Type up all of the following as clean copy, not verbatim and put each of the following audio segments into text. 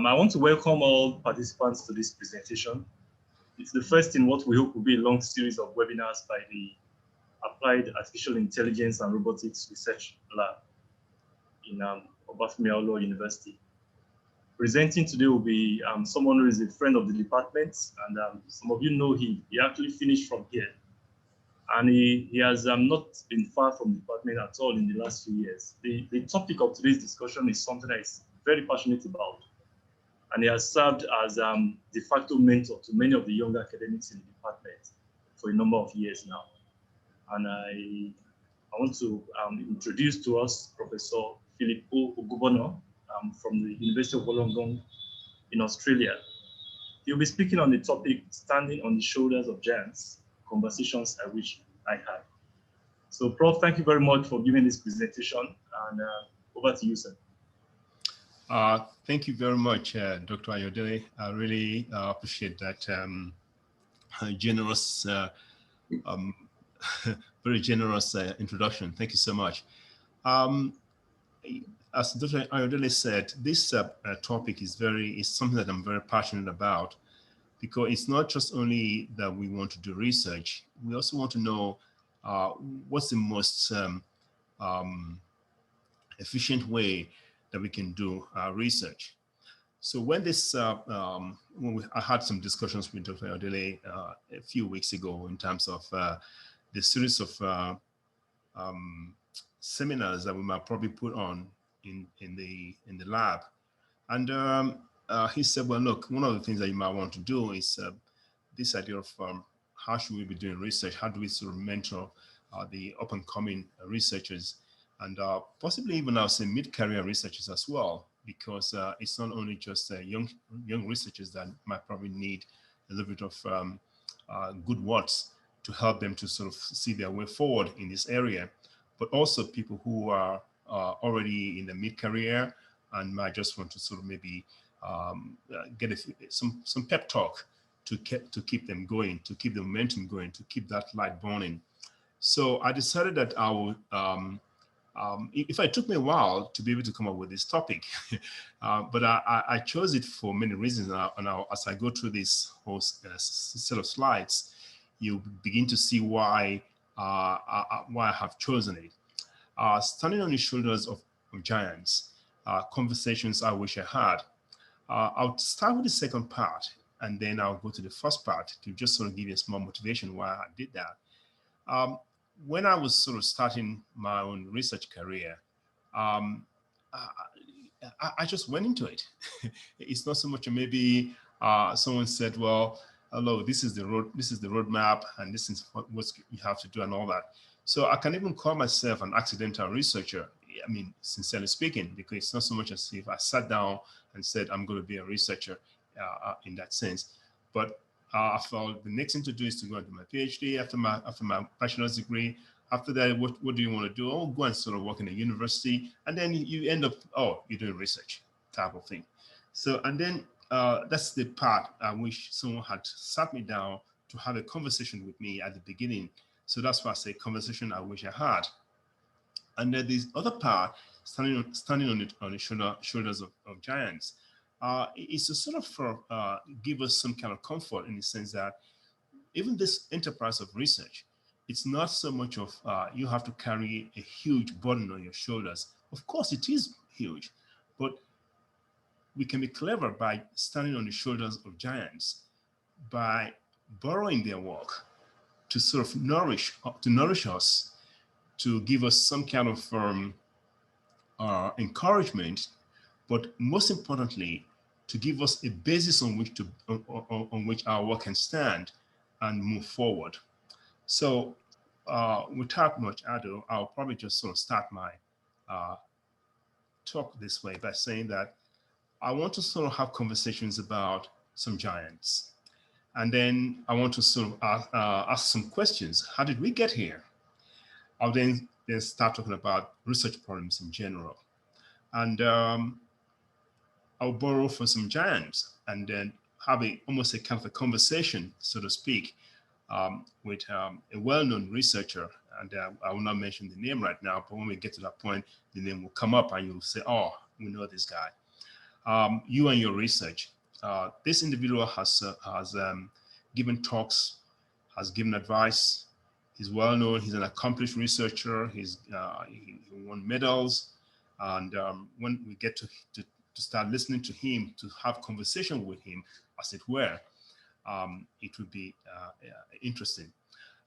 I want to welcome all participants to this presentation. It's the first in what we hope will be a long series of webinars by the Applied Artificial Intelligence and Robotics Research Lab in Obafemi Awolowo University. Presenting today will be someone who is a friend of the department, and some of you know he actually finished from here. And he has not been far from the department at all in the last few years. The topic of today's discussion is something that he's very passionate about. And he has served as de facto mentor to many of the younger academics in the department for a number of years now. And I want to introduce to us Professor Philip Ogubono from the University of Wollongong in Australia. He'll be speaking on the topic, Standing on the Shoulders of Giants, Conversations I Wish I Had. So, Prof, thank you very much for giving this presentation, and over to you, sir. Thank you very much, Dr. Ayodele. I really appreciate that generous, very generous introduction. Thank you so much. As Dr. Ayodele said, this topic is something that I'm very passionate about, because it's not just only that we want to do research, we also want to know what's the most efficient way that we can do research. So when this, I had some discussions with Dr. Ayodele a few weeks ago in terms of the series of seminars that we might probably put on in the lab, and he said, well, look, one of the things that you might want to do is this idea of how should we be doing research? How do we sort of mentor the up-and-coming researchers, and possibly even I'll say mid-career researchers as well, because it's not only just young researchers that might probably need a little bit of good words to help them to sort of see their way forward in this area, but also people who are already in the mid-career and might just want to sort of maybe get some pep talk to keep them going, to keep the momentum going, to keep that light burning. So I decided that I would, it took me a while to be able to come up with this topic, but I chose it for many reasons. And as I go through this whole set of slides, you begin to see why I have chosen it. Standing on the shoulders of giants, conversations I wish I had. I'll start with the second part, and then I'll go to the first part to just sort of give you a small motivation why I did that. When I was sort of starting my own research career, I just went into it. It's not so much maybe someone said, well, hello, this is the roadmap, and this is what you have to do and all that. So I can even call myself an accidental researcher. I mean, sincerely speaking, because it's not so much as if I sat down and said, I'm going to be a researcher in that sense. But I felt the next thing to do is to go into my PhD after my bachelor's degree. After that, what do you want to do? Oh, go and sort of work in a university. And then you end up, oh, you're doing research type of thing. So, and then that's the part I wish someone had sat me down to have a conversation with me at the beginning. So that's why I say conversation I wish I had. And then this other part, standing on the shoulders of giants, is to sort of give us some kind of comfort in the sense that even this enterprise of research, it's not so much of you have to carry a huge burden on your shoulders. Of course, it is huge, but we can be clever by standing on the shoulders of giants, by borrowing their work to sort of nourish us, to give us some kind of encouragement, but most importantly, to give us a basis on which our work can stand and move forward. So without much ado, I'll probably just sort of start my talk this way by saying that I want to sort of have conversations about some giants. And then I want to sort of ask some questions. How did we get here? I'll then start talking about research problems in general. And I'll borrow from some giants and then have almost a kind of a conversation, so to speak, with a well-known researcher. And I will not mention the name right now, but when we get to that point, the name will come up and you'll say, oh, we know this guy. you and your research. This individual has given talks, has given advice. He's well known. He's an accomplished researcher. He won medals. And when we get to start listening to him, to have conversation with him, as it were, it would be interesting.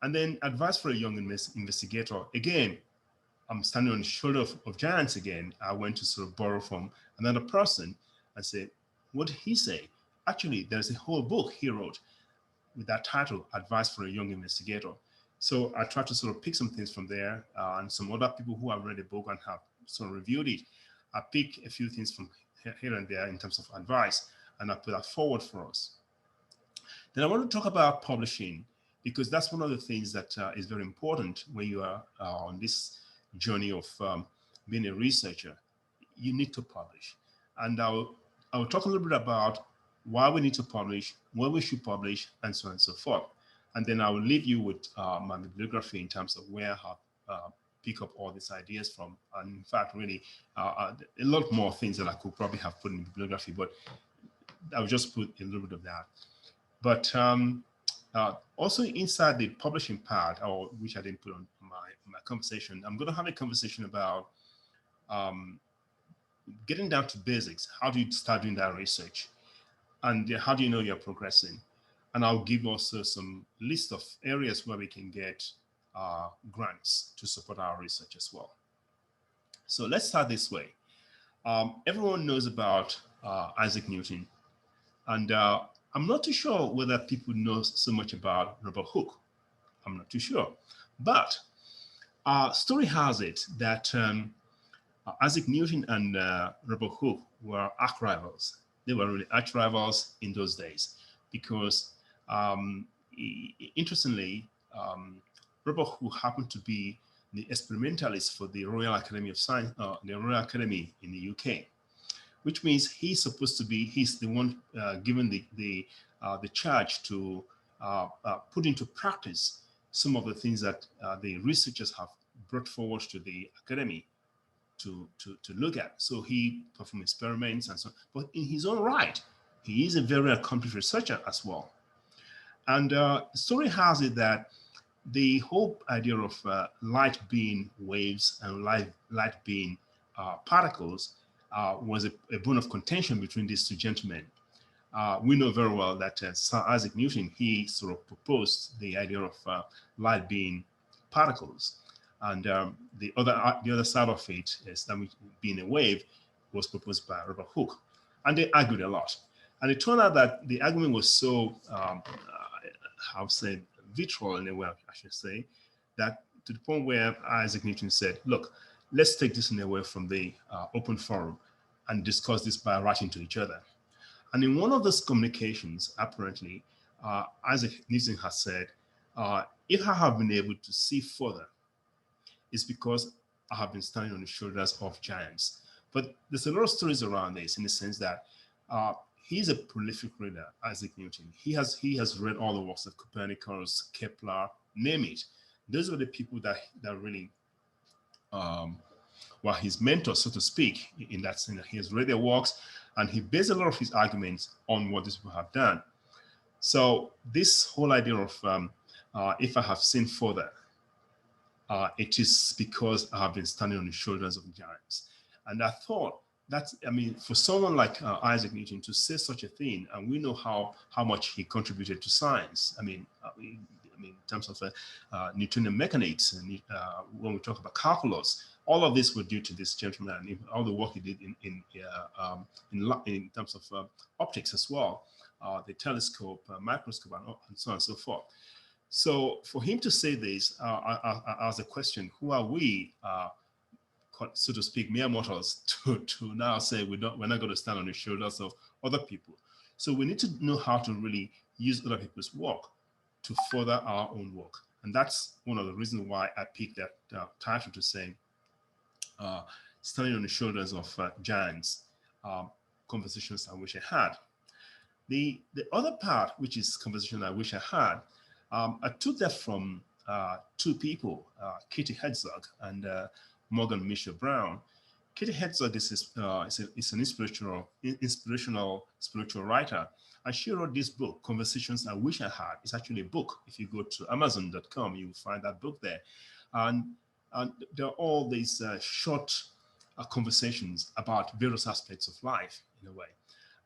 And then advice for a young investigator. Again, I'm standing on the shoulder of giants again. I went to sort of borrow from another person and say, what did he say? Actually, there's a whole book he wrote with that title, Advice for a Young Investigator. So I tried to sort of pick some things from there and some other people who have read the book and have sort of reviewed it. I pick a few things from here and there in terms of advice, and I put that forward for us. Then I want to talk about publishing, because that's one of the things that is very important when you are on this journey of being a researcher. You need to publish. And I'll talk a little bit about why we need to publish, where we should publish, and so on and so forth. And then I will leave you with my bibliography in terms of where I have pick up all these ideas from. And in fact, really, a lot more things that I could probably have put in the bibliography, but I'll just put a little bit of that. But also inside the publishing part, or which I didn't put on my conversation, I'm going to have a conversation about getting down to basics. How do you start doing that research? And how do you know you're progressing? And I'll give also some list of areas where we can get grants to support our research as well. So let's start this way. Everyone knows about Isaac Newton. And I'm not too sure whether people know so much about Robert Hooke. I'm not too sure. But story has it that Isaac Newton and Robert Hooke were arch rivals. They were really arch rivals in those days because, interestingly, Robert Hooke happened to be the experimentalist for the Royal Academy of Science, the Royal Academy in the UK, which means he's the one given the charge to put into practice some of the things that the researchers have brought forward to the academy to look at. So he performed experiments and so on. But in his own right, he is a very accomplished researcher as well. And the story has it that the whole idea of light being waves and light being particles was a bone of contention between these two gentlemen. We know very well that Sir Isaac Newton, he sort of proposed the idea of light being particles. And the other side of it is that being a wave was proposed by Robert Hooke. And they argued a lot. And it turned out that the argument was so, how to say, vitriol in a way, I should say, that to the point where Isaac Newton said, look, let's take this in away from the open forum and discuss this by writing to each other. And in one of those communications, apparently, Isaac Newton has said, if I have been able to see further, it's because I have been standing on the shoulders of giants. But there's a lot of stories around this in the sense that he's a prolific reader, Isaac Newton. He has read all the works of Copernicus, Kepler, name it. Those were the people that really were his mentors, so to speak, in that sense. He has read their works and he based a lot of his arguments on what these people have done. So this whole idea of if I have seen further, it is because I have been standing on the shoulders of giants. And I thought that's, I mean, for someone like Isaac Newton to say such a thing, and we know how much he contributed to science. I mean, in terms of Newtonian mechanics, and when we talk about calculus, all of this were due to this gentleman and all the work he did in terms of optics as well, the telescope, microscope, and so on and so forth. So for him to say this, I asked the question: who are we, so to speak, mere mortals, to now say we're not going to stand on the shoulders of other people? So we need to know how to really use other people's work to further our own work, and that's one of the reasons why I picked that title to say standing on the shoulders of giants, conversations I wish I had. The other part, which is conversation I wish I had, I took that from two people, Katie Herzog and Morgan Mitchell Brown. Katie Herzog is an inspirational spiritual writer, and she wrote this book, Conversations I Wish I Had. It's actually a book. If you go to Amazon.com, you'll find that book there, and there are all these short conversations about various aspects of life in a way.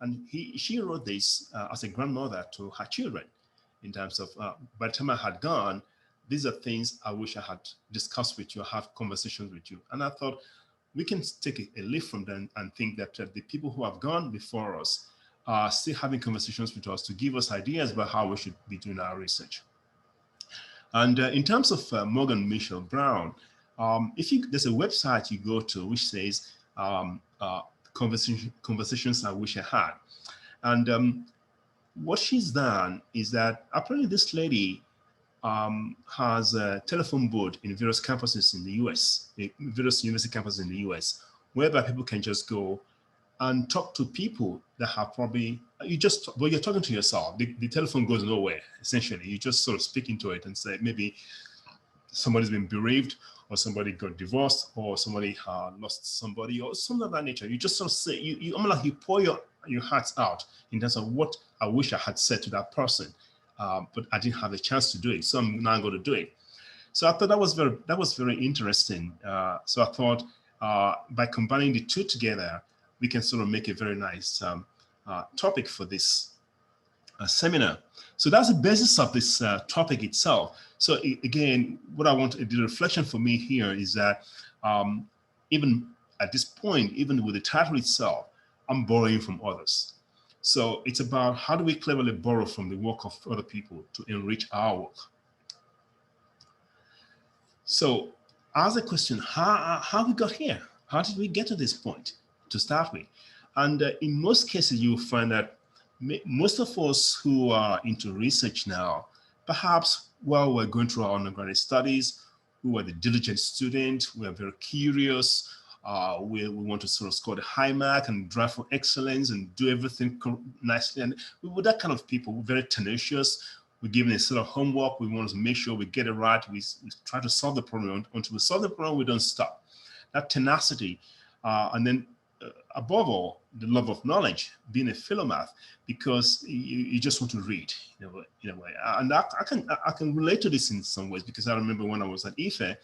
And she wrote this as a grandmother to her children, in terms of by the time I had gone, these are things I wish I had discussed with you, have conversations with you. And I thought we can take a leaf from them and think that the people who have gone before us are still having conversations with us to give us ideas about how we should be doing our research. And in terms of Morgan Mitchell Brown, there's a website you go to which says conversations I wish I had. And what she's done is that apparently this lady has a telephone board in various campuses in the US, various university campuses in the US, whereby people can just go and talk to people that have probably, you're talking to yourself. The telephone goes nowhere, essentially. You just sort of speak into it and say, maybe somebody's been bereaved, or somebody got divorced, or somebody lost somebody, or something of that nature. You just sort of say, you almost like you pour your hearts out in terms of what I wish I had said to that person, but I didn't have a chance to do it, so I'm now going to do it. So I thought that was very interesting. So I thought by combining the two together, we can sort of make a very nice topic for this seminar. So that's the basis of this topic itself. So again, what I want, the reflection for me here is that even at this point, even with the title itself, I'm borrowing from others. So it's about how do we cleverly borrow from the work of other people to enrich our work. So ask the question, how we got here? How did we get to this point to start with? And in most cases, you'll find that most of us who are into research now, perhaps while we're going through our undergraduate studies, we were the diligent student, we are very curious, we want to sort of score the high mark and drive for excellence and do everything nicely. And we were that kind of people, we're very tenacious. We're given a set of homework. We want to make sure we get it right. We try to solve the problem. Until we solve the problem, we don't stop. That tenacity, and then above all, the love of knowledge, being a philomath, because you just want to read in a way. And I can relate to this in some ways, because I remember when I was at IFE,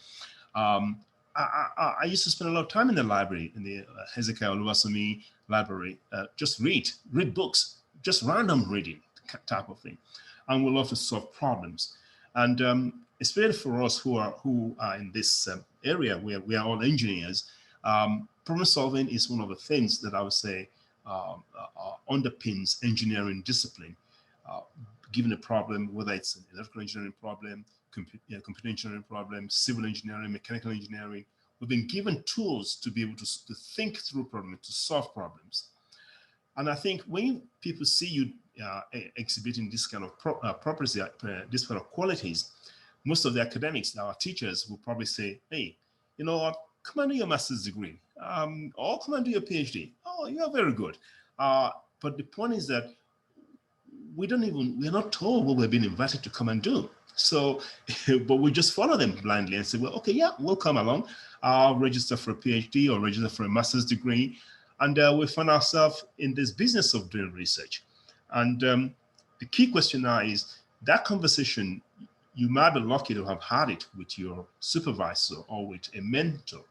I used to spend a lot of time in the library, in the Hezekiah Oluwasomi library, just read books, just random reading type of thing. And we love to solve problems. And especially for us who are in this area where we are all engineers, problem solving is one of the things that I would say underpins engineering discipline. Given a problem, whether it's an electrical engineering problem, computer engineering problem, civil engineering, mechanical engineering, we've been given tools to be able to think through problems, to solve problems. And I think when people see you exhibiting this kind of properties, this kind of qualities, most of the academics, our teachers, will probably say, hey, you know what, come and do your master's degree, or come and do your PhD. Oh, you're very good. But the point is that we're not told what we're being invited to come and do. So, but we just follow them blindly and say, well, okay, yeah, we'll come along. I'll register for a PhD or register for a master's degree. And we find ourselves in this business of doing research. And the key question now is that conversation, you might be lucky to have had it with your supervisor or with a mentor.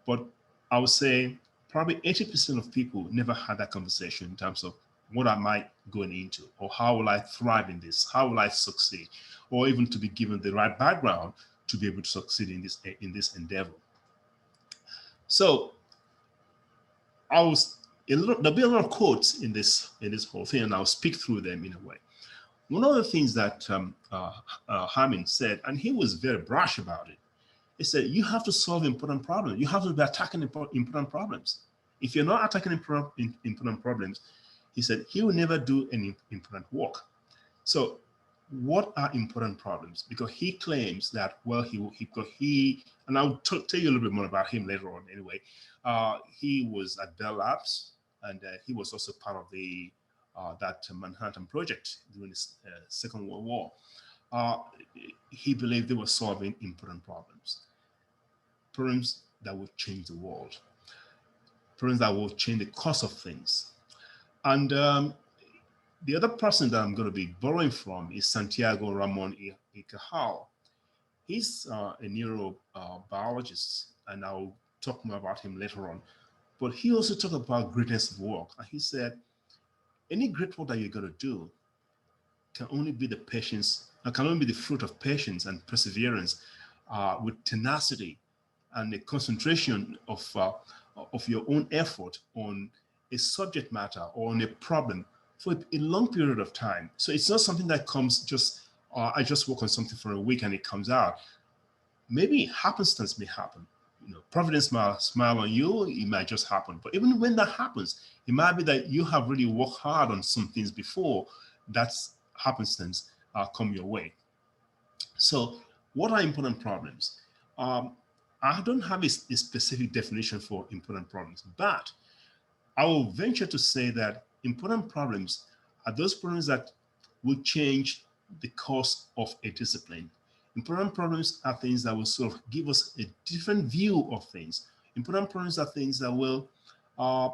But I would say probably 80% of people never had that conversation in terms of what am I going into, or how will I thrive in this? How will I succeed? Or even to be given the right background to be able to succeed in this endeavor. So there'll be a lot of quotes in this whole thing, and I'll speak through them in a way. One of the things that Hamin said, and he was very brash about it, he said, you have to solve important problems. You have to be attacking important problems. If you're not attacking important problems, he said, he will never do any important work. So what are important problems? Because he claims that, well, and I'll tell you a little bit more about him later on anyway. He was at Bell Labs, and he was also part of the that Manhattan Project during the Second World War. He believed they were solving important problems that would change the world. problems that will change the course of things. And the other person that I'm going to be borrowing from is Santiago Ramon y Cajal. He's a neurobiologist, and I'll talk more about him later on. But he also talked about greatness of work. And he said, any great work that you're going to do can only be the patience, can only be the fruit of patience and perseverance with tenacity and a concentration of your own effort on a subject matter or on a problem for a long period of time. So it's not something that comes just, I just work on something for a week and it comes out. Maybe happenstance may happen. Providence might smile on you, it might just happen. But even when that happens, it might be that you have really worked hard on some things before that's happenstance come your way. So what are important problems? Um, I don't have a specific definition for important problems, but I will venture to say that important problems are those problems that will change the course of a discipline. Important problems are things that will sort of give us a different view of things. Important problems are things that will uh,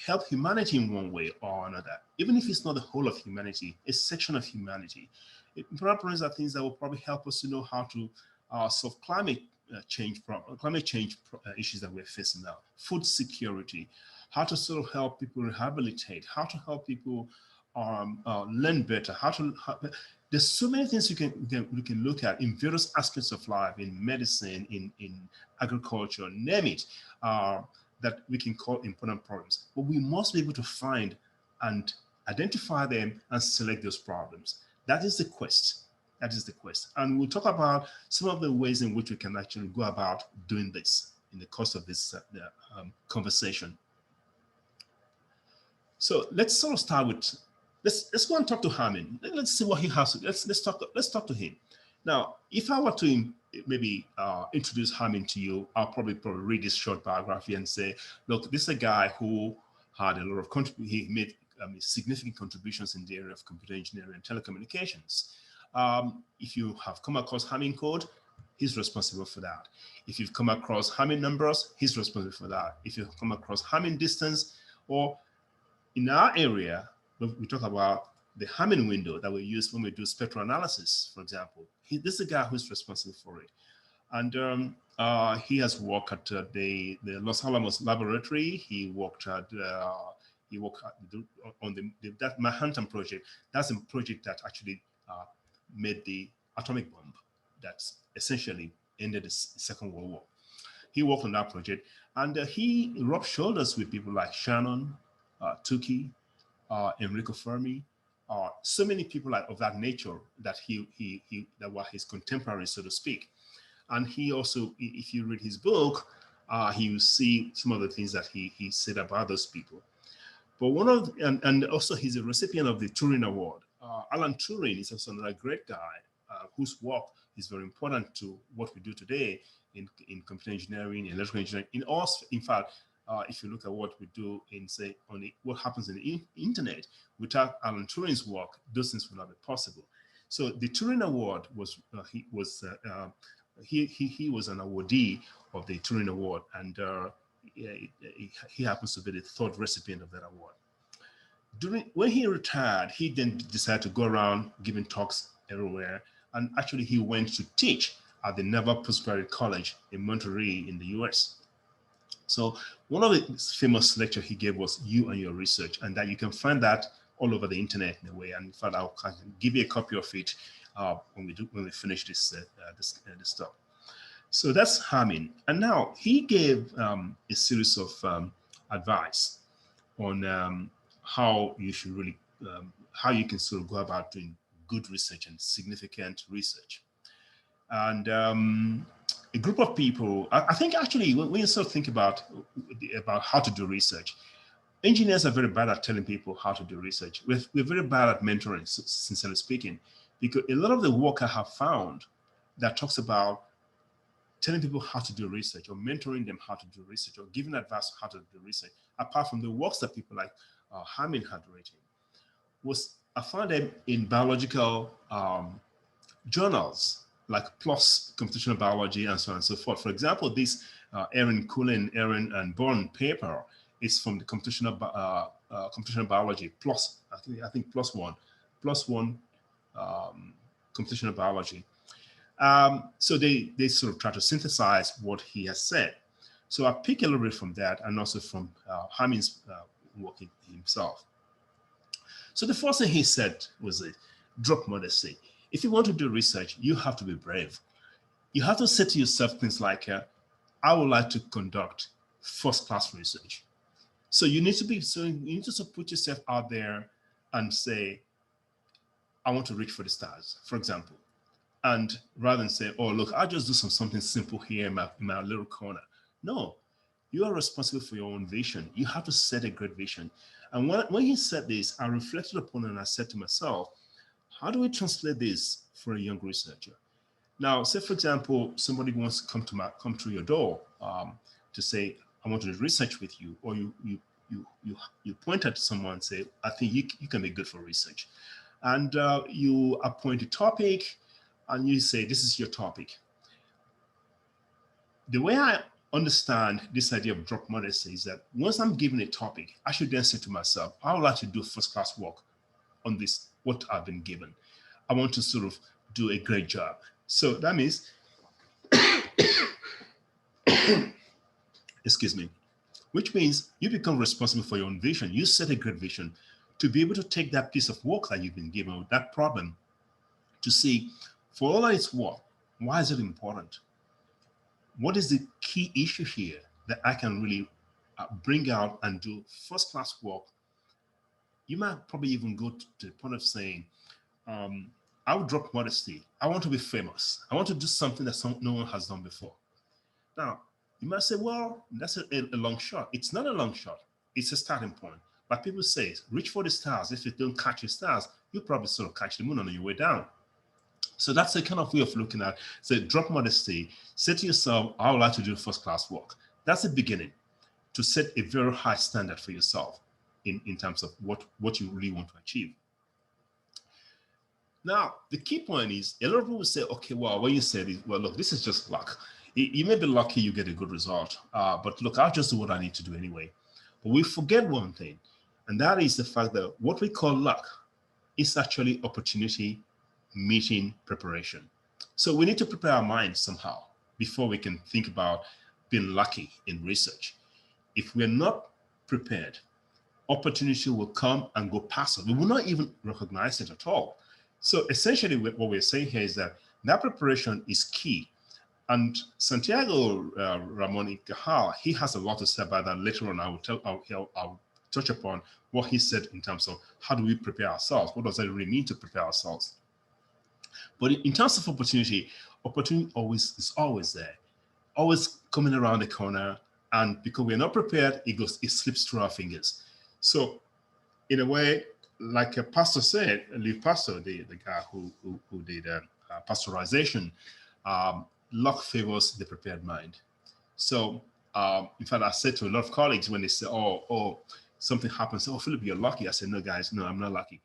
help humanity in one way or another, even if it's not the whole of humanity, a section of humanity. Important problems are things that will probably help us to know how to solve climate change issues that we're facing now, food security, how to sort of help people rehabilitate, how to help people learn better, there's so many things you can look at in various aspects of life, in medicine, in agriculture, name it, that we can call important problems. But we must be able to find and identify them and select those problems. That is the quest. That is the quest. And we'll talk about some of the ways in which we can actually go about doing this in the course of this conversation. So let's sort of start with, let's go and talk to Harmin. Let's see what he has. Let's talk to him. Now, if I were to maybe introduce Harmin to you, I'll probably read this short biography and say, look, this is a guy who had a lot of he made significant contributions in the area of computer engineering and telecommunications. If you have come across Hamming code, he's responsible for that. If you've come across Hamming numbers, he's responsible for that. If you've come across Hamming distance, or in our area, we talk about the Hamming window that we use when we do spectral analysis, for example. This is a guy who's responsible for it. And he has worked at the Los Alamos laboratory. He worked on that Manhattan project. That's a project that actually made the atomic bomb that's essentially ended the Second World War. He worked on that project, and he rubbed shoulders with people like Shannon, Tukey, Enrico Fermi, so many people of that nature that that were his contemporaries, so to speak. And he also, if you read his book, you see some of the things that he said about those people. But and also he's a recipient of the Turing Award. Alan Turing is also another great guy whose work is very important to what we do today in computer engineering, electrical engineering. In fact, if you look at what we do in, say, what happens in the internet, without Alan Turing's work, those things would not be possible. So the Turing Award he was an awardee of the Turing Award, and he happens to be the third recipient of that award. When he retired, he then decided to go around giving talks everywhere, and actually he went to teach at the Naval Postgraduate College in Monterey in the US. So one of the famous lectures he gave was "You and Your Research," and that you can find that all over the internet in a way. And in fact, I can give you a copy of it when we finish this stuff. So that's Hamming. And now he gave a series of advice on how you should really, how you can sort of go about doing good research and significant research. And a group of people, I think actually when you sort of think about how to do research, engineers are very bad at telling people how to do research. We're very bad at mentoring, sincerely speaking, because a lot of the work I have found that talks about telling people how to do research or mentoring them how to do research or giving advice how to do research, apart from the works that people like Hamming had written, I found them in biological journals like PLOS Computational Biology and so on and so forth. For example, this Aaron Cullen, Aaron and Bourne paper is from the computational biology plus, I think plus one computational biology. So they sort of try to synthesize what he has said. So I pick a little bit from that and also from Hamin's work himself. So the first thing he said was drop modesty. If you want to do research, you have to be brave. You have to say to yourself things like, I would like to conduct first-class research. So you need to put yourself out there and say, I want to reach for the stars, for example. And rather than say, oh, look, I'll just do something simple here in my little corner. No, you are responsible for your own vision. You have to set a great vision. And when he said this, I reflected upon it and I said to myself, how do we translate this for a young researcher? Now, say for example, somebody wants to come to your door to say, I want to do research with you, or you point at someone and say, I think you can be good for research. And you appoint a topic and you say, this is your topic. The way I understand this idea of drop modesty is that once I'm given a topic, I should then say to myself, I would like to do first-class work on this, what I've been given. I want to sort of do a great job. So that means, excuse me, which means you become responsible for your own vision. You set a great vision to be able to take that piece of work that you've been given, or that problem, to see, for all that it's worth, why is it important? What is the key issue here that I can really bring out and do first-class work? You might probably even go to the point of saying, I would drop modesty. I want to be famous. I want to do something that no one has done before. Now, you might say, well, that's a long shot. It's not a long shot. It's a starting point. But people say, reach for the stars. If you don't catch the stars, you probably sort of catch the moon on your way down. So that's a kind of way of looking at, say, drop modesty. Say to yourself, I would like to do first-class work. That's the beginning, to set a very high standard for yourself in terms of what you really want to achieve. Now, the key point is, a lot of people will say, okay, well, when you say this, well, look, this is just luck. You may be lucky you get a good result, but look, I'll just do what I need to do anyway. But we forget one thing, and that is the fact that what we call luck is actually opportunity meeting preparation. So we need to prepare our minds somehow before we can think about being lucky in research. If we're not prepared, opportunity will come and go past us. We will not even recognize it at all. So essentially what we're saying here is that preparation is key. And Santiago Ramon y Cajal, he has a lot to say about that. Later on, I'll touch upon what he said in terms of how do we prepare ourselves? What does that really mean to prepare ourselves? But in terms of opportunity is always there, always coming around the corner. And because we're not prepared, it slips through our fingers. So in a way, like a pastor said, a lead pastor, the guy who did pasteurization, luck favors the prepared mind. So in fact, I said to a lot of colleagues when they say, oh, something happens, oh, Philip, you're lucky. I said, no, guys, no, I'm not lucky.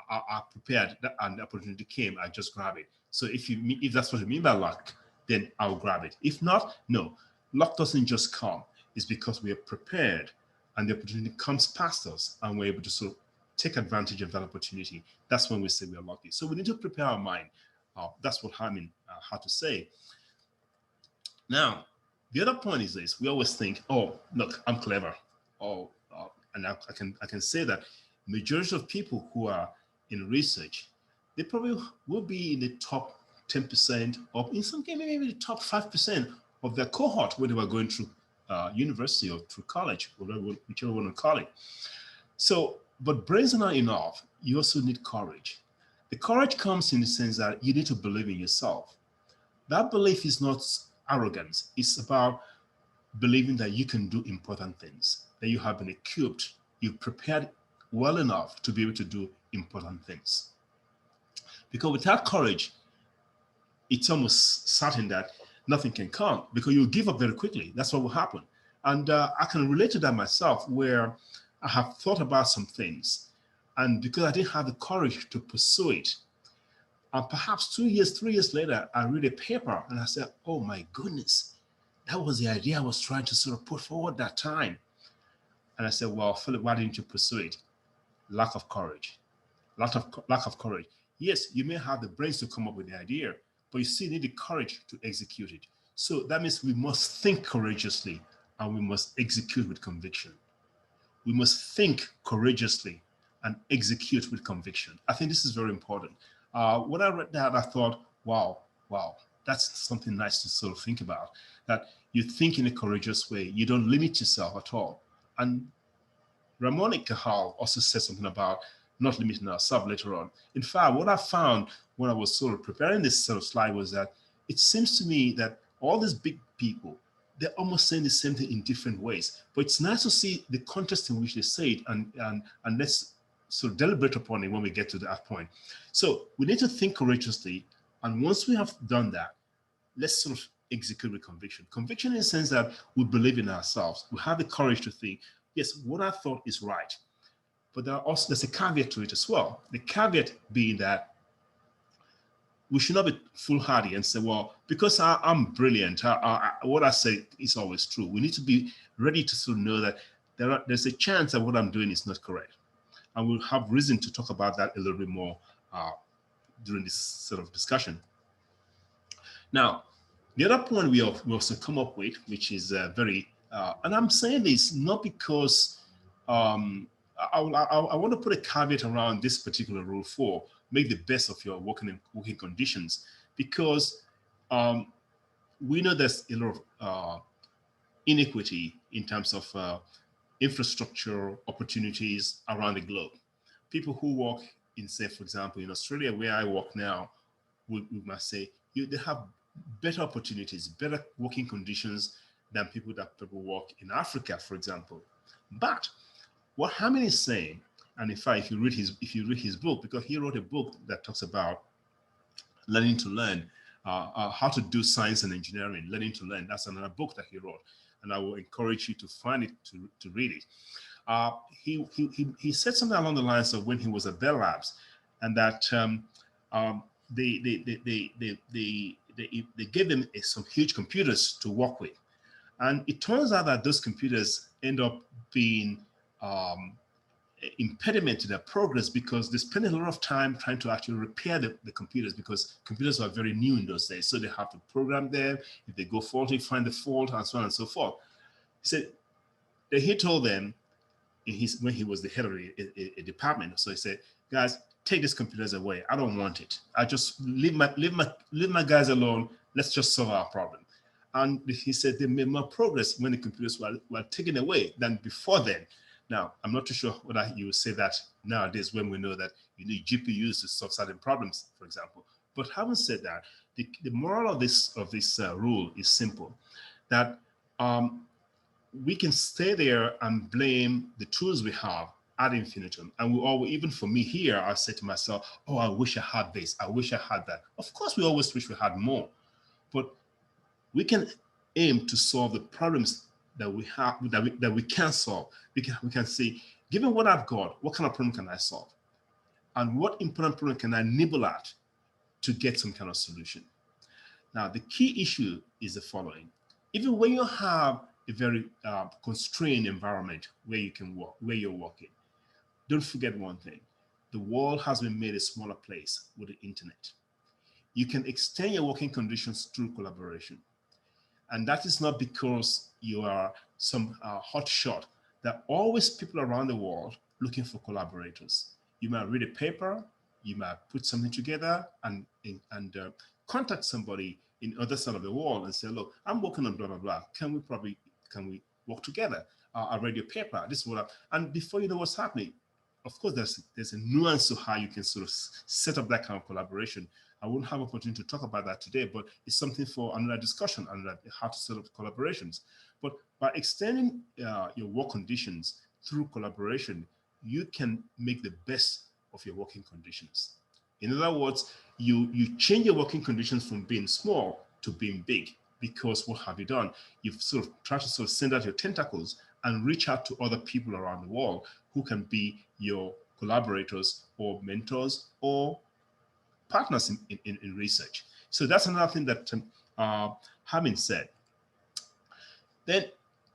I prepared and the opportunity came, I just grab it. So if that's what you mean by luck, then I'll grab it. If not, no, luck doesn't just come. It's because we are prepared and the opportunity comes past us and we're able to sort of take advantage of that opportunity. That's when we say we are lucky. So we need to prepare our mind. That's what Hamin had to say. Now, the other point is this: we always think, "Oh, look, I'm clever." Oh, and I can say that majority of people who are in research, they probably will be in the top 10%, or in some cases maybe the top 5% of their cohort when they were going through university or through college, whichever one to call it. So, but brains are not enough. You also need courage. The courage comes in the sense that you need to believe in yourself. That belief is not arrogance. It's about believing that you can do important things, that you have been equipped, you've prepared well enough to be able to do important things. Because without courage, it's almost certain that nothing can come because you'll give up very quickly. That's what will happen. And I can relate to that myself, where I have thought about some things, and because I didn't have the courage to pursue it, and perhaps 2 years, 3 years later, I read a paper and I said, oh my goodness, that was the idea I was trying to sort of put forward that time. And I said, well, Philip, why didn't you pursue it? Lack of courage. Lack of courage. Yes, you may have the brains to come up with the idea, but you still need the courage to execute it. So that means we must think courageously and we must execute with conviction. We must think courageously and execute with conviction. I think this is very important. When I read that, I thought, wow, that's something nice to sort of think about. That you think in a courageous way, you don't limit yourself at all. And Ramon Cajal also said something about not limiting ourselves later on. In fact, what I found when I was sort of preparing this sort of slide was that it seems to me that all these big people, they're almost saying the same thing in different ways. But it's nice to see the context in which they say it, and let's sort of deliberate upon it when we get to that point. So we need to think courageously. And once we have done that, let's sort of execute with conviction. Conviction in the sense that we believe in ourselves. We have the courage to think, yes, what I thought is right. But there's a caveat to it as well. The caveat being that we should not be foolhardy and say, well, because I'm brilliant, what I say is always true. We need to be ready to sort of know that there's a chance that what I'm doing is not correct. And we'll have reason to talk about that a little bit more during this sort of discussion. Now, the other point we also come up with, which is and I'm saying this not because I want to put a caveat around this particular rule 4, make the best of your working conditions, because we know there's a lot of inequity in terms of infrastructure opportunities around the globe. People who work in, say, for example, in Australia, where I work now, we must say they have better opportunities, better working conditions than people work in Africa, for example. But what Hammond is saying, and in fact, if you read his book, because he wrote a book that talks about learning to learn, how to do science and engineering, learning to learn. That's another book that he wrote, and I will encourage you to find it to read it. He said something along the lines of when he was at Bell Labs, and that they gave them some huge computers to work with, and it turns out that those computers end up being impediment to their progress because they spend a lot of time trying to actually repair the computers, because computers are very new in those days. So they have to program them. If they go faulty, find the fault, and so on and so forth. He said that he told them when he was the head of a department. So he said, guys, take these computers away. I don't want it. I just leave my guys alone. Let's just solve our problem. And he said they made more progress when the computers were taken away than before then. Now, I'm not too sure whether you would say that nowadays when we know that you need GPUs to solve certain problems, for example. But having said that, the moral of this rule is simple, that we can stay there and blame the tools we have ad infinitum. And even for me here, I say to myself, oh, I wish I had this. I wish I had that. Of course, we always wish we had more. But we can aim to solve the problems that we have, that we can solve. We can say, given what I've got, what kind of problem can I solve? And what important problem can I nibble at to get some kind of solution? Now, the key issue is the following. Even when you have a very constrained environment where you can work, where you're working, don't forget one thing. The world has been made a smaller place with the internet. You can extend your working conditions through collaboration. And that is not because you are some hot shot. There are always people around the world looking for collaborators. You might read a paper, you might put something together and contact somebody in other side of the world and say, look, I'm working on blah, blah, blah. Can we work together? I read your paper, this is what and before you know what's happening, of course, there's a nuance to how you can sort of set up that kind of collaboration. I won't have opportunity to talk about that today, but it's something for another discussion on how to set up collaborations. But by extending your work conditions through collaboration, you can make the best of your working conditions. In other words, you change your working conditions from being small to being big, because what have you done? You've sort of tried to sort of send out your tentacles and reach out to other people around the world who can be your collaborators or mentors or partners in research. So that's another thing that having said, then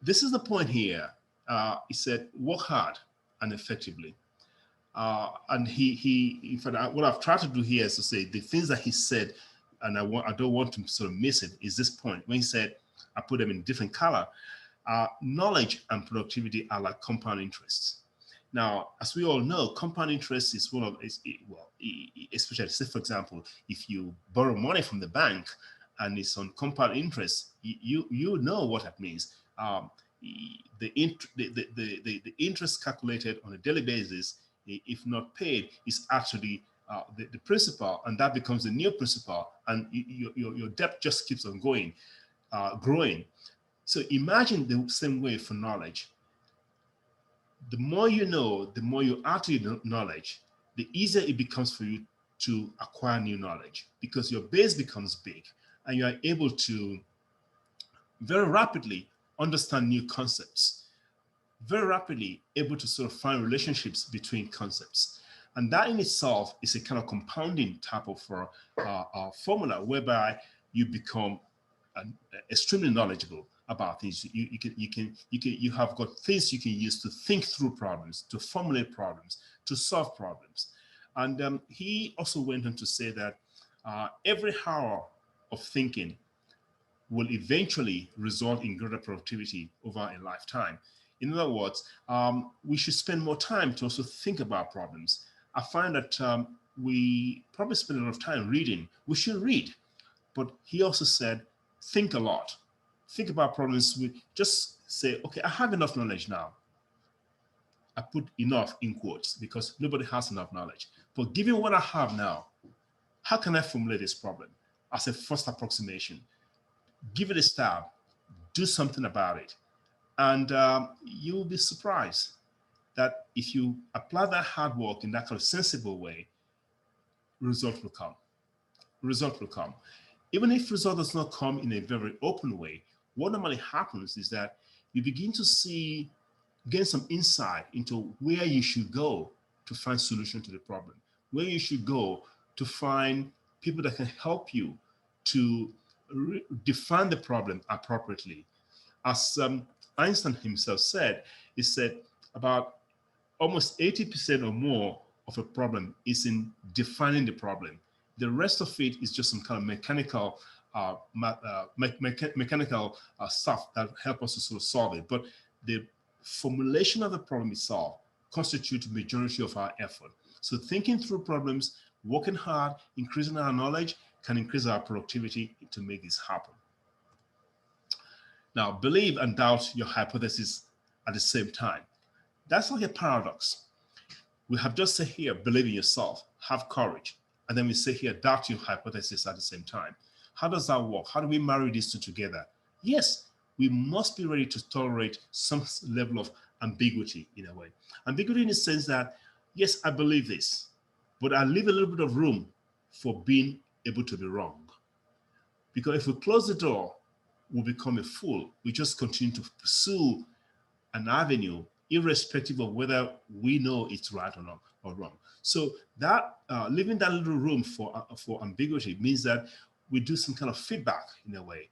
this is the point here. He said, work hard and effectively. And in fact, what I've tried to do here is to say the things that he said, and I don't want to sort of miss it, is this point when he said, I put them in different color. Knowledge and productivity are like compound interests. Now, as we all know, compound interest is one of, especially, say for example, if you borrow money from the bank and it's on compound interest, you know what that means. The interest calculated on a daily basis, if not paid, is actually the principal, and that becomes the new principal, and your debt just keeps on growing. So imagine the same way for knowledge. The more you know, the more you add to your knowledge, the easier it becomes for you to acquire new knowledge, because your base becomes big and you are able to very rapidly understand new concepts, very rapidly able to sort of find relationships between concepts. And that in itself is a kind of compounding type of formula whereby you become extremely knowledgeable about things. You have got things you can use to think through problems, to formulate problems, to solve problems. And he also went on to say that every hour of thinking will eventually result in greater productivity over a lifetime. In other words, we should spend more time to also think about problems. I find that we probably spend a lot of time reading. We should read, but he also said, think a lot. Think about problems. We just say, okay, I have enough knowledge now. I put enough in quotes because nobody has enough knowledge. But given what I have now, how can I formulate this problem as a first approximation? Give it a stab, do something about it. And you'll be surprised that if you apply that hard work in that kind of sensible way, result will come. Result will come. Even if result does not come in a very open way, what normally happens is that you begin to gain some insight into where you should go to find solution to the problem, where you should go to find people that can help you to define the problem appropriately. As Einstein himself said, he said about almost 80% or more of a problem is in defining the problem. The rest of it is just some kind of mechanical stuff that help us to sort of solve it. But the formulation of the problem itself constitutes the majority of our effort. So thinking through problems, working hard, increasing our knowledge can increase our productivity to make this happen. Now, believe and doubt your hypothesis at the same time. That's like a paradox. We have just said here, believe in yourself, have courage. And then we say here, doubt your hypothesis at the same time. How does that work? How do we marry these two together? Yes, we must be ready to tolerate some level of ambiguity in a way. Ambiguity in the sense that, yes, I believe this, but I leave a little bit of room for being able to be wrong. Because if we close the door, we'll become a fool. We just continue to pursue an avenue irrespective of whether we know it's right or not or wrong. So that leaving that little room for ambiguity means that we do some kind of feedback in a way,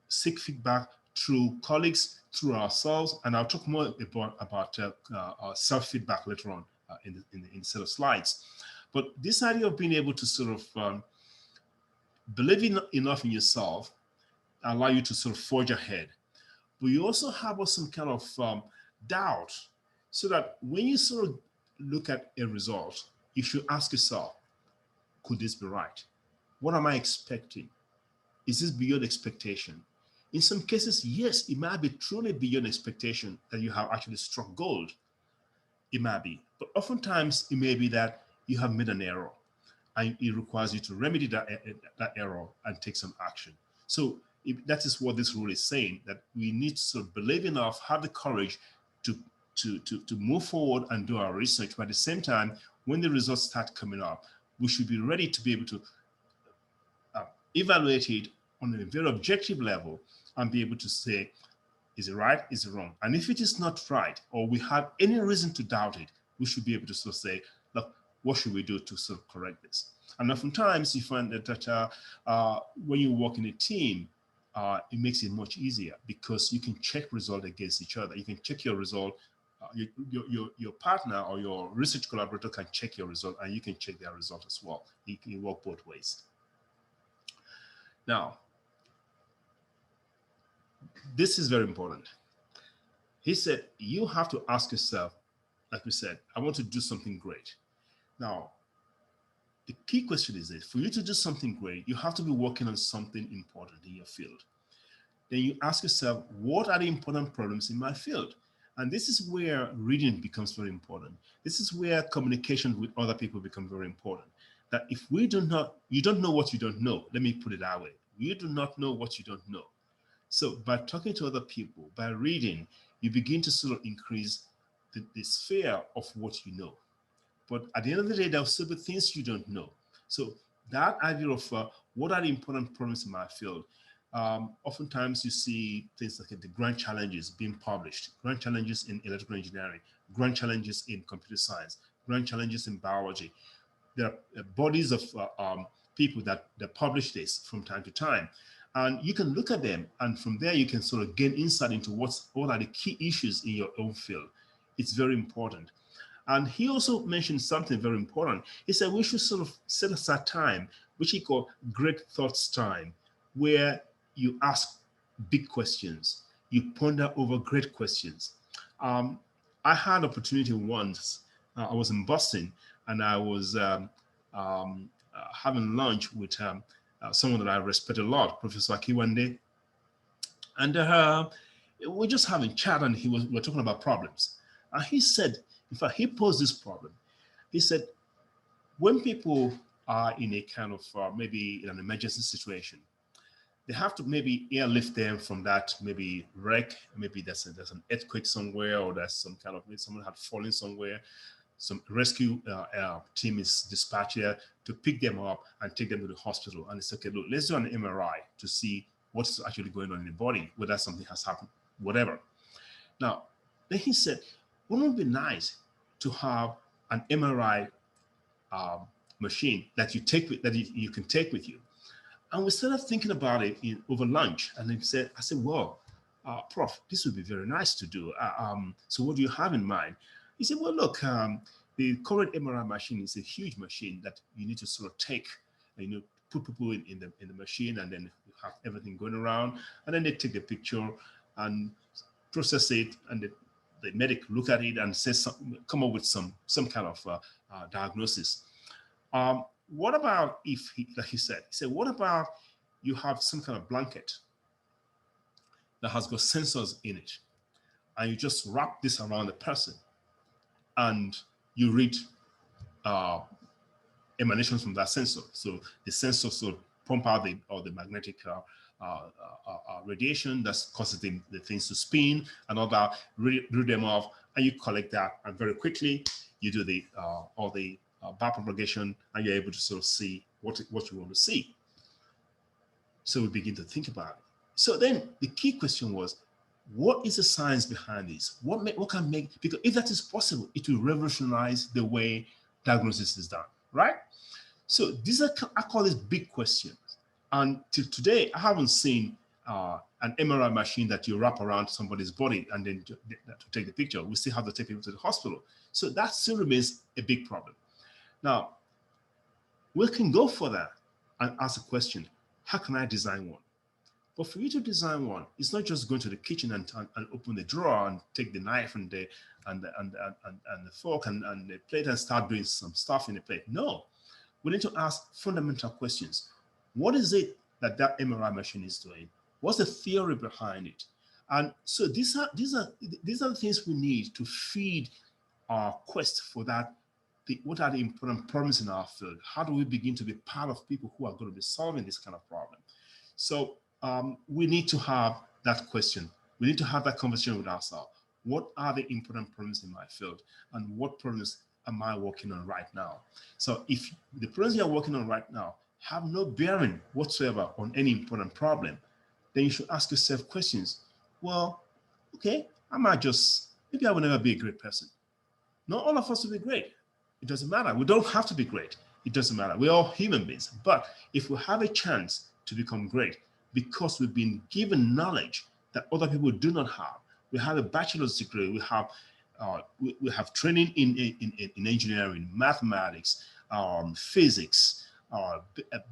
seek feedback through colleagues, through ourselves, and I'll talk more about self-feedback later on in the set of slides. But this idea of being able to sort of believe enough in yourself allow you to sort of forge ahead. But you also have some kind of doubt, so that when you sort of look at a result, you should ask yourself, could this be right? What am I expecting? Is this beyond expectation? In some cases, yes, it might be truly beyond expectation that you have actually struck gold. It might be, but oftentimes it may be that you have made an error and it requires you to remedy that error and take some action. So that is what this rule is saying, that we need to sort of believe enough, have the courage to move forward and do our research. But at the same time, when the results start coming up, we should be ready to be able to evaluate it on a very objective level and be able to say, is it right? Is it wrong? And if it is not right, or we have any reason to doubt it, we should be able to sort of say, look, what should we do to sort of correct this? And oftentimes you find that when you work in a team, it makes it much easier because you can check result against each other. You can check your result. Your partner or your research collaborator can check your result, and you can check their result as well. It can work both ways. Now, this is very important. He said, you have to ask yourself, like we said, I want to do something great. Now, the key question is this: for you to do something great, you have to be working on something important in your field. Then you ask yourself, what are the important problems in my field? And this is where reading becomes very important. This is where communication with other people becomes very important. That if we do not, you don't know what you don't know. Let me put it that way. You do not know what you don't know. So by talking to other people, by reading, you begin to sort of increase the sphere of what you know. But at the end of the day, there'll still be things you don't know. So that idea of what are the important problems in my field, oftentimes you see things like the grand challenges being published, grand challenges in electrical engineering, grand challenges in computer science, grand challenges in biology. There are bodies of people that publish this from time to time. And you can look at them, and from there you can sort of gain insight into what are the key issues in your own field. It's very important. And he also mentioned something very important. He said we should sort of set aside time, which he called great thoughts time, where you ask big questions, you ponder over great questions. I had opportunity once. I was in Boston, and I was having lunch with someone that I respect a lot, Professor Akiwande, and we're just having chat, and we're talking about problems. And he said, in fact, he posed this problem. He said, when people are in a kind of maybe in an emergency situation, they have to maybe airlift them from that maybe wreck. Maybe there's an earthquake somewhere, or there's some kind of, maybe someone had fallen somewhere. Some rescue team is dispatched here to pick them up and take them to the hospital. And it's okay, look, let's do an MRI to see what's actually going on in the body, whether something has happened, whatever. Now, then he said, wouldn't it be nice to have an MRI machine that you take with, that you can take with you? And we started thinking about it over lunch. And he said, I said, well, Prof, this would be very nice to do. So what do you have in mind? He said, well, look, the current MRI machine is a huge machine that you need to sort of take, put people in the machine, and then you have everything going around. And then they take the picture and process it, and the medic look at it and come up with some kind of diagnosis. What about if, like he said, what about you have some kind of blanket that has got sensors in it, and you just wrap this around the person, and you read emanations from that sensor. So the sensor sort of pump out the magnetic radiation that causes the things to spin and all that, read them off, and you collect that, and very quickly you do all the backpropagation, and you're able to sort of see what you want to see. So we begin to think about it. So then the key question was, what is the science behind this? What can make, because if that is possible, it will revolutionize the way diagnosis is done, right? So these are, I call these big questions. And till today, I haven't seen an MRI machine that you wrap around somebody's body and then to take the picture. We still have to take people to the hospital. So that still remains a big problem. Now, we can go further and ask a question, how can I design one? But for you to design one, it's not just going to the kitchen and open the drawer and take the knife and the fork and the plate and start doing some stuff in the plate. No, we need to ask fundamental questions. What is it that MRI machine is doing? What's the theory behind it? And so these are the things we need to feed our quest for that. What are the important problems in our field? How do we begin to be part of people who are going to be solving this kind of problem? So we need to have that question. We need to have that conversation with ourselves. What are the important problems in my field? And what problems am I working on right now? So if the problems you're working on right now have no bearing whatsoever on any important problem, then you should ask yourself questions. Well, okay, maybe I will never be a great person. Not all of us will be great. It doesn't matter. We don't have to be great. It doesn't matter. We're all human beings. But if we have a chance to become great, because we've been given knowledge that other people do not have. We have a bachelor's degree. We have training in engineering, mathematics, physics,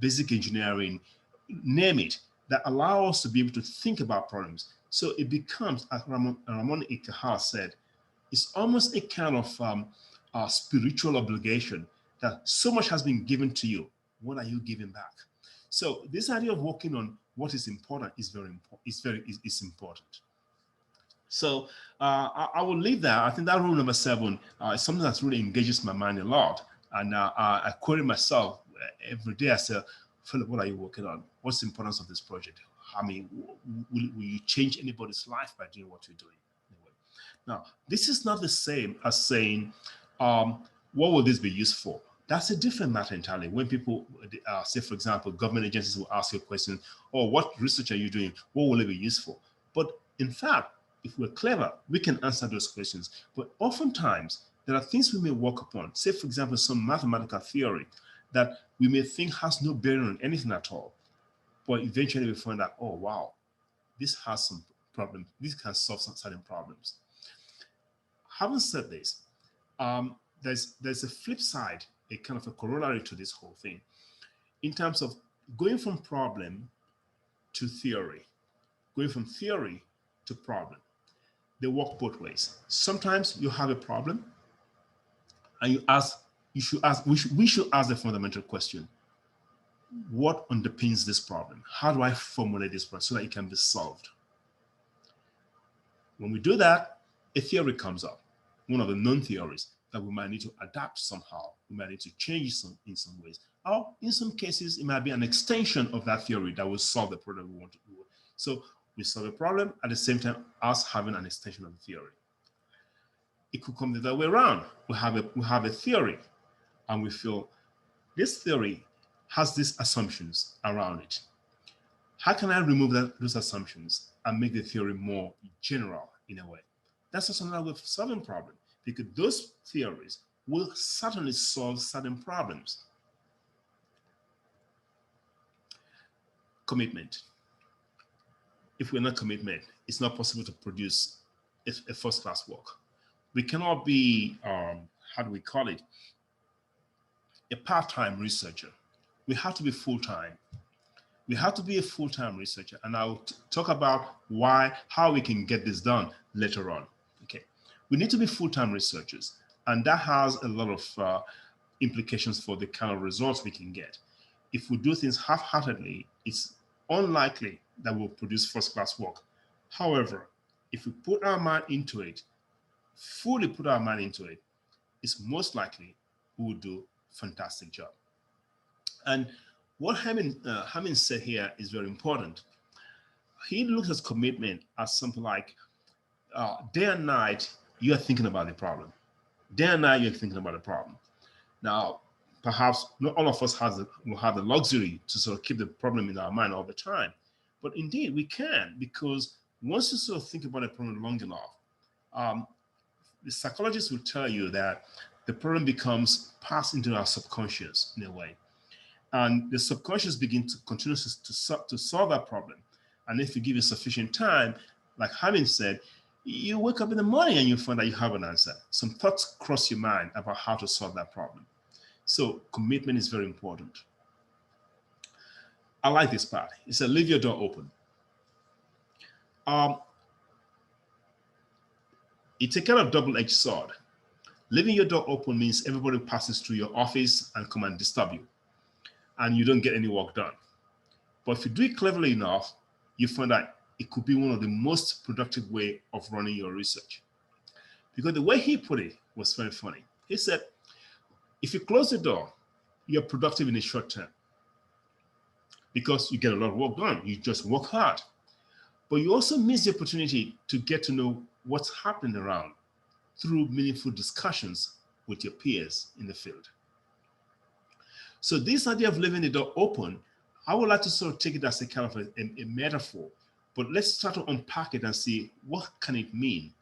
basic engineering, name it, that allow us to be able to think about problems. So it becomes, as Ramon Ikehar said, it's almost a kind of spiritual obligation that so much has been given to you. What are you giving back? So this idea of working on what is important is very important. It's important. So I will leave that. I think that rule number 7 is something that really engages my mind a lot. And I query myself every day. I say, Philip, what are you working on? What's the importance of this project? I mean, will you change anybody's life by doing what you're doing? Anyway. Now, this is not the same as saying, what will this be used for? That's a different matter entirely. When people say, for example, government agencies will ask you a question, oh, what research are you doing? What will it be used for? But in fact, if we're clever, we can answer those questions. But oftentimes, there are things we may work upon. Say, for example, some mathematical theory that we may think has no bearing on anything at all. But eventually we find out, oh, wow, this has some problem. This can solve some certain problems. Having said this, there's a flip side, a kind of a corollary to this whole thing, in terms of going from problem to theory, going from theory to problem. They work both ways. Sometimes you have a problem, and we should ask the fundamental question: what underpins this problem? How do I formulate this problem so that it can be solved? When we do that, a theory comes up, one of the known theories that we might need to adapt somehow. We might need to change in some ways. Or in some cases, it might be an extension of that theory that will solve the problem we want to do. So we solve a problem at the same time as having an extension of the theory. It could come the other way around. We have a theory, and we feel this theory has these assumptions around it. How can I remove those assumptions and make the theory more general in a way? That's also another way of solving problem, because those theories will certainly solve certain problems. Commitment. If we're not committed, it's not possible to produce a first-class work. We cannot be, how do we call it, a part-time researcher. We have to be full-time. We have to be a full-time researcher, and I'll talk about how we can get this done later on. Okay, we need to be full-time researchers, and that has a lot of implications for the kind of results we can get. If we do things half-heartedly, it's unlikely that we'll produce first-class work. However, if we put our mind into it, fully put our mind into it, it's most likely we will do a fantastic job. And what Hammond said here is very important. He looks at commitment as something like day and night, you are thinking about the problem. Day and night, you're thinking about the problem. Now, perhaps not all of us will have the luxury to sort of keep the problem in our mind all the time. But indeed, we can, because once you sort of think about a problem long enough, the psychologists will tell you that the problem becomes passed into our subconscious in a way. And the subconscious begins to continue to solve that problem. And if you give it sufficient time, like Hamid said, you wake up in the morning and you find that you have an answer. Some thoughts cross your mind about how to solve that problem. So commitment is very important. I like this part. It said, leave your door open. It's a kind of double-edged sword. Leaving your door open means everybody passes through your office and come and disturb you, and you don't get any work done. But if you do it cleverly enough, you find that it could be one of the most productive way of running your research. Because the way he put it was very funny. He said, if you close the door, you're productive in the short term because you get a lot of work done. You just work hard. But you also miss the opportunity to get to know what's happening around through meaningful discussions with your peers in the field. So this idea of leaving the door open, I would like to sort of take it as a kind of a metaphor, but let's start to unpack it and see what can it mean.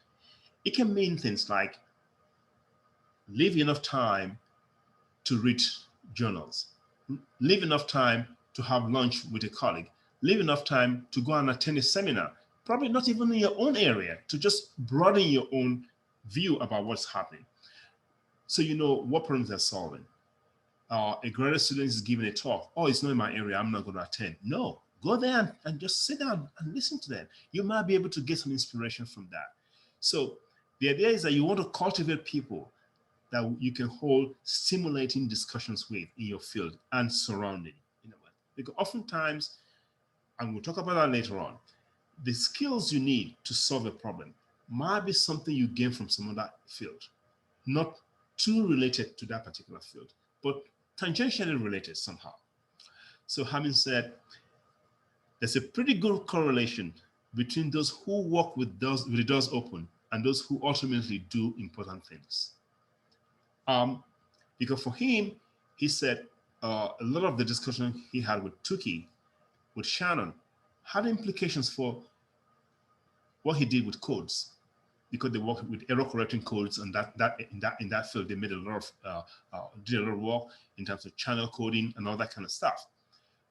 It can mean things like leave enough time to read journals, leave enough time to have lunch with a colleague, leave enough time to go and attend a seminar, probably not even in your own area, to just broaden your own view about what's happening. So you know what problems they're solving. A graduate student is giving a talk. Oh, it's not in my area, I'm not going to attend. No, go there and just sit down and listen to them. You might be able to get some inspiration from that. So the idea is that you want to cultivate people that you can hold stimulating discussions with in your field and surrounding. You know, because oftentimes, and we'll talk about that later on, the skills you need to solve a problem might be something you gain from some other field, not too related to that particular field, but tangentially related somehow. So having said, there's a pretty good correlation between those who work with the doors open and those who ultimately do important things. Um, because for him, he said a lot of the discussion he had with Tuki, with Shannon, had implications for what he did with codes, because they worked with error correcting codes, and in that field they made a lot of did a lot of work in terms of channel coding and all that kind of stuff.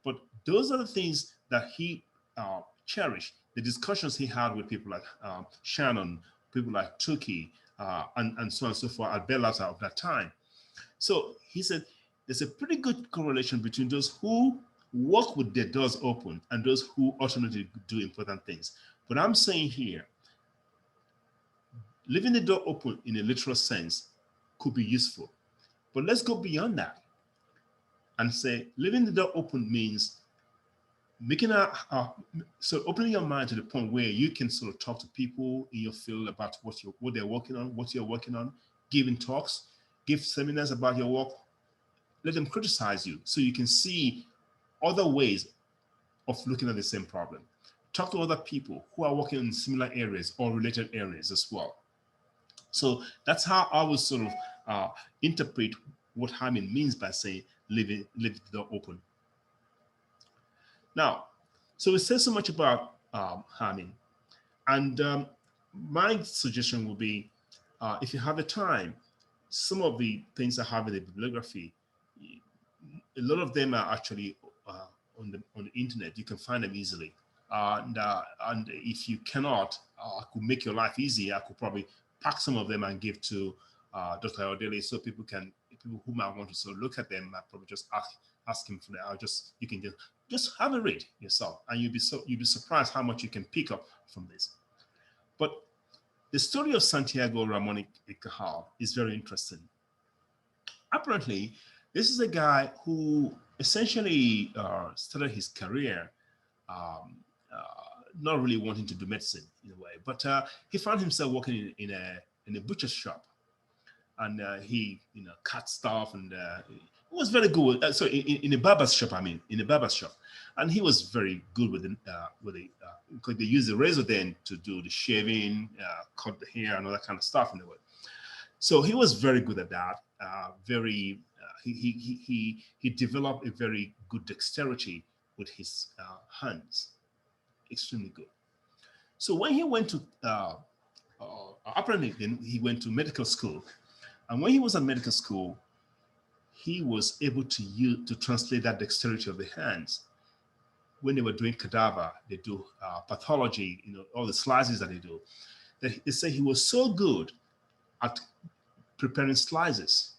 But those are the things that he cherished. The discussions he had with people like Shannon, people like Tuki, and so on and so forth at Bellata of that time. So he said there's a pretty good correlation between those who work with their doors open and those who ultimately do important things. But I'm saying here, leaving the door open in a literal sense could be useful. But let's go beyond that and say leaving the door open means making so opening your mind to the point where you can sort of talk to people in your field about what they're working on, what you're working on, giving talks, give seminars about your work, let them criticize you so you can see other ways of looking at the same problem. Talk to other people who are working in similar areas or related areas as well. So that's how I would sort of interpret what Hamin means by saying leave the door open. Now, so we said so much about Hamin, and my suggestion would be, if you have the time, some of the things I have in the bibliography, a lot of them are actually on the internet. You can find them easily. And if you cannot, I could make your life easy. I could probably pack some of them and give to Dr. Odele, so people who might want to sort of look at them, I probably just ask him for that. You can just have a read yourself, and you'll be surprised how much you can pick up from this. But the story of Santiago Ramon y Cajal is very interesting. Apparently, this is a guy who essentially started his career not really wanting to do medicine in a way, but he found himself working in a butcher's shop, and he cut stuff, and he was very good. In a barber's shop, in a barber's shop, and he was very good with because they use the razor then to do the shaving, cut the hair, and all that kind of stuff in a way. So he was very good at that. He developed a very good dexterity with his hands, extremely good. So when he went to apparently then he went to medical school, and when he was at medical school, he was able to translate that dexterity of the hands. When they were doing cadaver, they do pathology, all the slices that they do. They say he was so good at preparing slices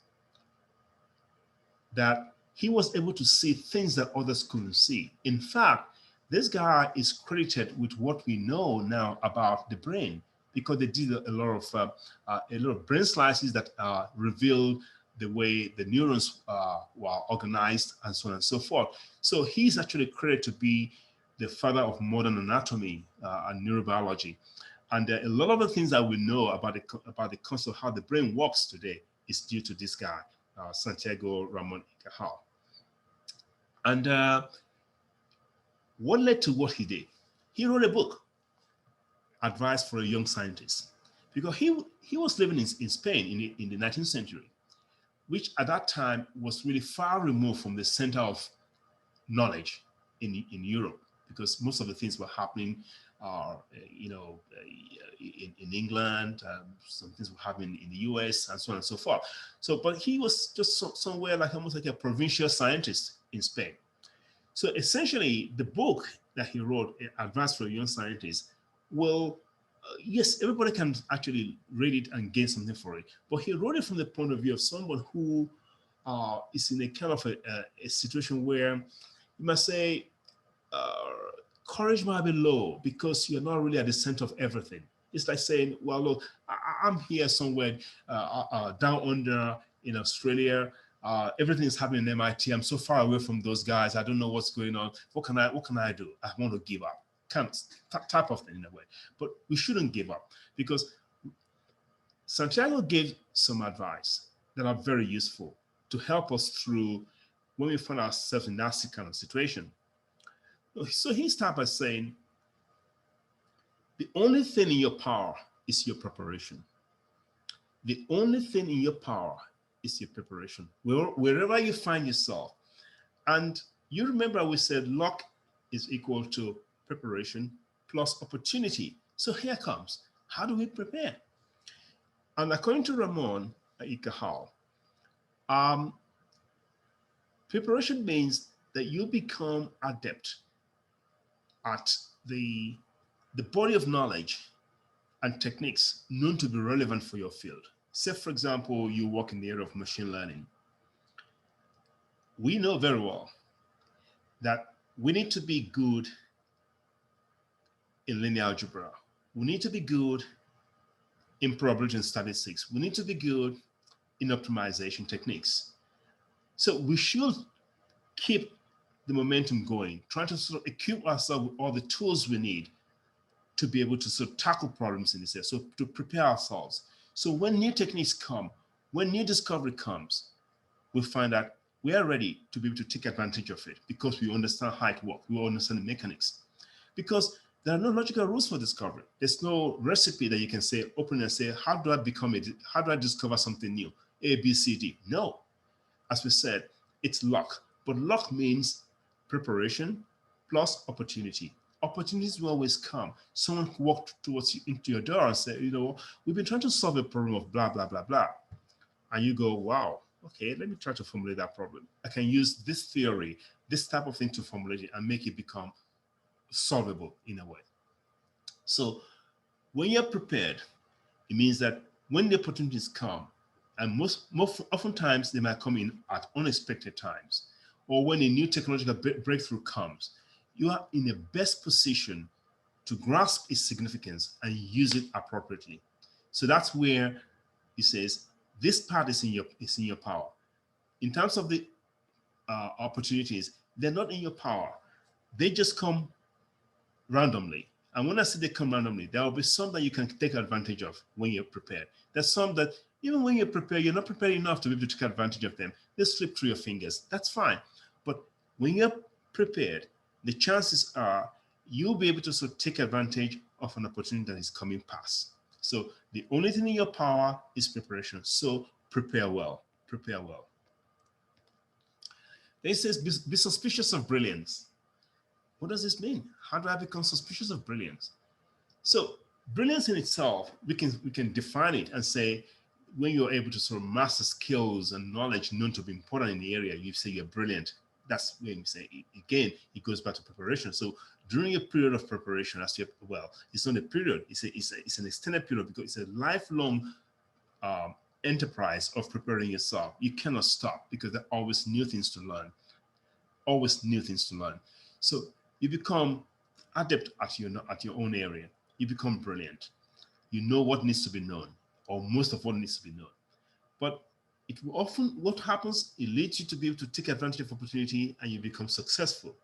that he was able to see things that others couldn't see. In fact, this guy is credited with what we know now about the brain, because they did a lot of brain slices that revealed the way the neurons were organized, and so on and so forth. So he's actually credited to be the father of modern anatomy and neurobiology. And a lot of the things that we know about the concept of how the brain works today is due to this guy, Santiago Ramon y Cajal. And what led to what he did? He wrote a book, Advice for a Young Scientist, because he was living in Spain in the 19th century, which at that time was really far removed from the center of knowledge in Europe, because most of the things were happening in England, some things were happening in the US, and so on and so forth. So, but he was just somewhere like almost like a provincial scientist in Spain. So essentially, the book that he wrote, Advice for Young Scientists, well, yes, everybody can actually read it and gain something for it. But he wrote it from the point of view of someone who is in a kind of a situation where you must say uh, courage might be low because you're not really at the center of everything. It's like saying, well, look, I'm here somewhere down under in Australia. Everything is happening in MIT. I'm so far away from those guys. I don't know what's going on. What can I do? I want to give up. Kind of type of thing in a way. But we shouldn't give up because Santiago gave some advice that are very useful to help us through when we find ourselves in that kind of situation. So he started by saying, the only thing in your power is your preparation. The only thing in your power is your preparation. Wherever you find yourself. And you remember we said luck is equal to preparation plus opportunity. So here comes. How do we prepare? And according to Ramon Ikahal, um, preparation means that you become adept at the body of knowledge and techniques known to be relevant for your field. Say, for example, you work in the area of machine learning. We know very well that we need to be good in linear algebra. We need to be good in probability and statistics. We need to be good in optimization techniques. So we should keep the momentum going, trying to sort of equip ourselves with all the tools we need to be able to sort of tackle problems in this area, so to prepare ourselves. So when new techniques come, when new discovery comes, we find that we are ready to be able to take advantage of it because we understand how it works, we understand the mechanics. Because there are no logical rules for discovery. There's no recipe that you can say, open and say, how do I discover something new? A, B, C, D. No. As we said, it's luck. But luck means preparation plus opportunity. Opportunities will always come. Someone walked towards you into your door and said, we've been trying to solve a problem of blah, blah, blah, blah. And you go, wow, okay, let me try to formulate that problem. I can use this theory, this type of thing to formulate it and make it become solvable in a way. So when you're prepared, it means that when the opportunities come, and most oftentimes they might come in at unexpected times, or when a new technological breakthrough comes, you are in the best position to grasp its significance and use it appropriately. So that's where he says this part is in your power. In terms of the opportunities, they're not in your power. They just come randomly. And when I say they come randomly, there will be some that you can take advantage of when you're prepared. There's some that even when you're prepared, you're not prepared enough to be able to take advantage of them. They slip through your fingers. That's fine. But when you're prepared, the chances are you'll be able to sort of take advantage of an opportunity that is coming past. So the only thing in your power is preparation. So prepare well. Prepare well. Then it says, be suspicious of brilliance. What does this mean? How do I become suspicious of brilliance? So brilliance in itself, we can define it and say, when you're able to sort of master skills and knowledge known to be important in the area, you say you're brilliant. That's when you say, again, it goes back to preparation. So during a period of preparation, it's not a period, it's an extended period because it's a lifelong enterprise of preparing yourself. You cannot stop because there are always new things to learn, always new things to learn. So you become adept at your own area. You become brilliant. You know what needs to be known, or most of what needs to be known. But it will often, what happens, it leads you to be able to take advantage of opportunity and you become successful.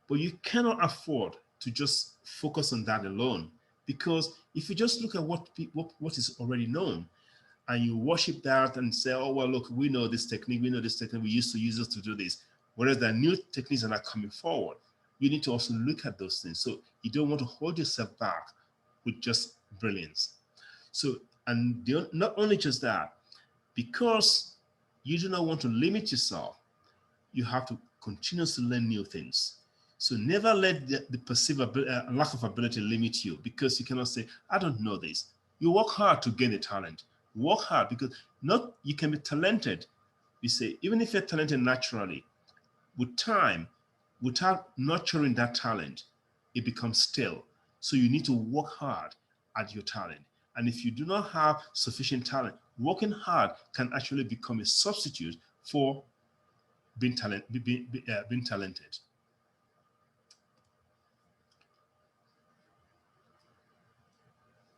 But you cannot afford to just focus on that alone, because if you just look at what is already known and you worship that and say, oh, well, look, we know this technique, we used to use it to do this. Whereas there are new techniques that are coming forward, you need to also look at those things. So you don't want to hold yourself back with just brilliance. So, and not only just that, because you do not want to limit yourself, you have to continuously learn new things. So never let the perceived lack of ability limit you, because you cannot say, I don't know this. You work hard to gain a talent. Work hard, because you can be talented. We say, even if you're talented naturally, with time, without nurturing that talent, it becomes stale. So you need to work hard at your talent. And if you do not have sufficient talent, working hard can actually become a substitute for being talented.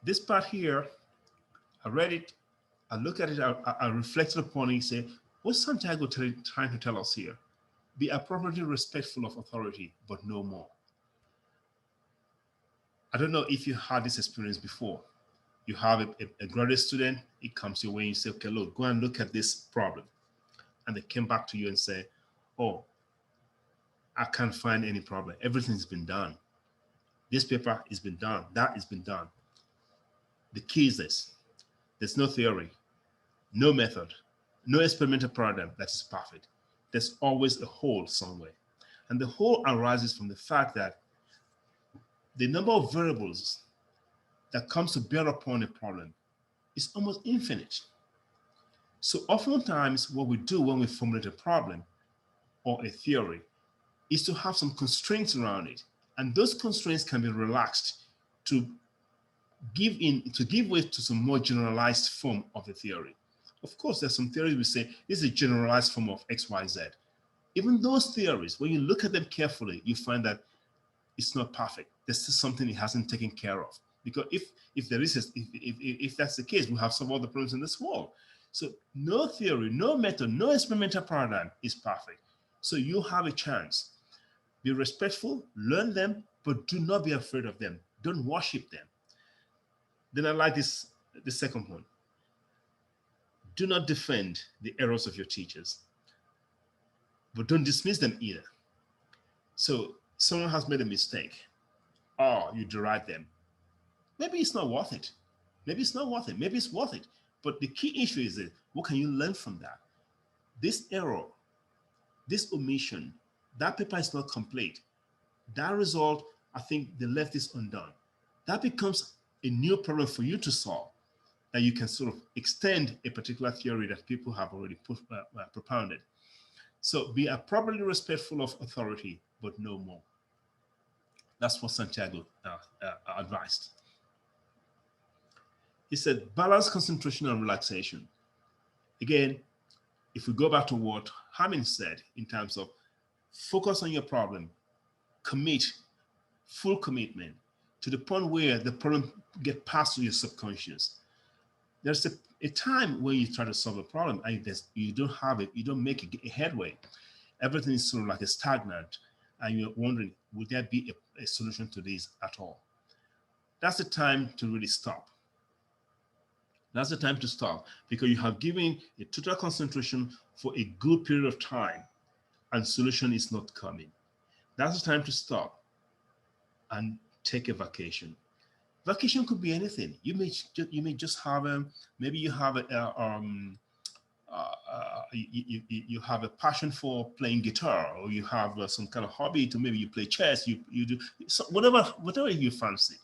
This part here, I read it, I look at it, I reflected upon it, say, what's Santiago trying to tell us here? Be appropriately respectful of authority, but no more. I don't know if you had this experience before. You have a graduate student, it comes your way, and you say, okay, look, go and look at this problem. And they came back to you and say, oh, I can't find any problem. Everything's been done. This paper has been done. That has been done. The key is this. There's no theory, no method, no experimental paradigm that is perfect. There's always a hole somewhere. And the hole arises from the fact that the number of variables that comes to bear upon a problem is almost infinite. So oftentimes what we do when we formulate a problem or a theory is to have some constraints around it. And those constraints can be relaxed to give way to some more generalized form of the theory. Of course, there's some theories we say this is a generalized form of XYZ. Even those theories, when you look at them carefully, you find that it's not perfect. There's still something it hasn't taken care of. Because if there is, if that's the case, we have some other problems in this world. So no theory, no method, no experimental paradigm is perfect. So you have a chance. Be respectful, learn them, but do not be afraid of them. Don't worship them. Then I like the second one. Do not defend the errors of your teachers, but don't dismiss them either. So someone has made a mistake. Oh, you deride them. Maybe it's not worth it. Maybe it's not worth it. Maybe it's worth it. But the key issue is that what can you learn from that? This error, this omission, that paper is not complete. That result, I think they left this undone. That becomes a new problem for you to solve, that you can sort of extend a particular theory that people have already propounded. So be appropriately respectful of authority, but no more. That's what Santiago advised. He said, balance concentration and relaxation. Again, if we go back to what Hamin said in terms of focus on your problem, commit, full commitment to the point where the problem get past to your subconscious. There's a time when you try to solve a problem and you don't have it, you don't make a headway. Everything is sort of like a stagnant, and you're wondering, would there be a solution to this at all? That's the time to really stop. That's the time to stop, because you have given a total concentration for a good period of time and solution is not coming. That's the time to stop and take a vacation. Vacation could be anything. You may just have maybe you have you have a passion for playing guitar, or you have some kind of hobby to maybe you play chess. You do so whatever you fancy.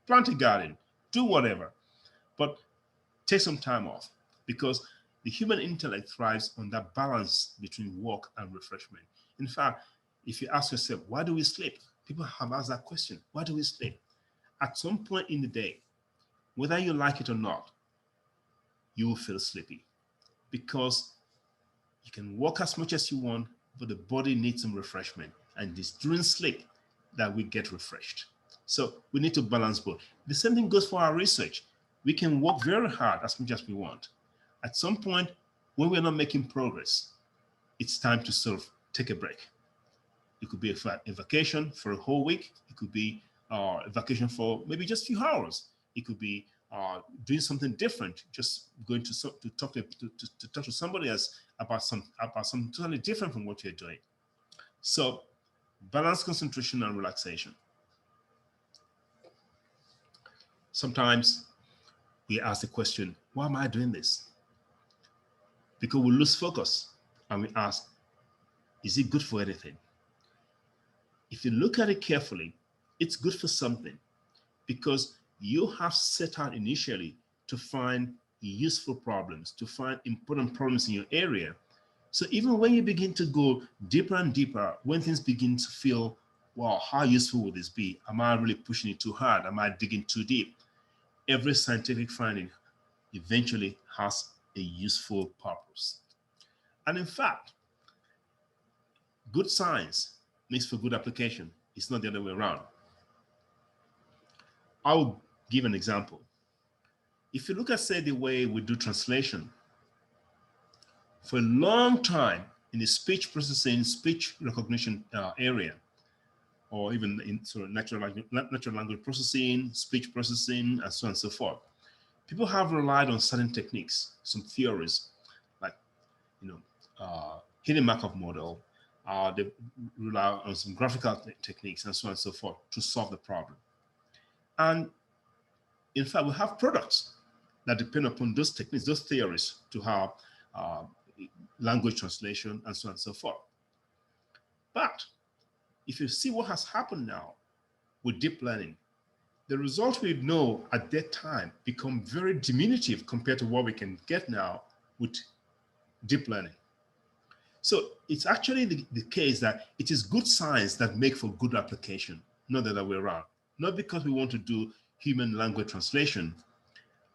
Plant a garden, do whatever, but take some time off, because the human intellect thrives on that balance between work and refreshment. In fact, if you ask yourself, why do we sleep? People have asked that question. Why do we sleep? At some point in the day, whether you like it or not, you will feel sleepy, because you can work as much as you want, but the body needs some refreshment. And it's during sleep that we get refreshed. So we need to balance both. The same thing goes for our research. We can work very hard as much as we want. At some point, when we're not making progress, it's time to sort of take a break. It could be a vacation for a whole week. It could be a vacation for maybe just a few hours. It could be doing something different, just going to talk to somebody else about something totally different from what you're doing. So balance concentration and relaxation. Sometimes we ask the question, why am I doing this? Because we lose focus and we ask, is it good for anything? If you look at it carefully, it's good for something, because you have set out initially to find useful problems, to find important problems in your area. So even when you begin to go deeper and deeper, when things begin to feel, wow, how useful would this be? Am I really pushing it too hard? Am I digging too deep? Every scientific finding eventually has a useful purpose. And in fact, good science makes for good application. It's not the other way around. I'll give an example. If you look at, say, the way we do translation, for a long time in the speech processing, speech recognition area, or even in sort of natural language processing, speech processing, and so on and so forth, people have relied on certain techniques, some theories, like, you know, hidden Markov model. They rely on some graphical techniques and so on and so forth to solve the problem. And in fact, we have products that depend upon those techniques, those theories, to have uh, language translation and so on and so forth. But if you see what has happened now with deep learning, the results we know at that time become very diminutive compared to what we can get now with deep learning. So it's actually the case that it is good science that make for good application, not the other way around. Not because we want to do human language translation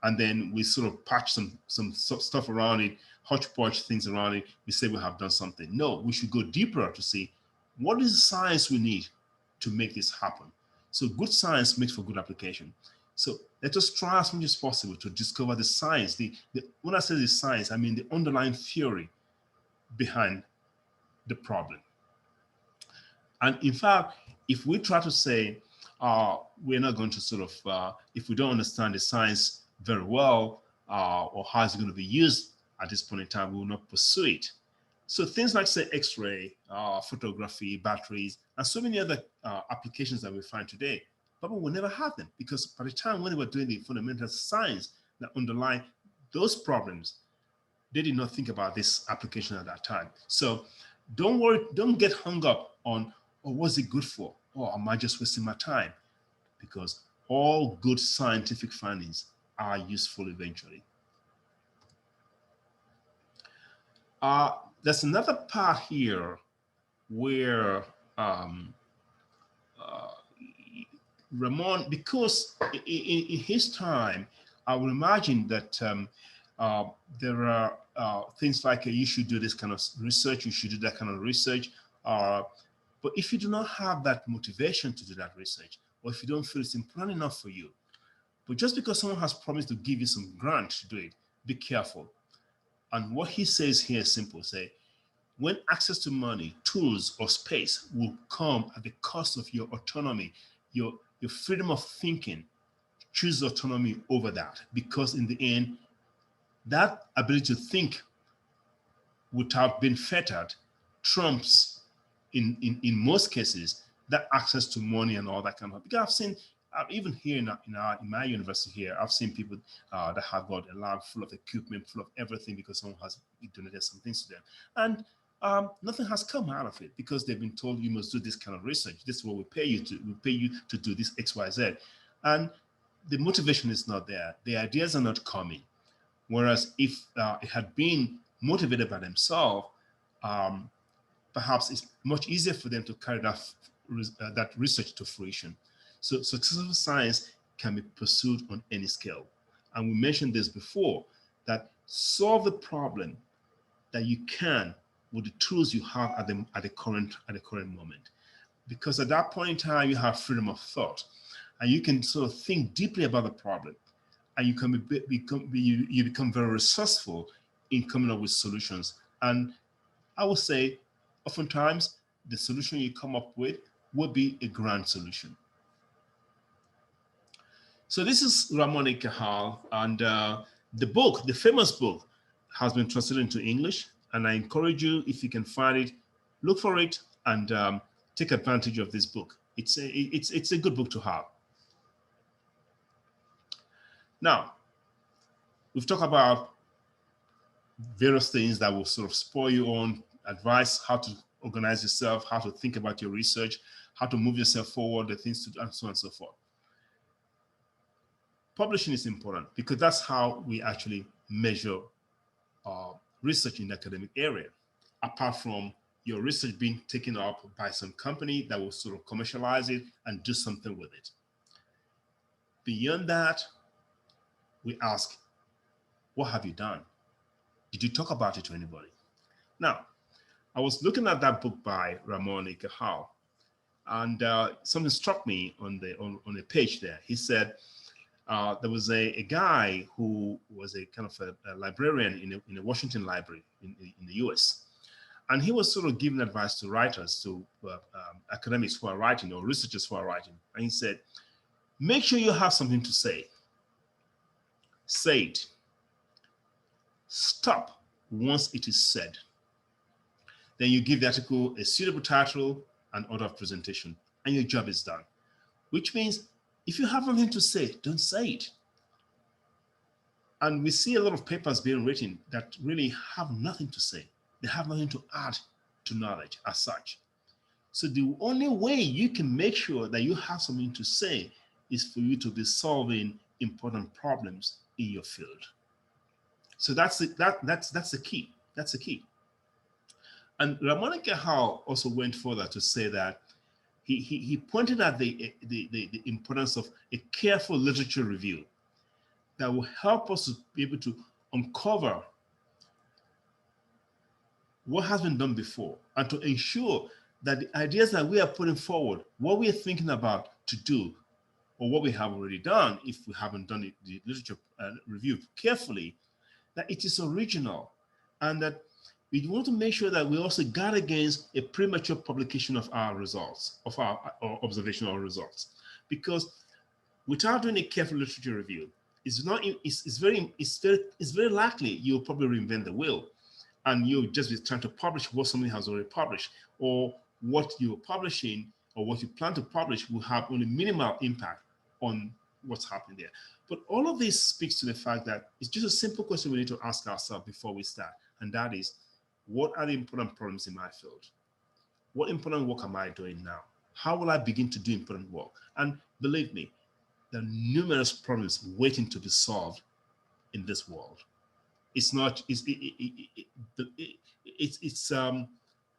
and then we sort of patch some stuff around it, hodgepodge things around it. We say we have done something. No, we should go deeper to see what is the science we need to make this happen. So good science makes for good application. So let us try as much as possible to discover the science. When I say the science, I mean the underlying theory behind the problem. And in fact, if we try to say we're not going to sort of, if we don't understand the science very well, or how it's going to be used at this point in time, we will not pursue it. So things like, say, X-ray, photography, batteries, and so many other applications that we find today, people will never have them, because by the time when they were doing the fundamental science that underlie those problems, they did not think about this application at that time. So don't worry, don't get hung up on, oh, what's it good for? Or am I just wasting my time? Because all good scientific findings are useful eventually. There's another part here where uh, Ramon, because in his time, I would imagine that uh, there are things like you should do this kind of research, you should do that kind of research. But if you do not have that motivation to do that research, or if you don't feel it's important enough for you, but just because someone has promised to give you some grant to do it, be careful. And what he says here is simple. Say, when access to money, tools, or space will come at the cost of your autonomy, your freedom of thinking, choose autonomy over that. Because in the end, that ability to think without being fettered trumps, in most cases, that access to money and all that kind of. Because I've seen, even here in my university here, I've seen people that have got a lab full of equipment, full of everything, because someone has donated some things to them, and nothing has come out of it because they've been told you must do this kind of research. This is what we pay you to. We pay you to do this X, Y, Z, and the motivation is not there. The ideas are not coming. Whereas if it had been motivated by themselves, um, perhaps it's much easier for them to carry that research to fruition. So successful science can be pursued on any scale. And we mentioned this before, that solve the problem that you can with the tools you have at the current moment. Because at that point in time, you have freedom of thought, and you can sort of think deeply about the problem, and you become very resourceful in coming up with solutions. And I would say, oftentimes, the solution you come up with will be a grand solution. So this is Ramon A. Cajal, and the famous book, has been translated into English. And I encourage you, if you can find it, look for it and take advantage of this book. It's a good book to have. Now, we've talked about various things that will sort of spur you on, advice, how to organize yourself, how to think about your research, how to move yourself forward, the things to do, and so on and so forth. Publishing is important because that's how we actually measure research in the academic area. apart from your research being taken up by some company that will sort of commercialize it and do something with it. Beyond that, we ask, what have you done? Did you talk about it to anybody? Now, I was looking at that book by Ramon Cajal, and something struck me on the page there. He said there was a guy who was a kind of a librarian in a Washington library in the US. And he was sort of giving advice to writers, to academics who are writing or researchers who are writing. And he said, make sure you have something to say. Say it. Stop once it is said. Then you give the article a suitable title and order of presentation, and your job is done. Which means if you have nothing to say, don't say it. And we see a lot of papers being written that really have nothing to say. They have nothing to add to knowledge as such. So the only way you can make sure that you have something to say is for you to be solving important problems in your field. So that's the key. That's the key. And Ramon Cajal also went further to say that he pointed at the importance of a careful literature review that will help us to be able to uncover what has been done before and to ensure that the ideas that we are putting forward, what we are thinking about to do, or what we have already done, if we haven't done the literature review carefully, that it is original, and that we want to make sure that we also guard against a premature publication of our results, of our observational results. Because without doing a careful literature review, it's very likely you'll probably reinvent the wheel, and you'll just be trying to publish what somebody has already published, or what you're publishing or what you plan to publish will have only minimal impact on what's happening there. But all of this speaks to the fact that it's just a simple question we need to ask ourselves before we start, and that is, what are the important problems in my field? What important work am I doing now? How will I begin to do important work? And believe me, there are numerous problems waiting to be solved in this world. It's not,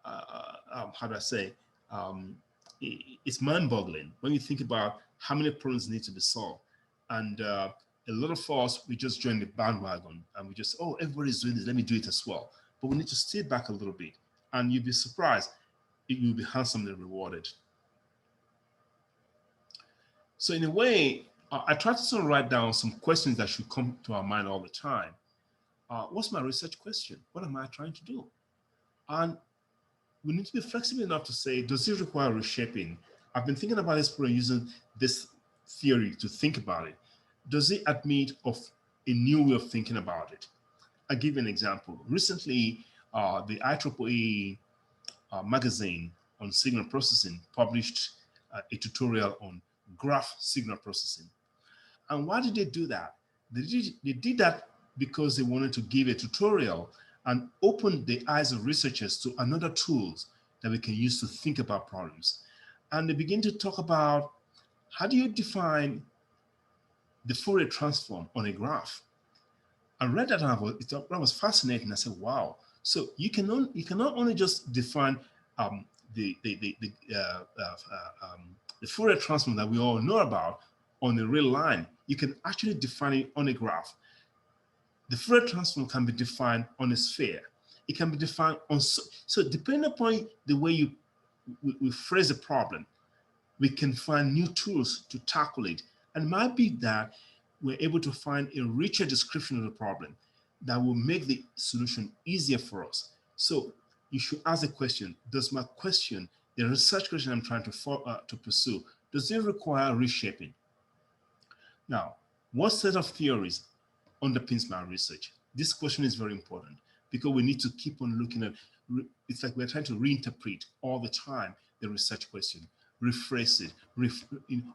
how do I say, it's mind-boggling when you think about how many problems need to be solved. And a lot of us, we just join the bandwagon and we just, oh, everybody's doing this, let me do it as well. But we need to stay back a little bit, and you'll be surprised, you'll be handsomely rewarded. So in a way, I try to sort of write down some questions that should come to our mind all the time. What's my research question? What am I trying to do? And we need to be flexible enough to say, does it require reshaping? I've been thinking about this problem using this theory to think about it. Does it admit of a new way of thinking about it? I'll give you an example. Recently, the IEEE magazine on signal processing published a tutorial on graph signal processing. And why did they do that? They did that because they wanted to give a tutorial and open the eyes of researchers to another tools that we can use to think about problems. And they begin to talk about, how do you define the Fourier transform on a graph? I read that and that was fascinating. I said, wow. So you cannot only just define the Fourier transform that we all know about on a real line. You can actually define it on a graph. The Fourier transform can be defined on a sphere. It can be defined on, so depending upon the way we phrase the problem, we can find new tools to tackle it. And it might be that we're able to find a richer description of the problem that will make the solution easier for us. So you should ask the question, does my question, the research question I'm trying to pursue, does it require reshaping? Now, what set of theories underpins my research? This question is very important because we need to keep on looking at, it's like we're trying to reinterpret all the time the research question, rephrase it,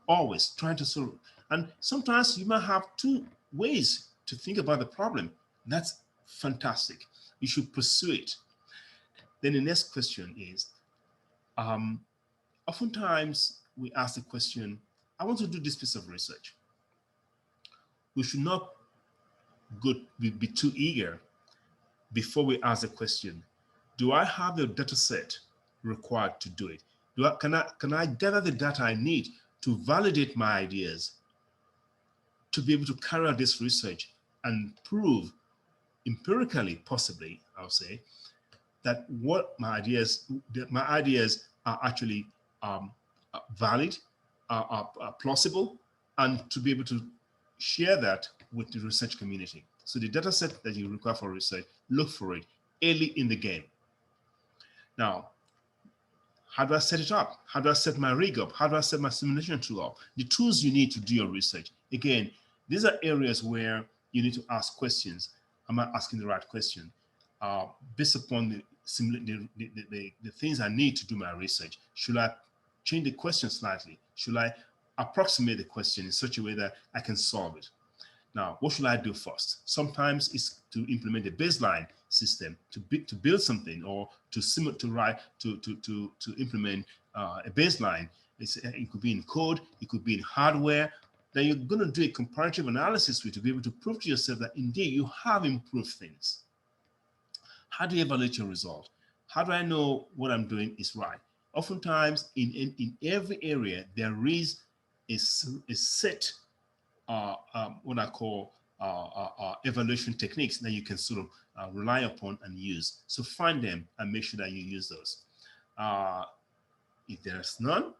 always trying to solve. And sometimes you might have two ways to think about the problem. That's fantastic. You should pursue it. Then the next question is, oftentimes we ask the question, I want to do this piece of research. We should not be too eager before we ask the question, Do I have the data set required to do it? Can I gather the data I need to validate my ideas, to be able to carry out this research and prove empirically, possibly, I'll say, that what my ideas are actually valid, are plausible, and to be able to share that with the research community. So the data set that you require for research, look for it early in the game. Now, how do I set it up? How do I set my rig up? How do I set my simulation tool up? The tools you need to do your research. Again, these are areas where you need to ask questions. Am I asking the right question? Based upon the things I need to do my research, should I change the question slightly? Should I approximate the question in such a way that I can solve it? Now, what should I do first? Sometimes it's to implement a baseline system to build something, or to implement a baseline. It could be in code, it could be in hardware. Then you're going to do a comparative analysis with to be able to prove to yourself that indeed you have improved things. How do you evaluate your result? How do I know what I'm doing is right? Oftentimes, in every area, there is a set what I call evaluation techniques that you can sort of rely upon and use. So find them and make sure that you use those. If there's none,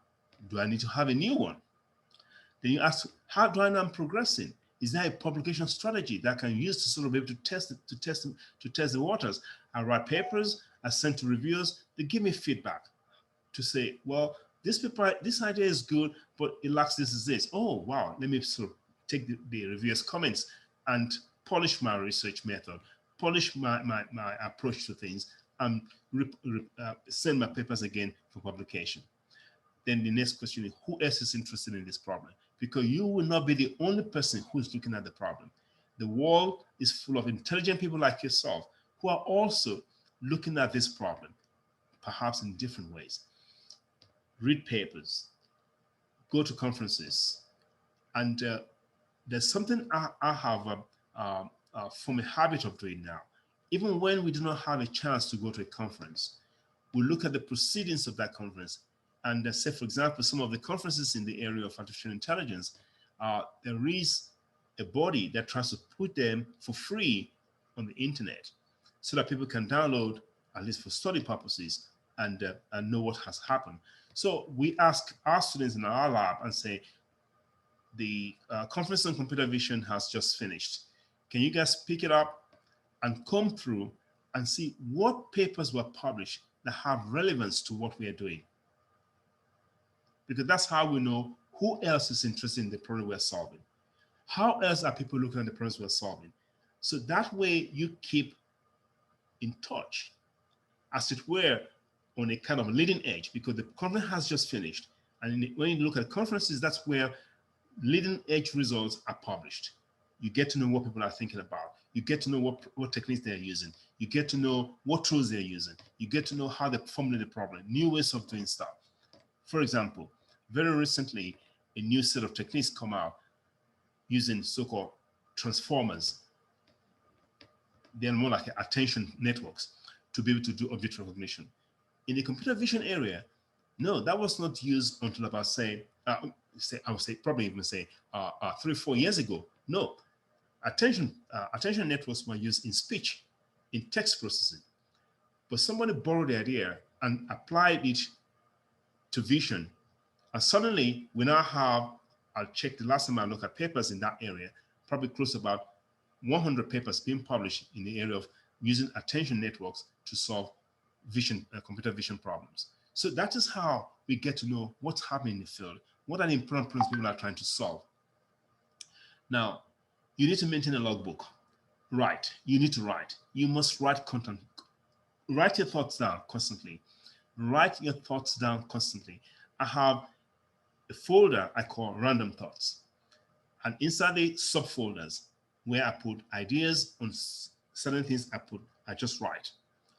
do I need to have a new one? Then you ask, how do I know I'm progressing? Is there a publication strategy that I can use to sort of be able to test the waters? I write papers, I send to reviewers, they give me feedback to say, well, this paper, this idea is good, but it lacks this is this. Oh, wow, let me sort of take the reviewers' comments and polish my research method, polish my approach to things, and send my papers again for publication. Then the next question is, who else is interested in this problem? Because you will not be the only person who is looking at the problem. The world is full of intelligent people like yourself who are also looking at this problem, perhaps in different ways. Read papers, go to conferences, and there's something I have formed a habit of doing now. Even when we do not have a chance to go to a conference, we look at the proceedings of that conference. And say, for example, some of the conferences in the area of artificial intelligence, there is a body that tries to put them for free on the internet so that people can download, at least for study purposes, and know what has happened. So we ask our students in our lab and say, the conference on computer vision has just finished. Can you guys pick it up and come through and see what papers were published that have relevance to what we are doing? Because that's how we know who else is interested in the problem we're solving. How else are people looking at the problems we're solving? So that way you keep in touch, as it were, on a kind of leading edge, because the conference has just finished. And when you look at conferences, that's where leading edge results are published. You get to know what people are thinking about. You get to know what techniques they're using. You get to know what tools they're using. You get to know how they formulate the problem, new ways of doing stuff. For example, very recently, a new set of techniques come out using so-called transformers. They're more like attention networks to be able to do object recognition. In the computer vision area, no, that was not used until about, I would say probably even say 3 or 4 years ago. No, attention networks were used in speech, in text processing. But somebody borrowed the idea and applied it to vision. And suddenly, we now have, I'll check the last time I looked at papers in that area, probably close to about 100 papers being published in the area of using attention networks to solve vision, computer vision problems. So that is how we get to know what's happening in the field, what are the important problems people are trying to solve. Now, you need to maintain a logbook. Write. You need to write. You must write content. Write your thoughts down constantly. Write your thoughts down constantly. I have a folder I call random thoughts. And inside the subfolders where I put ideas on certain things, I just write.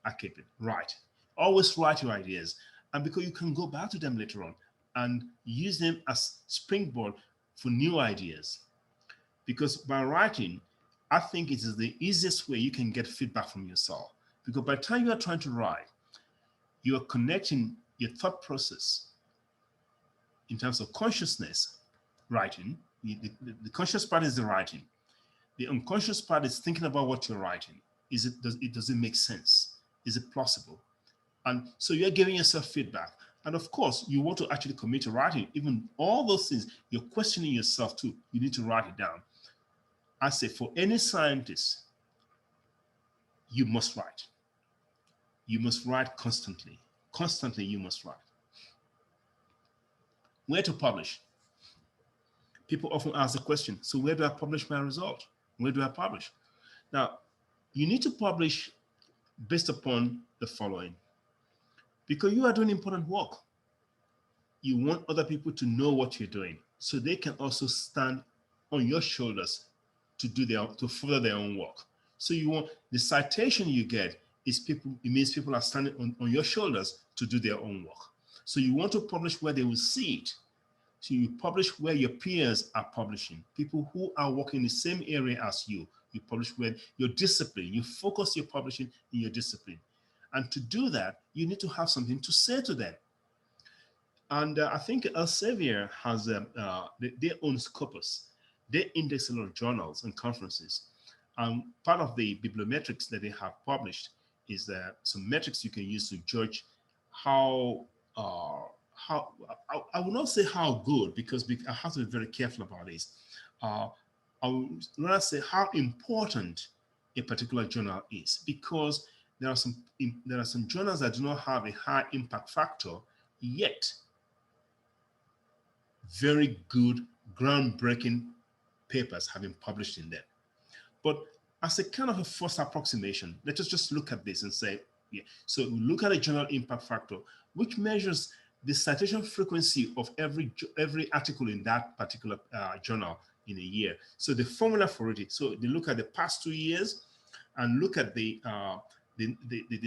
I keep it. Write. Always write your ideas. And because you can go back to them later on and use them as springboard for new ideas. Because by writing, I think it is the easiest way you can get feedback from yourself. Because by the time you are trying to write, you are connecting your thought process in terms of consciousness, writing. The conscious part is the writing. The unconscious part is thinking about what you're writing. Does it make sense? Is it plausible? And so you're giving yourself feedback. And of course, you want to actually commit to writing. Even all those things, you're questioning yourself too. You need to write it down. I say for any scientist, you must write. You must write constantly. Constantly, you must write. Where to publish? People often ask the question, so where do I publish my result? Where do I publish? Now, you need to publish based upon the following. Because you are doing important work. You want other people to know what you're doing so they can also stand on your shoulders to further their own work. So you want the citation you get is people, it means people are standing on your shoulders to do their own work. So you want to publish where they will see it. So you publish where your peers are publishing, people who are working in the same area as you. You publish where your discipline, you focus your publishing in your discipline. And to do that, you need to have something to say to them. And I think Elsevier has their own scopus. They index a lot of journals and conferences. Part of the bibliometrics that they have published is some metrics you can use to judge how I will not say how good, because I have to be very careful about this. I would rather say how important a particular journal is, because there are some journals that do not have a high impact factor, yet very good, groundbreaking papers have been published in them. But as a kind of a first approximation, let us just look at this and say, yeah, so we look at a journal impact factor, which measures the citation frequency of every article in that particular journal in a year. So the formula for it, so they look at the past 2 years and look at the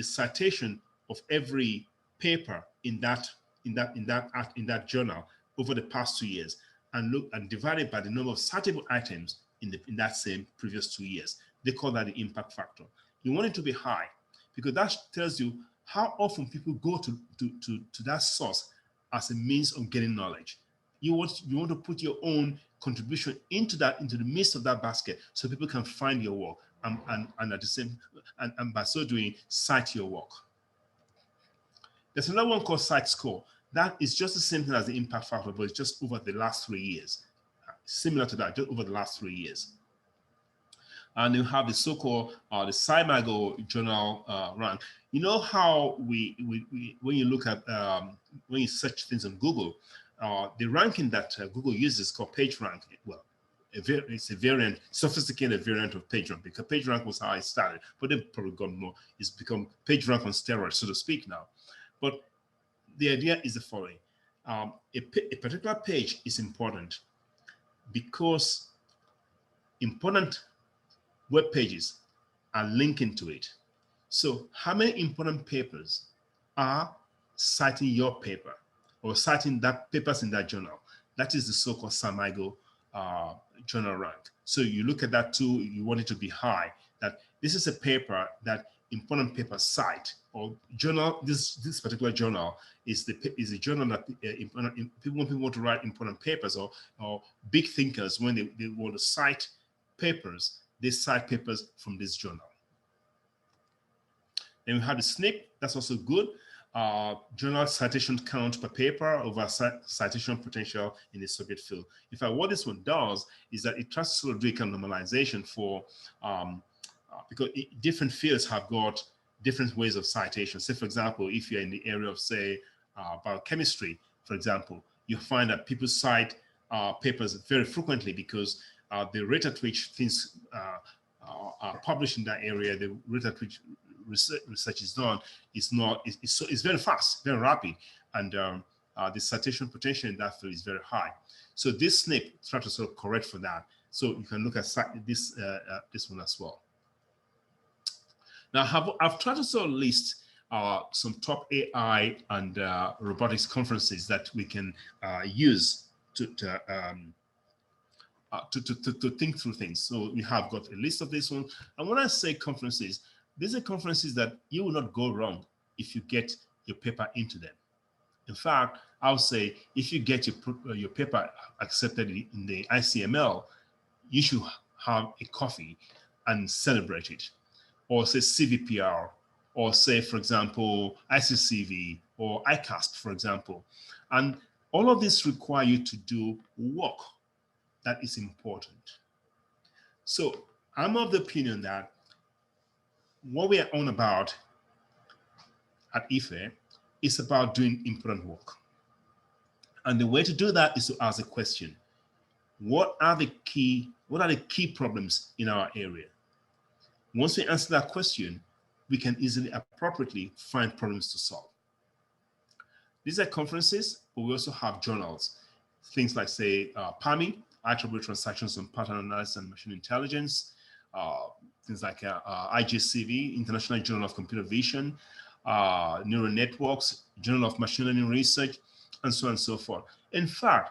citation of every paper in that journal over the past 2 years, and look and divide it by the number of citable items in that same previous 2 years. They call that the impact factor. You want it to be high because that tells you how often people go to that source as a means of getting knowledge. You want to put your own contribution into the midst of that basket so people can find your work and at the same and by so doing cite your work. There's another one called Cite Score. That is just the same thing as the impact factor, but it's just over the last 3 years. Similar to that, just over the last 3 years. And you have the so-called the SciMago journal rank. You know how we when you look at when you search things on Google, the ranking that Google uses is called PageRank. Well, it's a variant, sophisticated variant of PageRank, because PageRank was how I started, but they've probably gone more. It's become PageRank on steroids, so to speak, now. But the idea is the following: a particular page is important because important web pages are linking to it. So how many important papers are citing your paper or citing that papers in that journal? That is the so-called SciMago journal rank. So you look at that too, you want it to be high, that this is a paper that important papers cite, or journal, this particular journal is a journal that when people want to write important papers or big thinkers, when they want to cite papers, they cite papers from this journal. Then we have the SNP, that's also good. Journal citation count per paper over citation potential in the subject field. In fact, what this one does is that it tries to sort of do a kind of normalization for, because different fields have got different ways of citation. Say, for example, if you're in the area of, say, biochemistry, for example, you find that people cite papers very frequently because the rate at which things are published in that area, the rate at which research is done is very fast, very rapid, and the citation potential in that field is very high. So this SNP tries to sort of correct for that. So you can look at this one as well. Now I've tried to sort of list some top AI and robotics conferences that we can use to think through things. So we have got a list of this one. And when I say conferences, These are conferences that you will not go wrong if you get your paper into them. In fact, I would say if you get your paper accepted in the ICML, you should have a coffee and celebrate it. Or say CVPR, or say, for example, ICCV or ICASP, for example. And all of this require you to do work that is important. So I'm of the opinion that what we are on about at IFE is about doing important work. And the way to do that is to ask a question. What are the key problems in our area? Once we answer that question, we can easily, appropriately find problems to solve. These are conferences, but we also have journals. Things like, say, PAMI, IEEE Transactions on Pattern Analysis and Machine Intelligence, things like IJCV, International Journal of Computer Vision, Neural Networks, Journal of Machine Learning Research, and so on and so forth. In fact,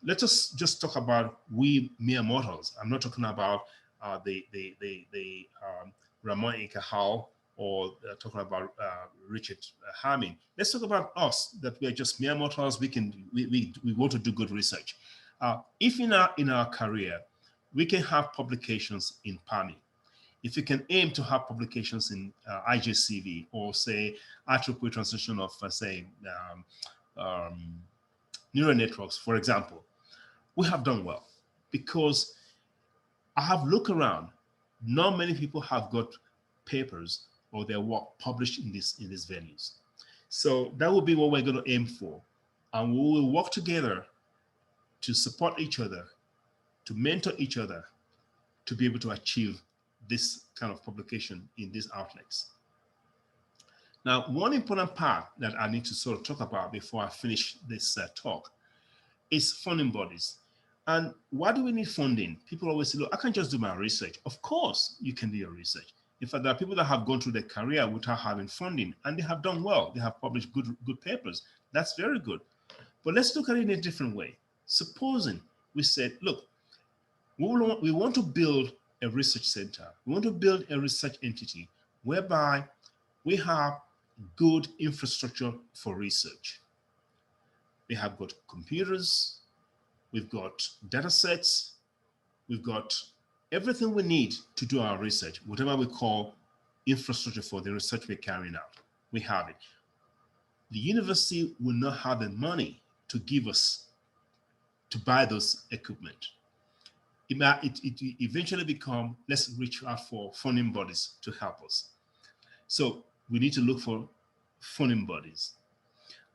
let us just talk about we mere mortals. I'm not talking about the Ramon Ikahau or talking about Richard Hamming. Let's talk about us, that we are just mere mortals. We want to do good research. If in our career we can have publications in PAMI, if you can aim to have publications in IJCV or say IEEE translation of neural networks, for example, we have done well, because I have looked around. Not many people have got papers or their work published in these venues. So that will be what we're going to aim for. And we will work together to support each other, to mentor each other, to be able to achieve this kind of publication in these outlets. Now, one important part that I need to sort of talk about before I finish this talk is funding bodies. And why do we need funding? People always say, look, I can just do my research. Of course, you can do your research. In fact, there are people that have gone through their career without having funding, and they have done well. They have published good papers. That's very good. But let's look at it in a different way. Supposing we said, look, we want to build a research center. We want to build a research entity whereby we have good infrastructure for research. We have got computers, we've got data sets, we've got everything we need to do our research, whatever we call infrastructure for the research we're carrying out. We have it. The university will not have the money to give us to buy those equipment. It eventually become, let's reach out for funding bodies to help us. So we need to look for funding bodies.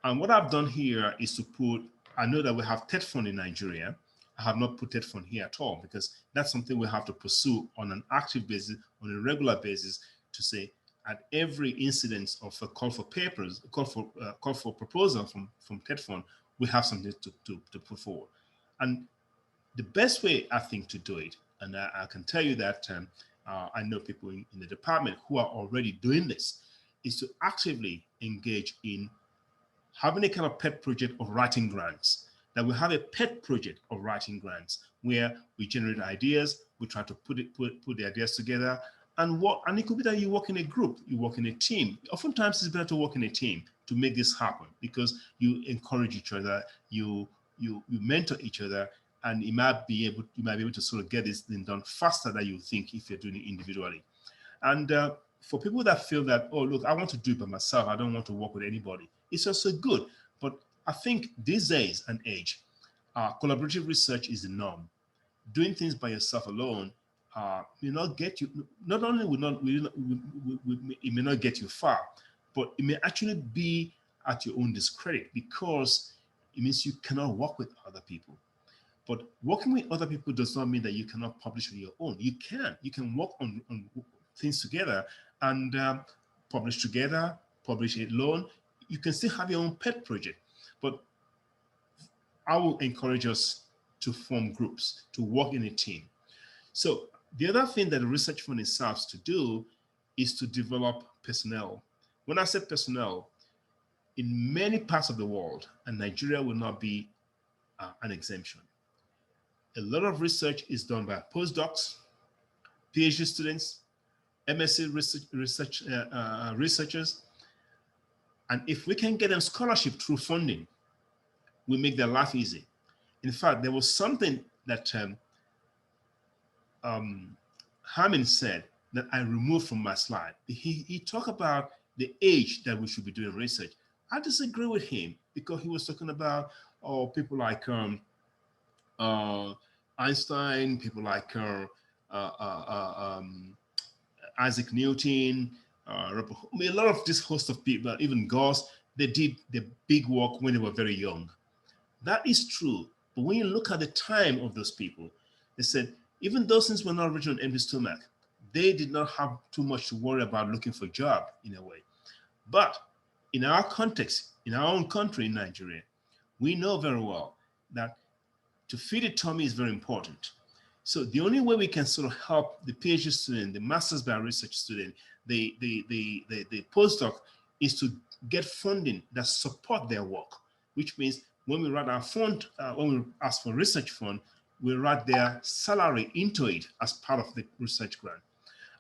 And what I've done here is to put, I know that we have TED Fund in Nigeria. I have not put TED Fund here at all, because that's something we have to pursue on an active basis, on a regular basis, to say at every incidence of a call for papers, call for proposal from TED Fund, we have something to put forward. And the best way, I think, to do it, and I can tell you that I know people in the department who are already doing this, is to actively engage in having a kind of pet project of writing grants. That we have a pet project of writing grants where we generate ideas, we try to put the ideas together, and it could be that you work in a group, you work in a team. Oftentimes it's better to work in a team to make this happen, because you encourage each other, you mentor each other, and you might be able to sort of get this thing done faster than you think if you're doing it individually. And for people that feel that, oh, look, I want to do it by myself, I don't want to work with anybody, it's also good. But I think these days and age, collaborative research is the norm. Doing things by yourself alone may not get you, not only it may not get you far, but it may actually be at your own discredit, because it means you cannot work with other people. But working with other people does not mean that you cannot publish on your own. You can work on things together and publish together, publish it alone. You can still have your own pet project. But I will encourage us to form groups, to work in a team. So the other thing that the research fund serves to do is to develop personnel. When I say personnel, in many parts of the world, and Nigeria will not be an exemption, a lot of research is done by postdocs, PhD students, MSc researchers. And if we can get them scholarship through funding, we make their life easy. In fact, there was something that Hammond said that I removed from my slide. He talked about the age that we should be doing research. I disagree with him because he was talking about people like uh, Einstein, people like uh, uh, um, Isaac Newton, a lot of this host of people, even Gauss, they did the big work when they were very young. That is true. But when you look at the time of those people, they said, even those things were not written on empty stomach, they did not have too much to worry about looking for a job in a way. But in our context, in our own country, in Nigeria, we know very well that to feed a tummy is very important. So the only way we can sort of help the PhD student, the master's by research student, the postdoc is to get funding that support their work, which means when we write our fund, when we ask for research fund, we write their salary into it as part of the research grant.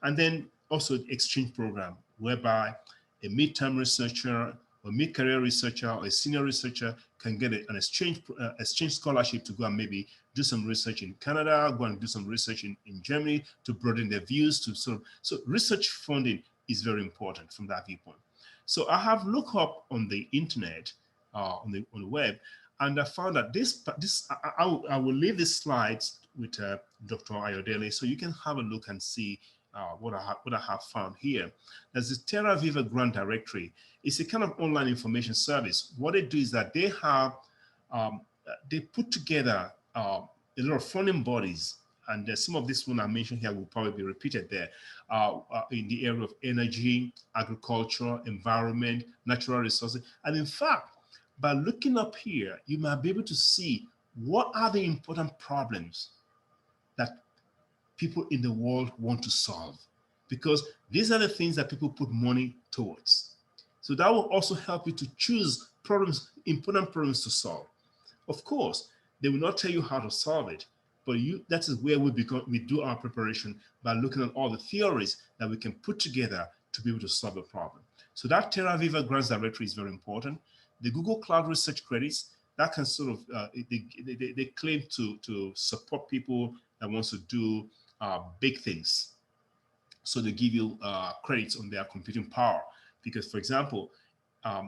And then also exchange program, whereby a mid-term researcher or mid-career researcher or a senior researcher can get an exchange scholarship to go and maybe do some research in Canada, go and do some research in Germany to broaden their views to so research funding is very important from that viewpoint. So I have looked up on the internet, on the web, and I found that I will leave these slides with Dr. Ayodele so you can have a look and see what I have found here. There's the Terra Viva Grant Directory. It's a kind of online information service. What they do is that they put together a lot of funding bodies, and some of this one I mentioned here will probably be repeated there, in the area of energy, agriculture, environment, natural resources. And in fact, by looking up here, you might be able to see what are the important problems that people in the world want to solve, because these are the things that people put money towards. So that will also help you to choose problems, important problems to solve. Of course, they will not tell you how to solve it, but that is where we do our preparation by looking at all the theories that we can put together to be able to solve a problem. So that Terra Viva Grants Directory is very important. The Google Cloud Research Credits, that can sort of, they claim to support people that wants to do big things. So they give you credits on their computing power. Because, for example,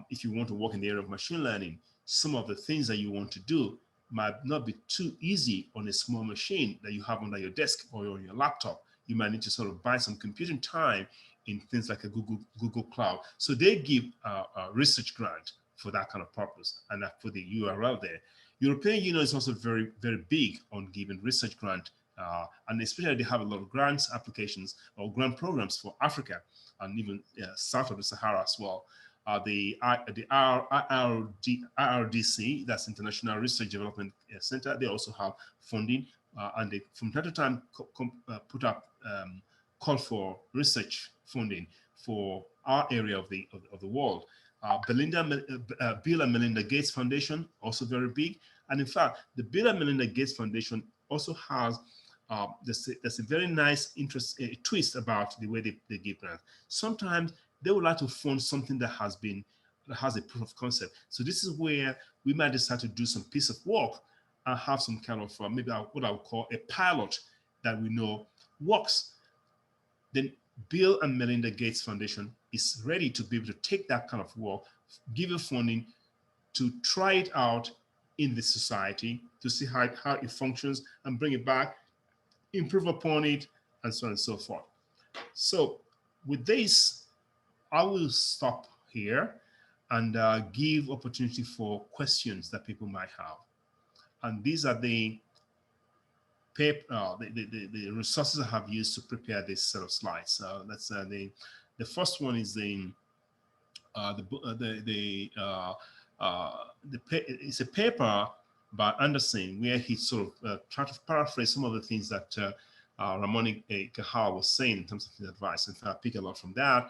if you want to work in the area of machine learning, some of the things that you want to do might not be too easy on a small machine that you have under your desk or on your laptop. You might need to sort of buy some computing time in things like a Google Cloud. So they give a research grant for that kind of purpose, and I put the URL there. European Union is also very, very big on giving research grant, and especially they have a lot of grants applications or grant programs for Africa and even south of the Sahara as well. The IRDC, that's International Research Development Center, they also have funding, and they from time to time put up call for research funding for our area of the world. Bill and Melinda Gates Foundation, also very big. And in fact, the Bill and Melinda Gates Foundation also has there's a very nice twist about the way they give grants. Sometimes they would like to fund something that has a proof of concept. So this is where we might decide to do some piece of work and have some kind of maybe what I would call a pilot that we know works. Then Bill and Melinda Gates Foundation is ready to be able to take that kind of work, give you funding to try it out in the society to see how it functions and bring it back, improve upon it, and so on and so forth. So with this, I will stop here and give opportunity for questions that people might have. And these are the the resources I have used to prepare this set of slides. That's the first one is it's a paper by Anderson where he sort of tried to paraphrase some of the things that Ramon Cajal was saying in terms of his advice. And I pick a lot from that.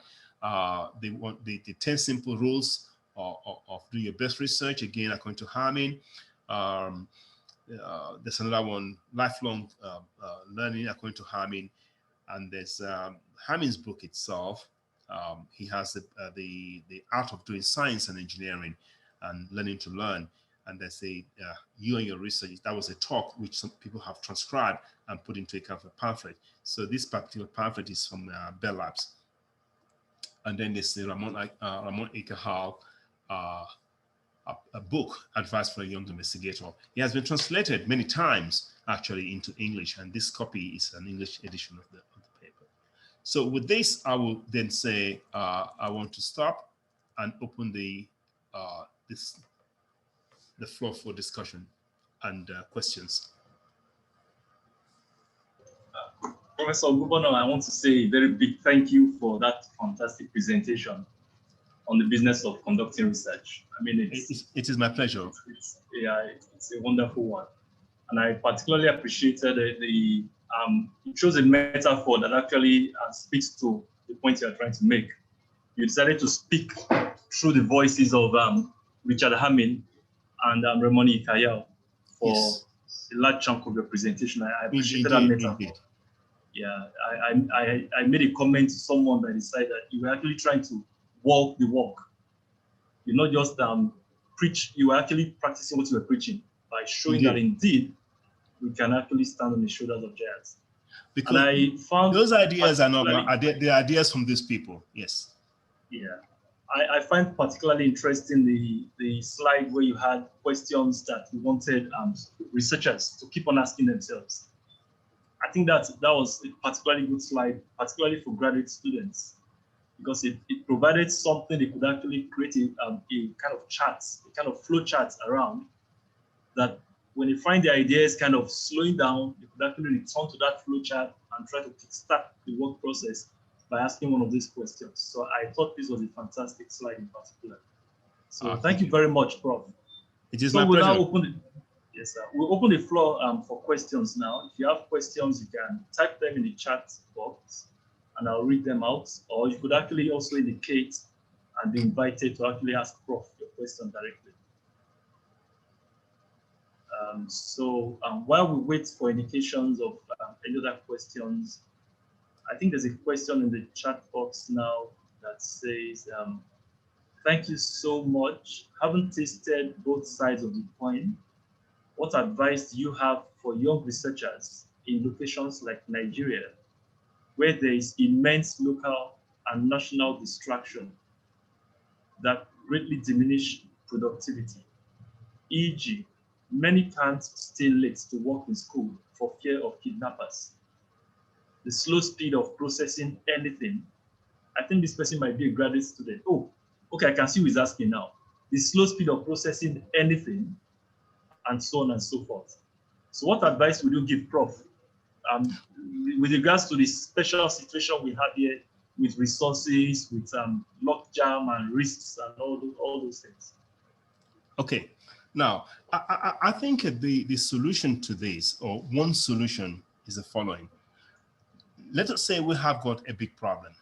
They want the 10 simple rules of doing your best research, again, according to Harmon. There's another one, lifelong learning, according to Harmon. And there's Hammond's book itself. He has the art of doing science and engineering and learning to learn. And there's you and your research. That was a talk which some people have transcribed and put into a kind of a pamphlet. So this particular pamphlet is from Bell Labs. And then there's the Ramon Ikehal, a book, Advice for a Young Investigator. It has been translated many times actually into English, and this copy is an English edition of the paper. So with this, I will then say I want to stop and open the floor for discussion and questions. Professor Gubono, I want to say a very big thank you for that fantastic presentation on the business of conducting research. I mean, it is my pleasure. It's a wonderful one. And I particularly appreciated it shows a metaphor that actually speaks to the point you are trying to make. You decided to speak through the voices of Richard Hammond and Ramon Ikehal for a large chunk of your presentation. I appreciated that metaphor. Indeed. Yeah, I made a comment to someone that decided that you were actually trying to walk the walk. You're not just preach, you were actually practicing what you were preaching by showing that indeed we can actually stand on the shoulders of giants. Because and I found those ideas are not the ideas from these people. Yes. Yeah. I find particularly interesting the slide where you had questions that you wanted researchers to keep on asking themselves. I think that was a particularly good slide, particularly for graduate students, because it provided something they could actually create a kind of charts, a kind of flow charts around that when they find the ideas kind of slowing down, they could actually return to that flow chart and try to kickstart the work process by asking one of these questions. So I thought this was a fantastic slide in particular. So thank you very much, Prof. It is my pleasure. Yes, sir. We'll open the floor for questions now. If you have questions, you can type them in the chat box and I'll read them out. Or you could actually also indicate and be invited to actually ask Prof your question directly. While we wait for indications of any other questions, I think there's a question in the chat box now that says, thank you so much. Haven't tasted both sides of the coin. What advice do you have for young researchers in locations like Nigeria, where there is immense local and national distraction that greatly diminish productivity? E.g., many can't stay late to work in school for fear of kidnappers. The slow speed of processing anything. I think this person might be a graduate student. Oh, okay, I can see who is asking now. The slow speed of processing anything, and so on and so forth. So what advice would you give, Prof, with regards to the special situation we have here with resources, with lockjam and risks and all those things? Okay. Now, I think the solution to this, or one solution, is the following. Let us say we have got a big problem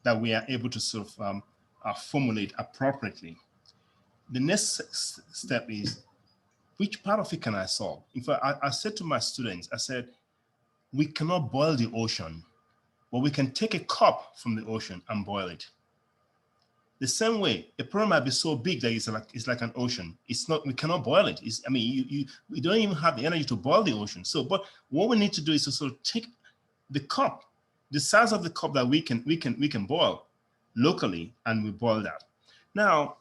that we are able to sort of formulate appropriately. The next step is, which part of it can I solve? In fact, I said to my students, I said, we cannot boil the ocean, but we can take a cup from the ocean and boil it. The same way, a problem might be so big that it's like an ocean. It's not, we cannot boil it. We don't even have the energy to boil the ocean. So, but what we need to do is to sort of take the cup, the size of the cup that we can boil locally, and we boil that. Now,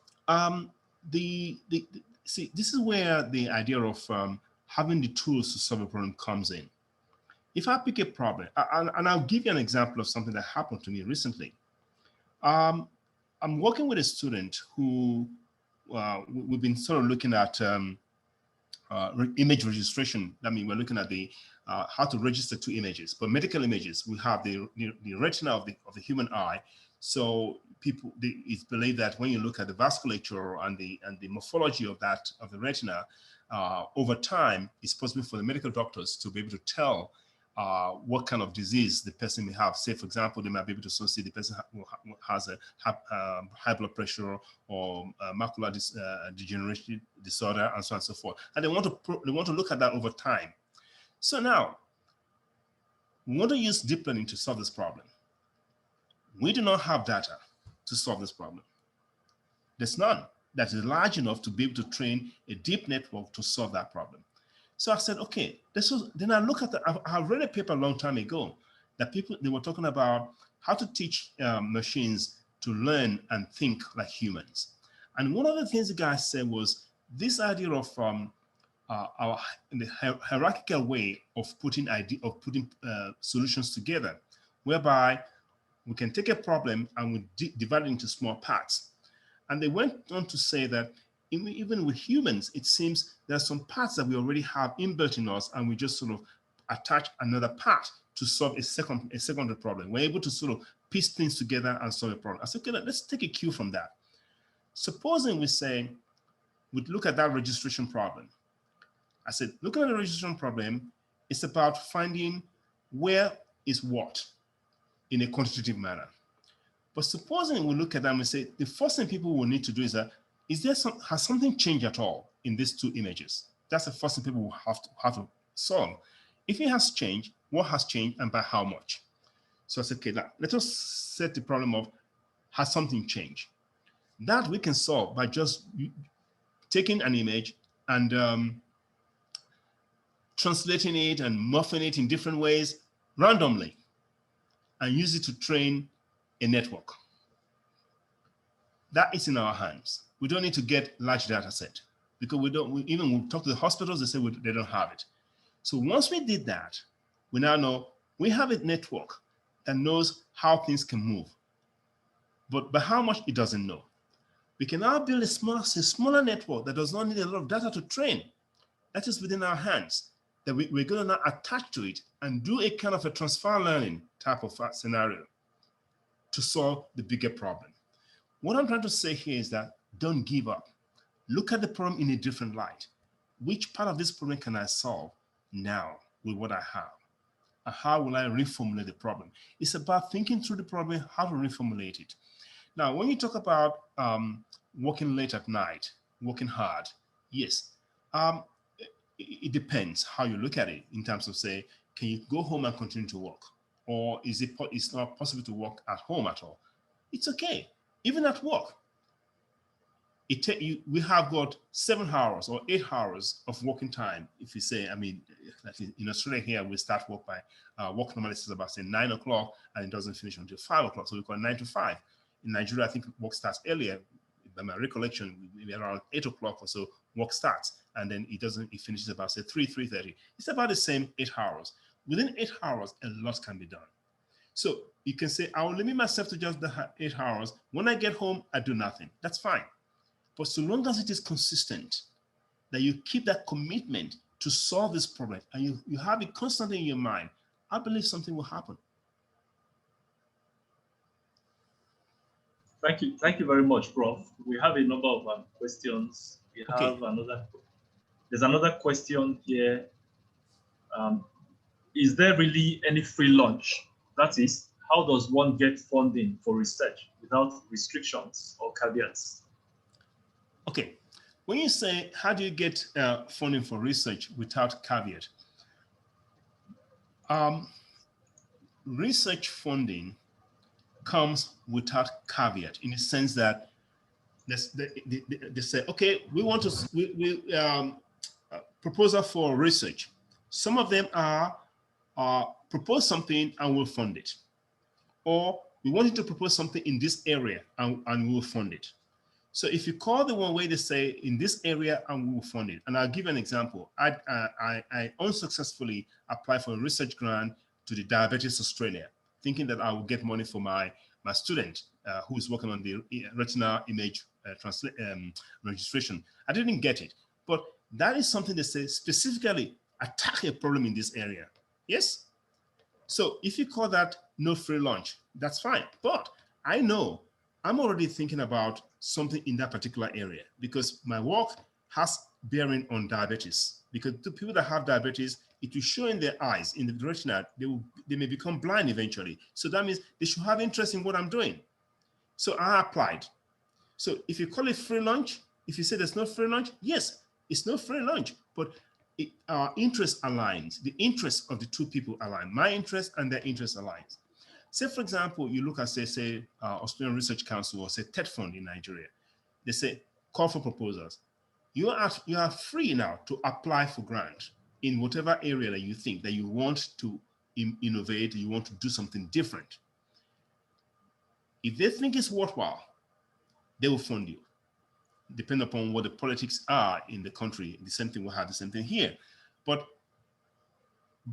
see, this is where the idea of having the tools to solve a problem comes in. If I pick a problem, and I'll give you an example of something that happened to me recently. I'm working with a student who we've been sort of looking at image registration. I mean, we're looking at the how to register two images, but medical images. We have the retina of the human eye. So it's believed that when you look at the vasculature and the morphology of the retina, over time, it's possible for the medical doctors to be able to tell what kind of disease the person may have. Say, for example, they might be able to see the person has a high blood pressure or macular degeneration disorder, and so on and so forth. And they want to look at that over time. So now, We want to use deep learning to solve this problem. We do not have data to solve this problem. There's none that is large enough to be able to train a deep network to solve that problem. So I said, okay, then I look at I read a paper a long time ago that they were talking about how to teach machines to learn and think like humans. And one of the things the guy said was this idea of the hierarchical way of putting solutions together, whereby we can take a problem and we divide it into small parts. And they went on to say that even with humans, it seems there are some parts that we already have inbuilt in us, and we just sort of attach another part to solve a secondary problem. We're able to sort of piece things together and solve a problem. I said, okay, let's take a cue from that. Supposing we look at that registration problem. I said, looking at the registration problem, it's about finding where is what in a quantitative manner. But supposing we look at that and we say, the first thing people will need to do is that, has something changed at all in these two images? That's the first thing people will have to solve. If it has changed, what has changed and by how much? So I said, okay, now let us set the problem of, has something changed? That we can solve by just taking an image and translating it and morphing it in different ways randomly and use it to train a network. That is in our hands. We don't need to get large data set because we talk to the hospitals, they say they don't have it. So once we did that, we now know we have a network that knows how things can move, but by how much it doesn't know. We can now build a smaller network that does not need a lot of data to train. That is within our hands, that we're going to now attach to it and do a kind of a transfer learning type of scenario to solve the bigger problem. What I'm trying to say here is that don't give up. Look at the problem in a different light. Which part of this problem can I solve now with what I have? And how will I reformulate the problem? It's about thinking through the problem, how to reformulate it. Now, when you talk about working late at night, working hard, yes, it depends how you look at it in terms of, say, can you go home and continue to work? Or it's not possible to work at home at all? It's okay. Even at work, we have got 7 hours or 8 hours of working time. If you say, I mean, like in Australia here, we start work by, work normally is about say 9 o'clock and it doesn't finish until 5 o'clock. So we call it 9 to 5. In Nigeria, I think work starts earlier. By my recollection, maybe around 8 o'clock or so, work starts. And then it finishes about say 3:30. It's about the same 8 hours. Within 8 hours, a lot can be done. So you can say, I will limit myself to just the 8 hours. When I get home, I do nothing. That's fine. But so long as it is consistent, that you keep that commitment to solve this problem and you have it constantly in your mind, I believe something will happen. Thank you very much, Prof. We have a number of questions. Okay. There's another question here. Is there really any free lunch? That is, how does one get funding for research without restrictions or caveats? Okay. When you say, how do you get funding for research without caveat? Research funding comes without caveat in the sense that they say, okay, we want to, proposal for research. Some of them are propose something and we'll fund it. Or we want you to propose something in this area and we'll fund it. So if you call the one way they say in this area and we will fund it, and I'll give you an example. I unsuccessfully applied for a research grant to the Diabetes Australia, thinking that I will get money for my student who is working on the retina image registration. I didn't get it, but that is something they say specifically attack a problem in this area. Yes. So if you call that no free lunch, that's fine. But I know I'm already thinking about something in that particular area because my work has bearing on diabetes. Because the people that have diabetes, it will show in their eyes, in the retina, they may become blind eventually. So that means they should have interest in what I'm doing. So I applied. So if you call it free lunch, if you say there's no free lunch, yes, it's no free lunch. But our interest aligns, the interests of the two people align, my interest and their interest aligns. Say, for example, you look at, say, Australian Research Council or say TED Fund in Nigeria. They say, call for proposals. You are free now to apply for grant in whatever area that you think that you want to innovate, you want to do something different. If they think it's worthwhile, they will fund you. Depending upon what the politics are in the country, the same thing will have the same thing here. But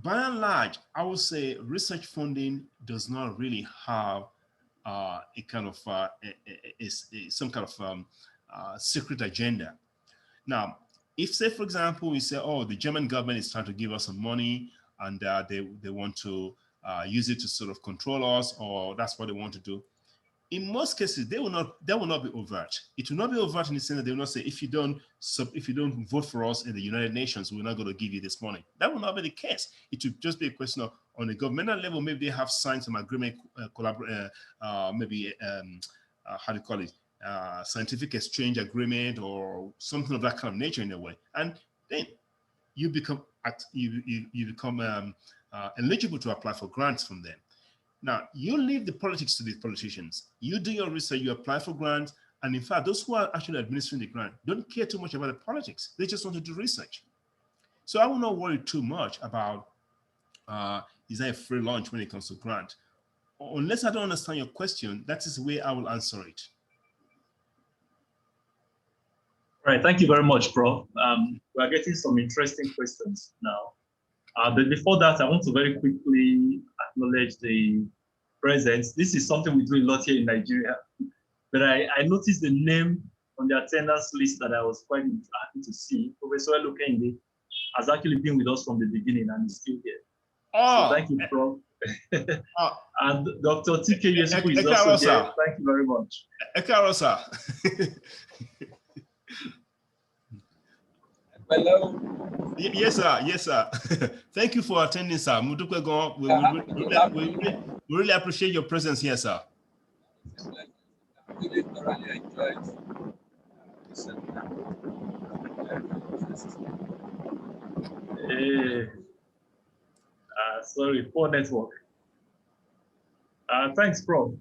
by and large, I would say research funding does not really have a kind of some kind of secret agenda. Now, if say, for example, we say, oh, the German government is trying to give us some money and they want to use it to sort of control us, or that's what they want to do. In most cases, that will not be overt. It will not be overt in the sense that they will not say, if you don't vote for us in the United Nations, we're not going to give you this money. That will not be the case. It will just be a question of, on a governmental level, maybe they have signed some agreement, how do you call it, scientific exchange agreement or something of that kind of nature in a way, and then you become eligible to apply for grants from them. Now, you leave the politics to the politicians. You do your research, you apply for grants, and in fact, those who are actually administering the grant don't care too much about the politics. They just want to do research. So I will not worry too much about is there a free lunch when it comes to grant. Unless I don't understand your question, that is the way I will answer it. All right, thank you very much, Prof. We are getting some interesting questions now. But before that, I want to very quickly acknowledge the presence. This is something we do a lot here in Nigeria. But I noticed the name on the attendance list that I was quite happy to see. Professor Elokende has actually been with us from the beginning and is still here. Oh, so thank you, Prof. And Dr. TK Yesufu is also here. Thank you very much. Hello. Yes, sir. Yes, sir. Thank you for attending, sir. We really appreciate your presence here, sir. I really thoroughly enjoyed this seminar. Sorry, poor network. Thanks, Prof.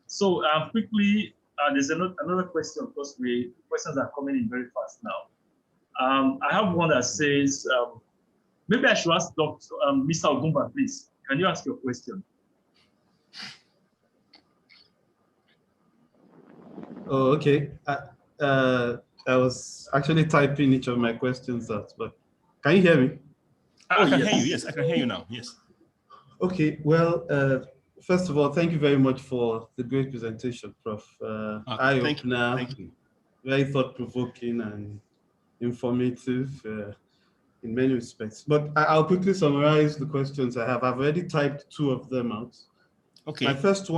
So quickly, there's another question because questions are coming in very fast now. I have one that says, maybe I should ask Dr. Mr. Ogumba, please. Can you ask your question? Oh, okay. I was actually typing each of my questions out, but can you hear me? I can hear you. Yes, I can hear you now. Yes. Okay. Well, first of all, thank you very much for the great presentation, Prof. Thank you. Very thought-provoking and informative in many respects. But I'll quickly summarize the questions I have. I've already typed 2 of them out. Okay. My first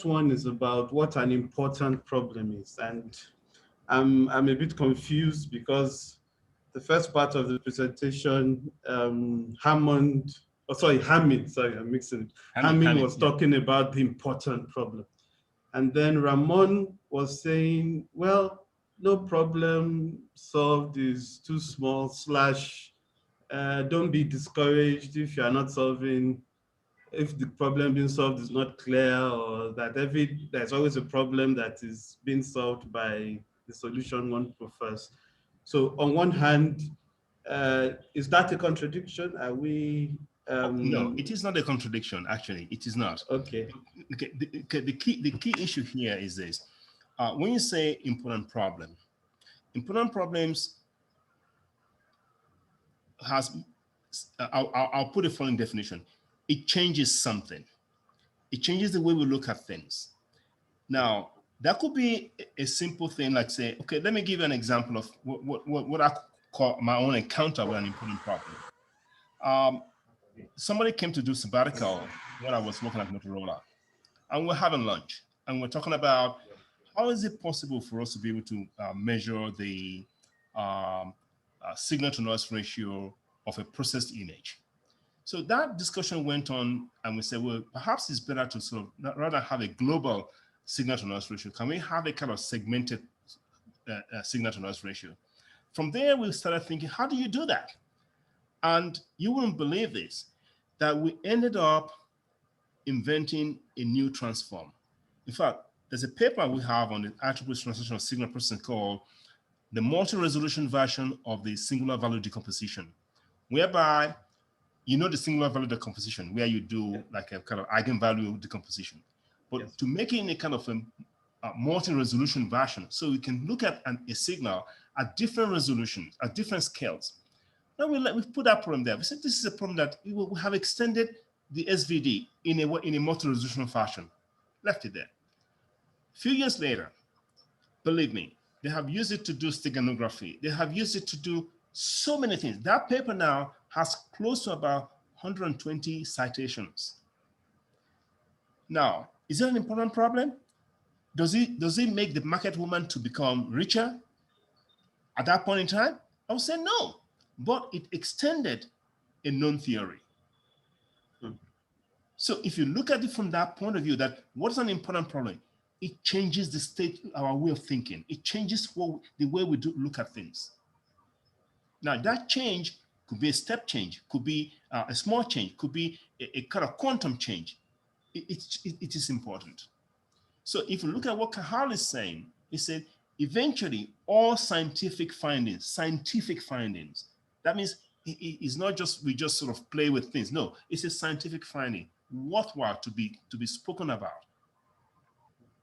one is about what an important problem is, and I'm a bit confused because the first part of the presentation, Hammond, I'm mixing it. Hammond was talking about the important problem, and then Ramon was saying, well, no problem solved is too small / don't be discouraged if you are not solving, if the problem being solved is not clear, or that there's always a problem that is being solved by the solution one prefers. So on one hand, is that a contradiction? Are we? No, it is not a contradiction. Actually, it is not. Okay. Okay. The key issue here is this: when you say important problems has. I'll put a following definition. It changes something. It changes the way we look at things. Now, that could be a simple thing like say, okay, let me give you an example of what I call my own encounter with an important problem. Somebody came to do sabbatical when I was working at Motorola, and we're having lunch, and we're talking about how is it possible for us to be able to measure the signal to noise ratio of a processed image. So that discussion went on, and we said, well, perhaps it's better to sort of rather have a global signal to noise ratio. Can we have a kind of segmented signal to noise ratio? From there, we started thinking, how do you do that? And you wouldn't believe this, that we ended up inventing a new transform. In fact, there's a paper we have on the attribute translation of signal processing called the multi-resolution version of the singular value decomposition, whereby you know the singular value decomposition, where you do like a kind of eigenvalue decomposition. But to make it in a kind of a multi-resolution version, so we can look at a signal at different resolutions, at different scales. Now we put that problem there. We said this is a problem that we have extended the SVD in a multi-resolution fashion, left it there. A few years later, believe me, they have used it to do steganography. They have used it to do so many things. That paper now has close to about 120 citations. Now, is that an important problem? Does it make the market woman to become richer at that point in time? I would say no, but it extended a known theory. So if you look at it from that point of view, that what is an important problem? It changes the state, our way of thinking. It changes the way we look at things. Now that change could be a step change, could be a small change, could be a kind of quantum change. It is important. So if you look at what Kahal is saying, he said, eventually all scientific findings, that means it's not just, we just sort of play with things. No, it's a scientific finding, worthwhile to be spoken about.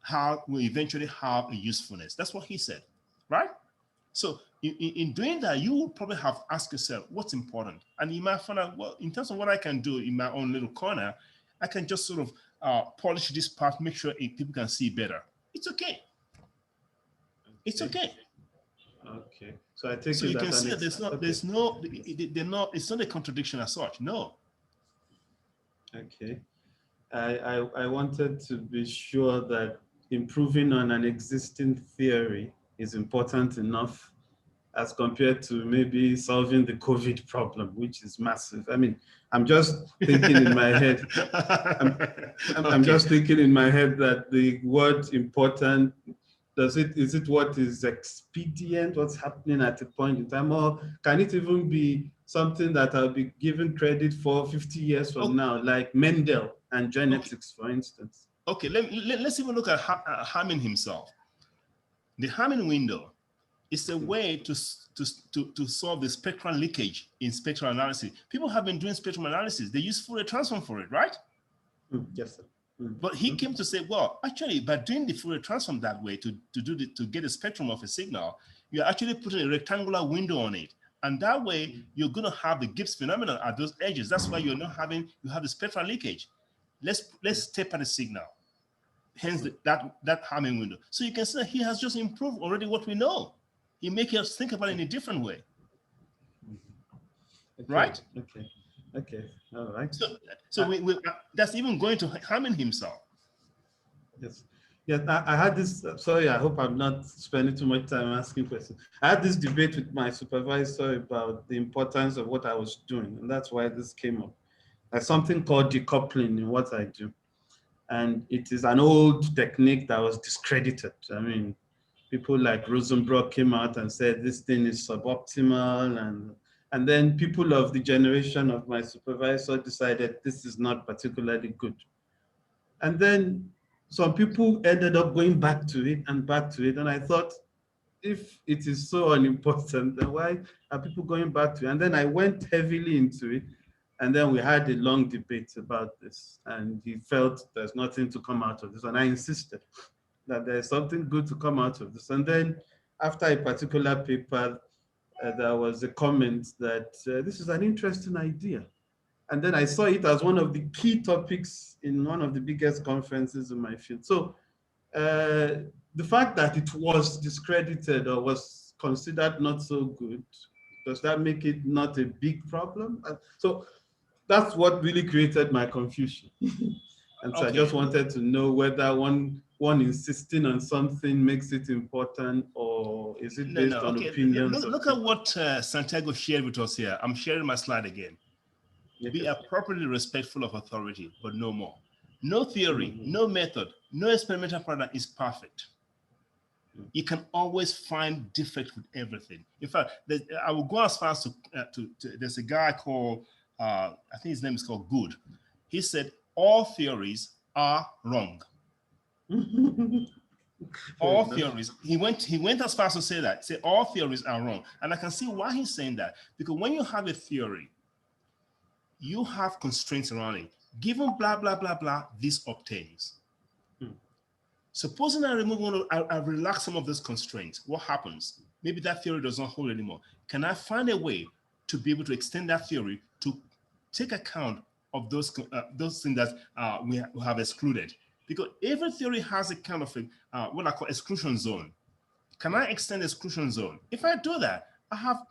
How we eventually have a usefulness. That's what he said, right? So in doing that, you will probably have asked yourself, what's important? And you might find out, well, in terms of what I can do in my own little corner, I can just sort of polish this part, make sure people can see better. It's okay. It's okay. Okay. So I take so it you that can see that it's not a contradiction as such. No. Okay. I wanted to be sure that improving on an existing theory is important enough as compared to maybe solving the COVID problem, which is massive. I mean, I'm just thinking in my head, I'm just thinking in my head that the word important, is it what is expedient, what's happening at a point in time, or can it even be something that I'll be given credit for 50 years from now, like Mendel and genetics, for instance? Okay, let's even look at Hamming himself. The Hamming window is a way to solve the spectral leakage in spectral analysis. People have been doing spectral analysis. They use Fourier transform for it, right? Yes, sir. But he came to say, well, actually, by doing the Fourier transform that way to get a spectrum of a signal, you're actually putting a rectangular window on it. And that way, you're going to have the Gibbs phenomenon at those edges. That's why you have the spectral leakage. Let's taper the signal. Hence that Hamming window. So you can see that he has just improved already what we know. He makes us think about it in a different way. Okay. Right? Okay. All right. So that's even going to Hamming himself. Yes. Yes, I had this, sorry, I hope I'm not spending too much time asking questions. I had this debate with my supervisor about the importance of what I was doing, and that's why this came up. There's something called decoupling in what I do. And it is an old technique that was discredited. I mean, people like Rosenbrock came out and said this thing is suboptimal, and then people of the generation of my supervisor decided this is not particularly good. And then some people ended up going back to it, and I thought, if it is so unimportant, then why are people going back to it? And then I went heavily into it, and then we had a long debate about this, and he felt there's nothing to come out of this, and I insisted that there's something good to come out of this. And then after a particular paper, there was a comment that this is an interesting idea. And then I saw it as one of the key topics in one of the biggest conferences in my field. So the fact that it was discredited or was considered not so good, does that make it not a big problem? So that's what really created my confusion. And so I just wanted to know whether one insisting on something makes it important, or is it based on opinions? Look at what Santiago shared with us here. I'm sharing my slide again. Yes. Be appropriately respectful of authority, but no more. No theory, no method, no experimental paradigm is perfect. You can always find defect with everything. In fact, I will go as far as to there's a guy called, I think his name is called Good. He said, all theories are wrong. All theories. He went as far as to say that. Say all theories are wrong. And I can see why he's saying that. Because when you have a theory, you have constraints around it. Given blah, blah, blah, blah, this obtains. Supposing I remove one, I relax some of those constraints, what happens? Maybe that theory does not hold anymore. Can I find a way to be able to extend that theory to take account of those things that we have excluded? Because every theory has a kind of what I call exclusion zone. Can I extend the exclusion zone? If I do that, I have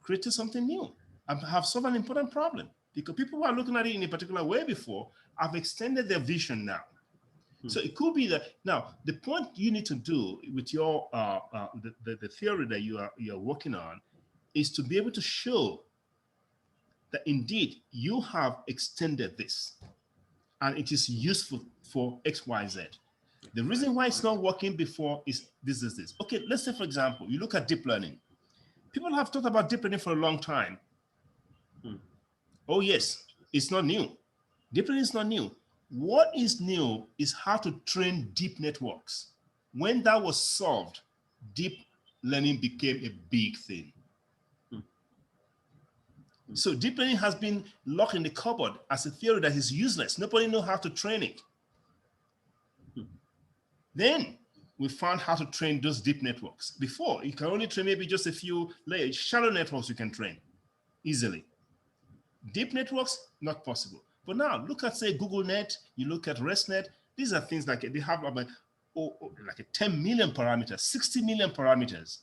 created something new. I have solved an important problem. Because people who are looking at it in a particular way before, I've extended their vision now. So it could be that now the point you need to do with your the theory that you are working on is to be able to show that indeed you have extended this and it is useful for X, Y, Z. The reason why it's not working before is this. Okay, let's say for example, you look at deep learning. People have talked about deep learning for a long time. Oh yes, it's not new. Deep learning is not new. What is new is how to train deep networks. When that was solved, deep learning became a big thing. So deep learning has been locked in the cupboard as a theory that is useless. Nobody knows how to train it. Then we found how to train those deep networks. Before, you can only train maybe just a few layers. Shallow networks you can train easily. Deep networks, not possible. But now look at, say, Google Net, you look at ResNet, these are things like they have about like a 10 million parameters, 60 million parameters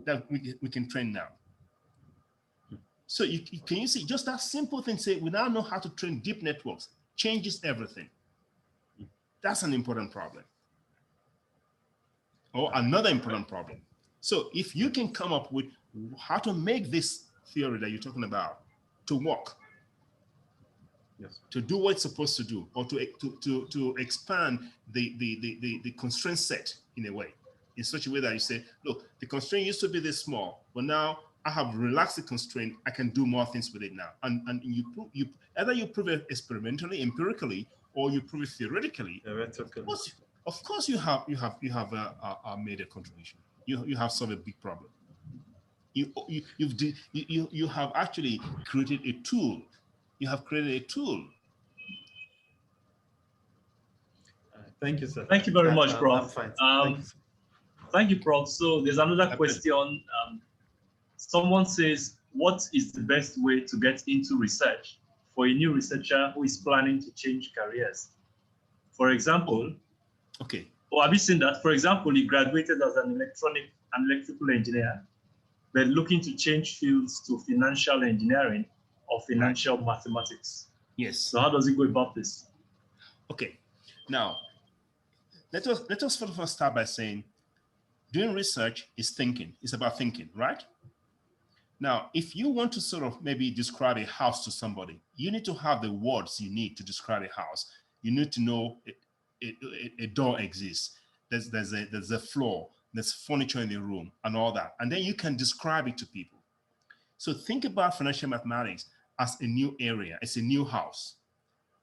that we can train now. So can you see just that simple thing, say we now know how to train deep networks, changes everything. That's an important problem. Or another important problem. So if you can come up with how to make this theory that you're talking about to work, to do what it's supposed to do, or to expand the constraint set in a way, in such a way that you say, look, the constraint used to be this small, but now I have relaxed the constraint, I can do more things with it now. And you either you prove it experimentally, empirically, or you prove it theoretically. Of course you have made a contribution. You have solved a big problem. You have actually created a tool. You have created a tool. Thank you, sir. Thank you very much, Prof. Thank you, Prof. So there's another question. Someone says, what is the best way to get into research for a new researcher who is planning to change careers? For example, okay. Or have you seen that? For example, he graduated as an electrical engineer, but looking to change fields to financial engineering or financial mathematics. Yes. So how does he go about this? Okay. Now, let us first of all start by saying, doing research is thinking. It's about thinking, right? Now, if you want to sort of maybe describe a house to somebody, you need to have the words you need to describe a house. You need to know a door exists. There's a floor. There's furniture in the room and all that. And then you can describe it to people. So think about financial mathematics as a new area. It's a new house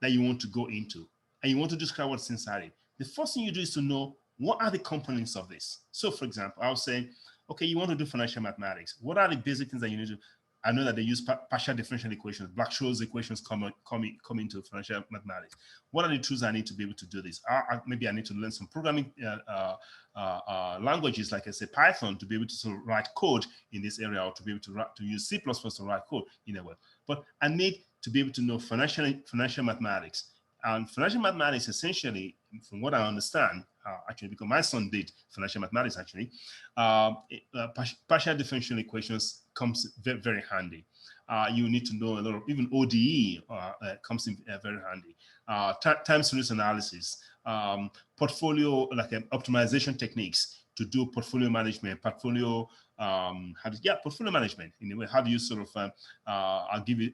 that you want to go into. And you want to describe what's inside it. The first thing you do is to know what are the components of this. So for example, I'll say, okay, you want to do financial mathematics. What are the basic things that you need to? I know that they use partial differential equations. Black-Scholes equations come into financial mathematics. What are the tools I need to be able to do this? Maybe I need to learn some programming languages, like I say, Python, to be able to sort of write code in this area, or to be able to use C++ to write code in a way. But I need to be able to know financial mathematics. And financial mathematics, essentially, from what I understand, actually, because my son did financial mathematics, actually, partial differential equations comes very, very handy. You need to know a lot of, even ODE comes in very handy. Time series analysis, portfolio, like optimization techniques to do portfolio management, portfolio management in a way. How do you sort of, I'll give you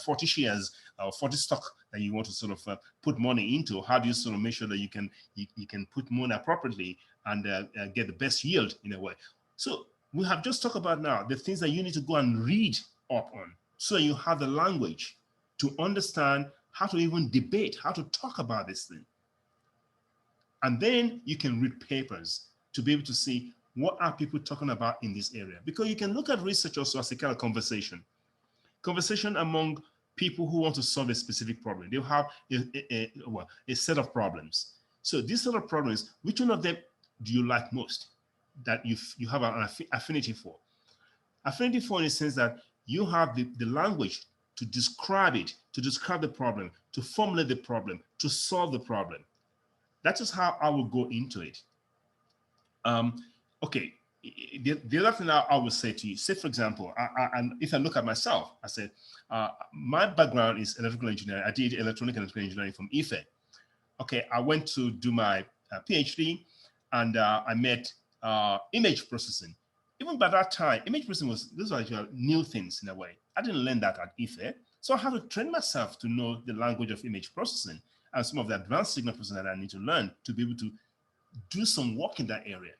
40 shares or 40 stock that you want to sort of put money into. How do you sort of make sure that you can put money appropriately and get the best yield in a way. So we have just talked about now the things that you need to go and read up on, so you have the language to understand how to even debate, how to talk about this thing. And then you can read papers to be able to see what are people talking about in this area. Because you can look at research also as a kind of conversation among people who want to solve a specific problem. They'll have a set of problems. So this set of problems, which one of them do you like most, that you have an affinity for? Affinity for in the sense that you have the language to describe it, to describe the problem, to formulate the problem, to solve the problem. That is how I will go into it. Okay, the other thing I would say to you, say for example, and if I look at myself, I said, my background is electrical engineering. I did electronic and electrical engineering from IFE. Okay, I went to do my PhD, and I met image processing. Even by that time, image processing those were new things in a way. I didn't learn that at IFE. So I had to train myself to know the language of image processing and some of the advanced signal processing that I need to learn to be able to do some work in that area.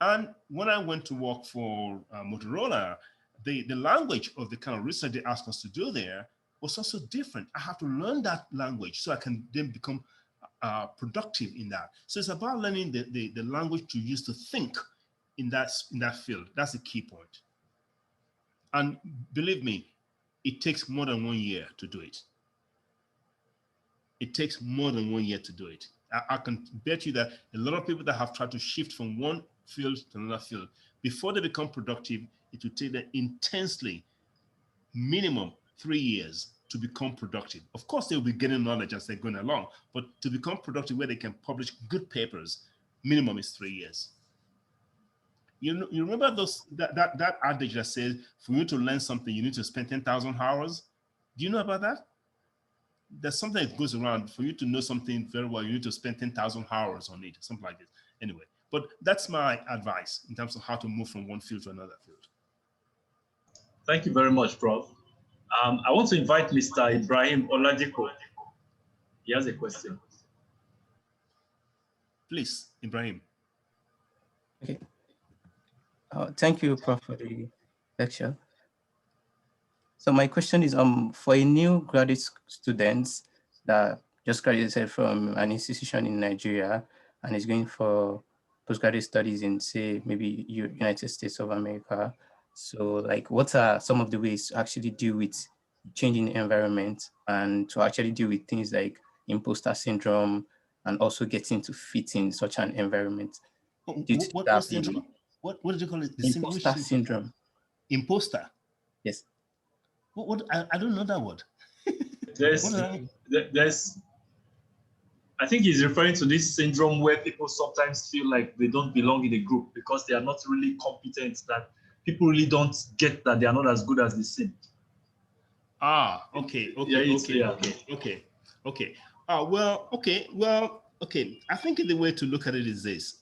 And when I went to work for Motorola, the language of the kind of research they asked us to do there was also different. I have to learn that language so I can then become productive in that. So it's about learning the language to use to think in that field. That's the key point. And believe me, it takes more than 1 year to do it. It takes more than 1 year to do it. I can bet you that a lot of people that have tried to shift from one field to another field, before they become productive, it will take them intensely, minimum 3 years to become productive. Of course, they'll be getting knowledge as they're going along, but to become productive where they can publish good papers, minimum is 3 years. You remember that adage that says, for you to learn something, you need to spend 10,000 hours? Do you know about that? There's something that goes around. For you to know something very well, you need to spend 10,000 hours on it, something like this. Anyway, but that's my advice in terms of how to move from one field to another field. Thank you very much, Prof. I want to invite Mr. Ibrahim Oladipo. He has a question. Please, Ibrahim. Okay. Thank you, Prof, for the lecture. So my question is, for a new graduate students that just graduated from an institution in Nigeria and is going for postgraduate studies in, say, maybe United States of America. So like, what are some of the ways to actually deal with changing the environment and to actually deal with things like imposter syndrome and also getting to fit in such an environment? What did you call it? Imposter syndrome. Imposter? Yes. I don't know that word. I think he's referring to this syndrome where people sometimes feel like they don't belong in a group because they are not really competent, that people really don't get that they are not as good as they seem. Okay. I think the way to look at it is this.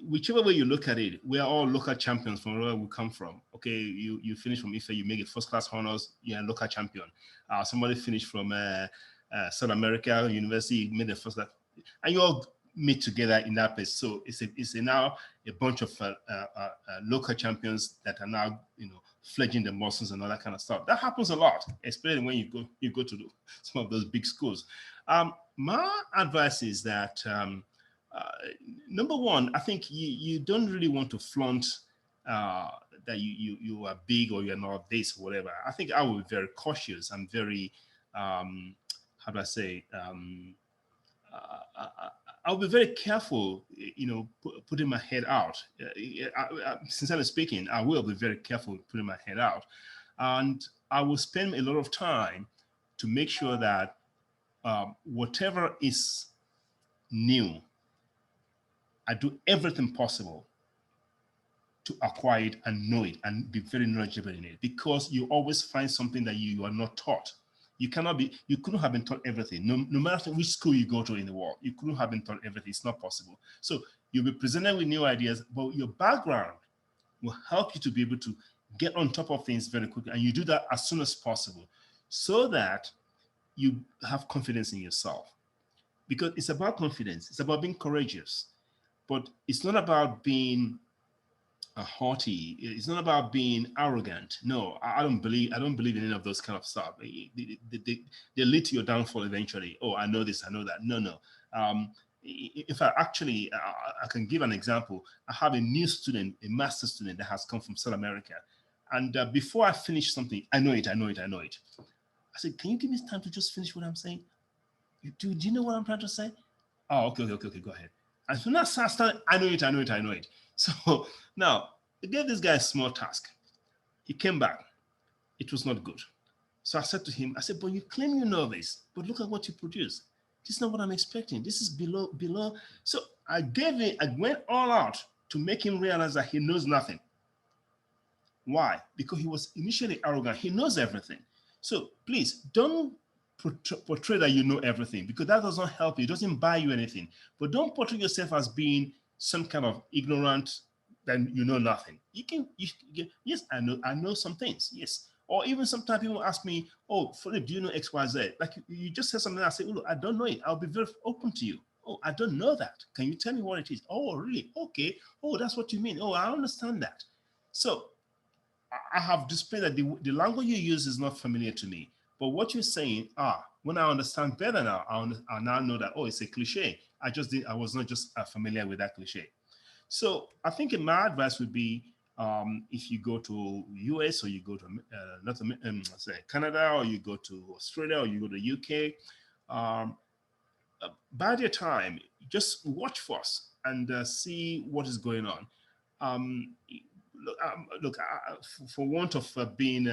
Whichever way you look at it, we are all local champions from where we come from. Okay, you finish from IFE, you make it first class honors, you're a local champion. Somebody finished from South America University, you made the first class, and you all meet together in that place. So it's now a bunch of local champions that are now fledging the muscles and all that kind of stuff. That happens a lot, especially when you go to some of those big schools. My advice is that. Number one, I think you don't really want to flaunt that you are big or you're not this or whatever. I think I will be very cautious. I'm very, how do I say, I'll be very careful, putting my head out. Sincerely speaking, I will be very careful putting my head out. And I will spend a lot of time to make sure that whatever is new, I do everything possible to acquire it and know it and be very knowledgeable in it, because you always find something that you are not taught. You couldn't have been taught everything. No matter which school you go to in the world, you couldn't have been taught everything. It's not possible. So you'll be presented with new ideas, but your background will help you to be able to get on top of things very quickly. And you do that as soon as possible so that you have confidence in yourself. because it's about confidence. It's about being courageous, but it's not about being haughty. It's not about being arrogant. No, I don't believe in any of those kind of stuff. They lead to your downfall eventually. Oh, I know this, I know that. No. In fact, actually, I can give an example. I have a new student, a master student that has come from South America, and before I finish something, I know it. I said, can you give me time to just finish what I'm saying? Do you know what I'm trying to say? Oh, okay, go ahead. And so now I started, I know it. So now I gave this guy a small task. He came back. It was not good. So I said to him, I said, but you claim you know this, but look at what you produce. This is not what I'm expecting. This is below. So I went all out to make him realize that he knows nothing. Why? Because he was initially arrogant. He knows everything. So please don't portray that you know everything, because that doesn't help you. It doesn't buy you anything. But don't portray yourself as being some kind of ignorant, then you know nothing. Yes, I know some things. Yes. Or even sometimes people ask me, oh, Philip, do you know X, Y, Z? Like you just said something, I say, oh, look, I don't know it. I'll be very open to you. Oh, I don't know that. Can you tell me what it is? Oh, really? Okay. Oh, that's what you mean. Oh, I understand that. So I have displayed that the language you use is not familiar to me. But what you're saying, when I understand better now, I now know that, oh, it's a cliche. I was not just familiar with that cliche. So I think my advice would be, if you go to US or you go to Canada, or you go to Australia, or you go to UK, by the time, just watch first and see what is going on. Look, for want of being,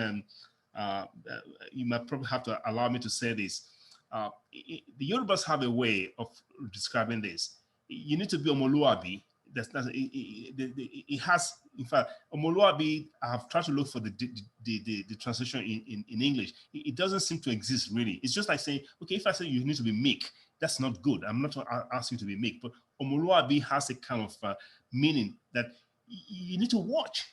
you might probably have to allow me to say this. The Yorubas have a way of describing this. You need to be omoluabi. It has, in fact, omoluabi. I have tried to look for the translation in English. It doesn't seem to exist really. It's just like saying, okay, if I say you need to be meek, that's not good. I'm not asking you to be meek, but omoluabi has a kind of meaning that you need to watch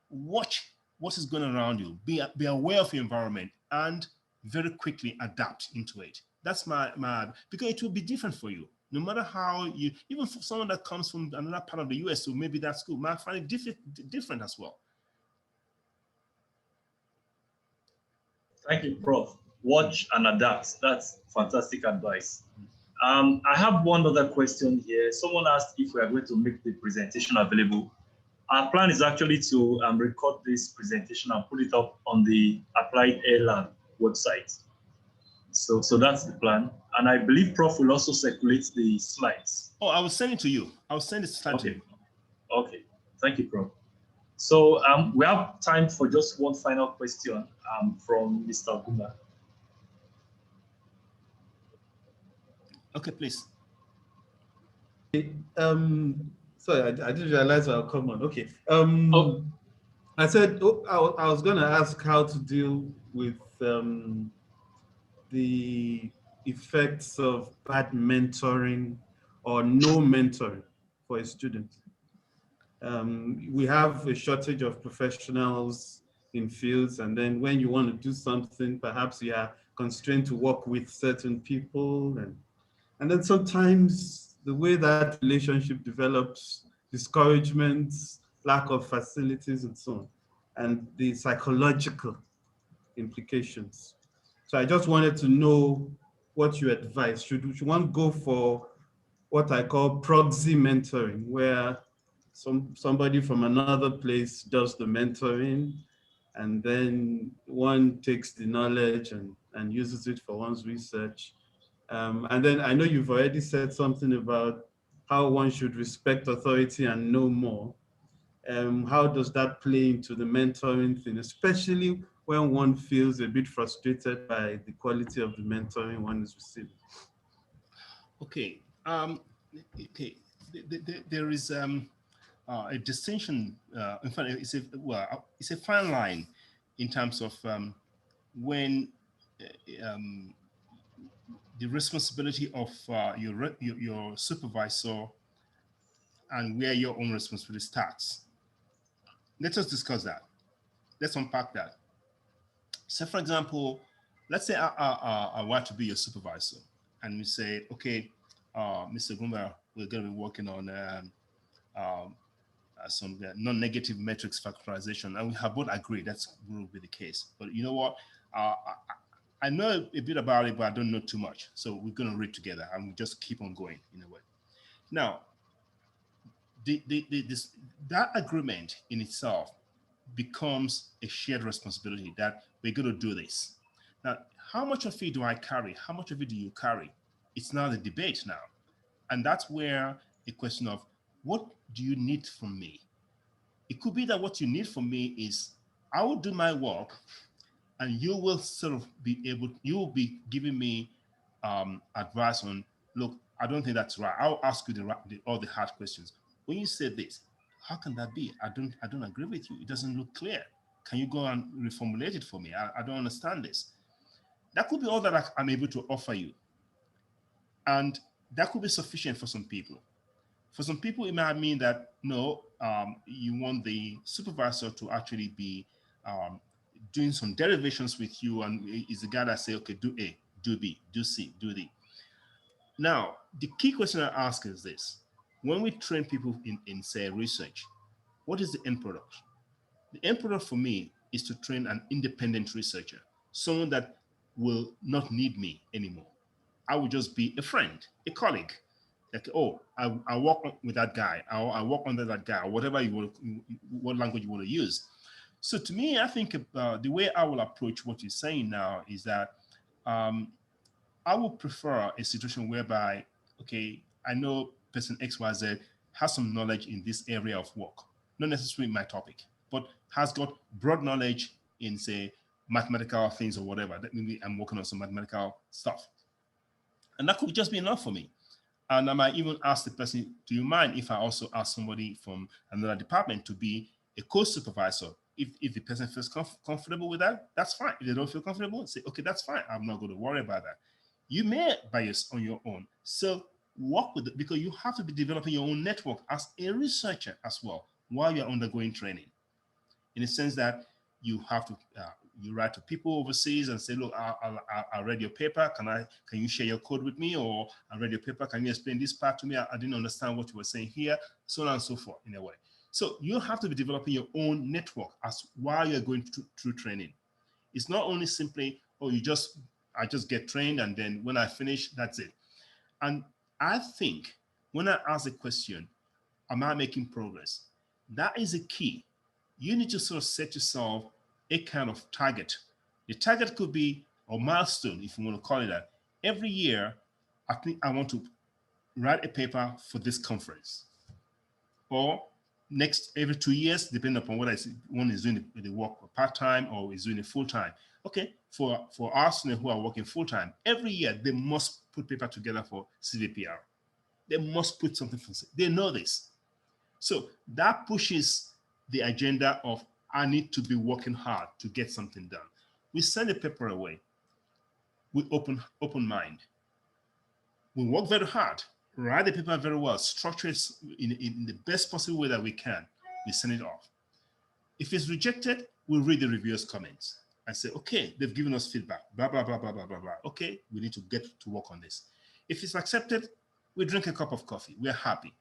what is going around you, be aware of your environment, and very quickly adapt into it. That's my because it will be different for you. No matter how you, even for someone that comes from another part of the US, so maybe that school might find it different as well. Thank you, Prof. Watch and adapt. That's fantastic advice. I have one other question here. Someone asked if we are going to make the presentation available. Our plan is actually to record this presentation and put it up on the A2IR2 Lab website. So that's the plan. And I believe Prof will also circulate the slides. Oh, I will send it to you. I'll send it to you. Okay. Thank you, Prof. So we have time for just one final question from Mr. Guma. Okay, please. Sorry, I didn't realize I'll come on. Okay. I said I was going to ask how to deal with the effects of bad mentoring or no mentoring for a student. We have a shortage of professionals in fields, and then when you want to do something, perhaps you are constrained to work with certain people, and then sometimes the way that relationship develops, discouragements, lack of facilities, and so on, and the psychological implications. So I just wanted to know what you advise. Should one go for what I call proxy mentoring, where somebody from another place does the mentoring, and then one takes the knowledge and uses it for one's research? And then I know you've already said something about how one should respect authority and know more. How does that play into the mentoring thing, especially when one feels a bit frustrated by the quality of the mentoring one is receiving? Okay. Okay. There is a distinction. In fact, it's a fine line in terms of when the responsibility of your supervisor and where your own responsibility starts. Let us discuss that. Let's unpack that. So, for example, let's say I want to be your supervisor, and we say, okay, Mr. Gumba, we're going to be working on some non-negative metrics factorization, and we have both agreed that's will be the case. But you know what? I know a bit about it, but I don't know too much. So we're going to read together and we just keep on going in a way. Now, that agreement in itself becomes a shared responsibility that we're going to do this. Now, how much of it do I carry? How much of it do you carry? It's now the debate now. And that's where a question of what do you need from me? It could be that what you need from me is I will do my work and you will sort of be able, you will be giving me advice on, look, I don't think that's right. I'll ask you all the hard questions. When you say this, how can that be? I don't agree with you. It doesn't look clear. Can you go and reformulate it for me? I don't understand this. That could be all that I'm able to offer you. And that could be sufficient for some people. For some people, it might mean that, no, you want the supervisor to actually be doing some derivations with you, and is the guy that say, okay, do A, do B, do C, do D. Now, the key question I ask is this. When we train people in say, research, what is the end product? The end product for me is to train an independent researcher, someone that will not need me anymore. I will just be a friend, a colleague. Like, oh, I work with that guy, I work under that guy, or whatever you want, what language you want to use. So to me, I think the way I will approach what you're saying now is that I would prefer a situation whereby, okay, I know person XYZ has some knowledge in this area of work, not necessarily my topic, but has got broad knowledge in, say, mathematical things or whatever. That maybe I'm working on some mathematical stuff. And that could just be enough for me. And I might even ask the person, do you mind if I also ask somebody from another department to be a co-supervisor? If the person feels comfortable with that, that's fine. If they don't feel comfortable, say, okay, that's fine. I'm not going to worry about that. You may bias on your own. So work with it, because you have to be developing your own network as a researcher as well while you're undergoing training. In the sense that you have to, you write to people overseas and say, look, I read your paper. Can you share your code with me? Or I read your paper. Can you explain this part to me? I didn't understand what you were saying here, so on and so forth in a way. So you have to be developing your own network as while you're going through training. It's not only simply, oh, I just get trained and then when I finish, that's it. And I think when I ask the question, am I making progress? That is a key. You need to sort of set yourself a kind of target. The target could be a milestone, if you want to call it that. Every year, I think I want to write a paper for this conference. Or next, every 2 years, depending upon whether one is doing the work part-time or is doing it full-time. Okay, for our students who are working full-time, every year they must put paper together for CVPR. They must put something for, they know this. So that pushes the agenda of I need to be working hard to get something done. We send the paper away with open mind. We work very hard, write the paper very well, structure it in the best possible way that we can. We send it off. If it's rejected, we read the reviewer's comments and say, okay, they've given us feedback, blah, blah, blah, blah, blah, blah, blah. Okay, we need to get to work on this. If it's accepted, we drink a cup of coffee. We're happy.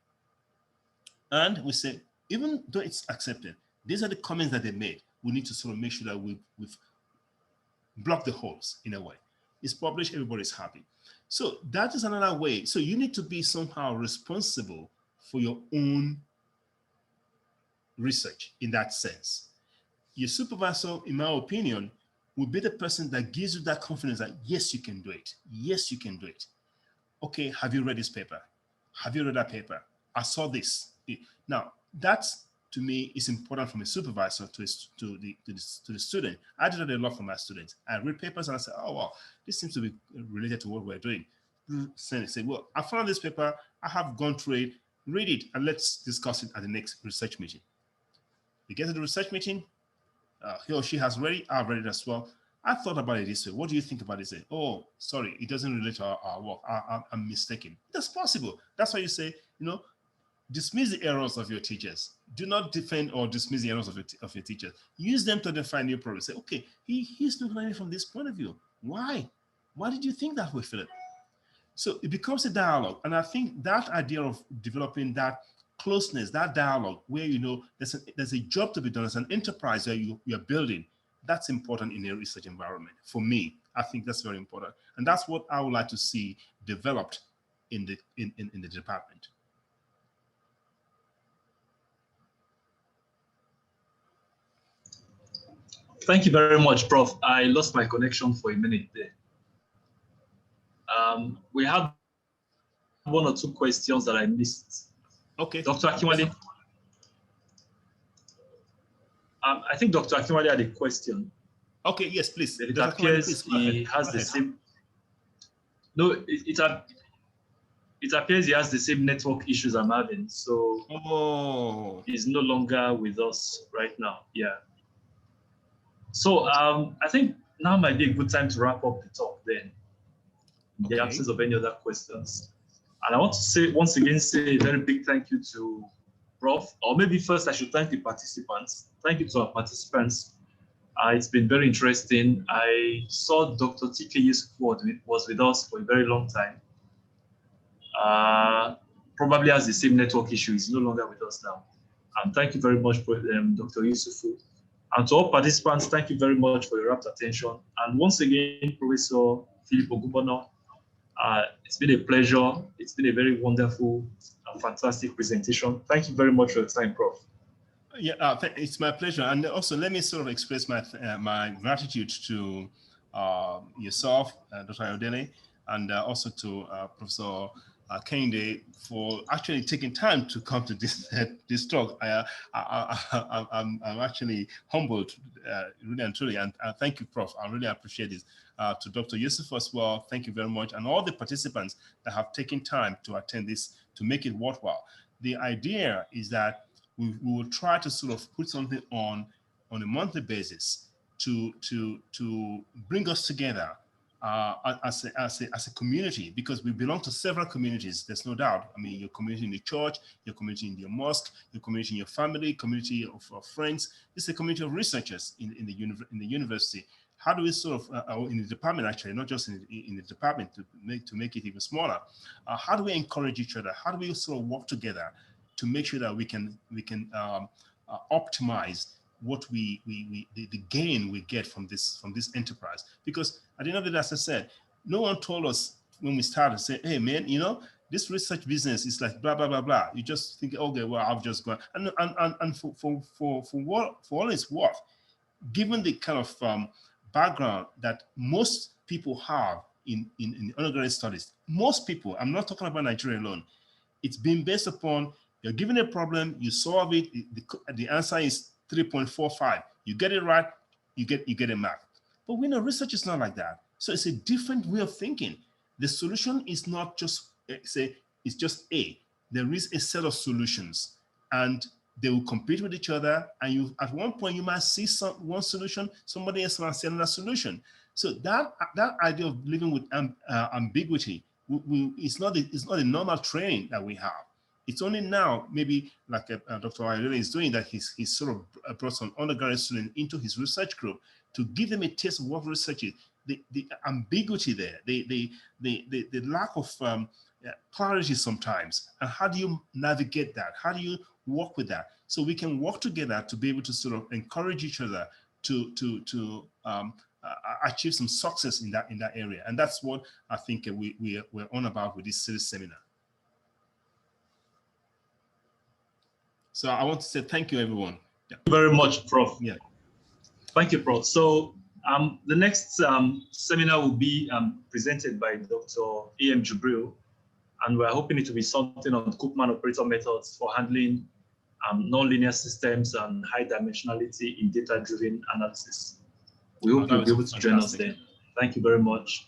And we say, even though it's accepted, these are the comments that they made. We need to sort of make sure that we've blocked the holes in a way. It's published, everybody's happy. So that is another way. So you need to be somehow responsible for your own research in that sense. Your supervisor, in my opinion, will be the person that gives you that confidence that, yes, you can do it. Yes, you can do it. Okay, have you read this paper? Have you read that paper? I saw this. Now, that's, to me, is important from a supervisor to the student. I do that a lot for my students. I read papers and I say, oh, wow, this seems to be related to what we're doing. Say, well, I found this paper. I have gone through it. Read it, and let's discuss it at the next research meeting. We get to the research meeting. He or she has read it. I've read it as well. I thought about it this way. What do you think about it? Say, oh, sorry, it doesn't relate to our work. I'm mistaken. That's possible. That's why you say, dismiss the errors of your teachers. Do not defend or dismiss the errors of your teachers. Use them to define new problems. Say, okay, he's looking at it from this point of view. Why? Why did you think that way, Philip? So it becomes a dialogue. And I think that idea of developing that closeness, that dialogue, where, you know, there's a job to be done as an enterprise that you're building, that's important in a research environment. For me, I think that's very important. And that's what I would like to see developed in the department. Thank you very much, Prof. I lost my connection for a minute there. We have one or two questions that I missed. Okay. Dr. Akinwale. I think Dr. Akinwale had a question. Okay, yes, please. It appears he has the same. No, it appears he has the same network issues I'm having, so he's no longer with us right now. Yeah. So I think now might be a good time to wrap up the talk then, in the absence of any other questions. And I want to say, once again, say a very big thank you to Prof. Or maybe first I should thank the participants. Thank you to our participants. It's been very interesting. I saw Dr. TK Yusuf was with us for a very long time. Probably has the same network issue. He's no longer with us now. And thank you very much, Dr. Yusuf. And to all participants, thank you very much for your rapt attention. And once again, Professor Philip Ogunbono, it's been a pleasure. It's been a very wonderful and fantastic presentation. Thank you very much for your time, Prof. Yeah, it's my pleasure. And also, let me sort of express my gratitude to yourself, Dr. Ayodele, and also to Professor Kehinde for actually taking time to come to this talk. I'm actually humbled, really and truly, and thank you, Prof. I really appreciate this. To Dr. Yusuf as well, thank you very much, and all the participants that have taken time to attend this to make it worthwhile. The idea is that we will try to sort of put something on a monthly basis to bring us together as a community, because we belong to several communities. There's no doubt. I mean, your community in the church, your community in your mosque, your community in your family, community of friends. This is a community of researchers in the university. How do we sort of in the department, actually, not just in the department, to make it even smaller? How do we encourage each other? How do we sort of work together to make sure that we can optimize what the gain we get from this enterprise? Because at the end of the day, as I said, no one told us when we started, say, hey man, you know, this research business is like blah blah blah blah. You just think, okay, well, I've just gone, and for all it's worth, given the kind of background that most people have in undergraduate studies, most people, I'm not talking about Nigeria alone, it's been based upon you're given a problem, you solve it, the answer is 3.45. You get it right, you get a mark. But we know research is not like that. So it's a different way of thinking. The solution is not just it's just A. There is a set of solutions, and they will compete with each other. And at one point you might see one solution, somebody else might see another solution. So that idea of living with ambiguity, it's not a normal training that we have. It's only now, maybe like Dr. Ayodele is doing, that he's sort of brought some undergraduate students into his research group to give them a taste of what research is. The ambiguity there, the lack of clarity sometimes, and how do you navigate that? How do you work with that? So we can work together to be able to sort of encourage each other to achieve some success in that area. And that's what I think we're on about with this series seminar. So I want to say thank you, everyone. Yeah. Thank you very much, Prof. Yeah. Thank you, Prof. So the next seminar will be presented by Dr. A.M. Jubril, and we're hoping it to be something on Koopman operator methods for handling nonlinear systems and high dimensionality in data-driven analysis. We hope you'll be able to join us then. Thank you very much.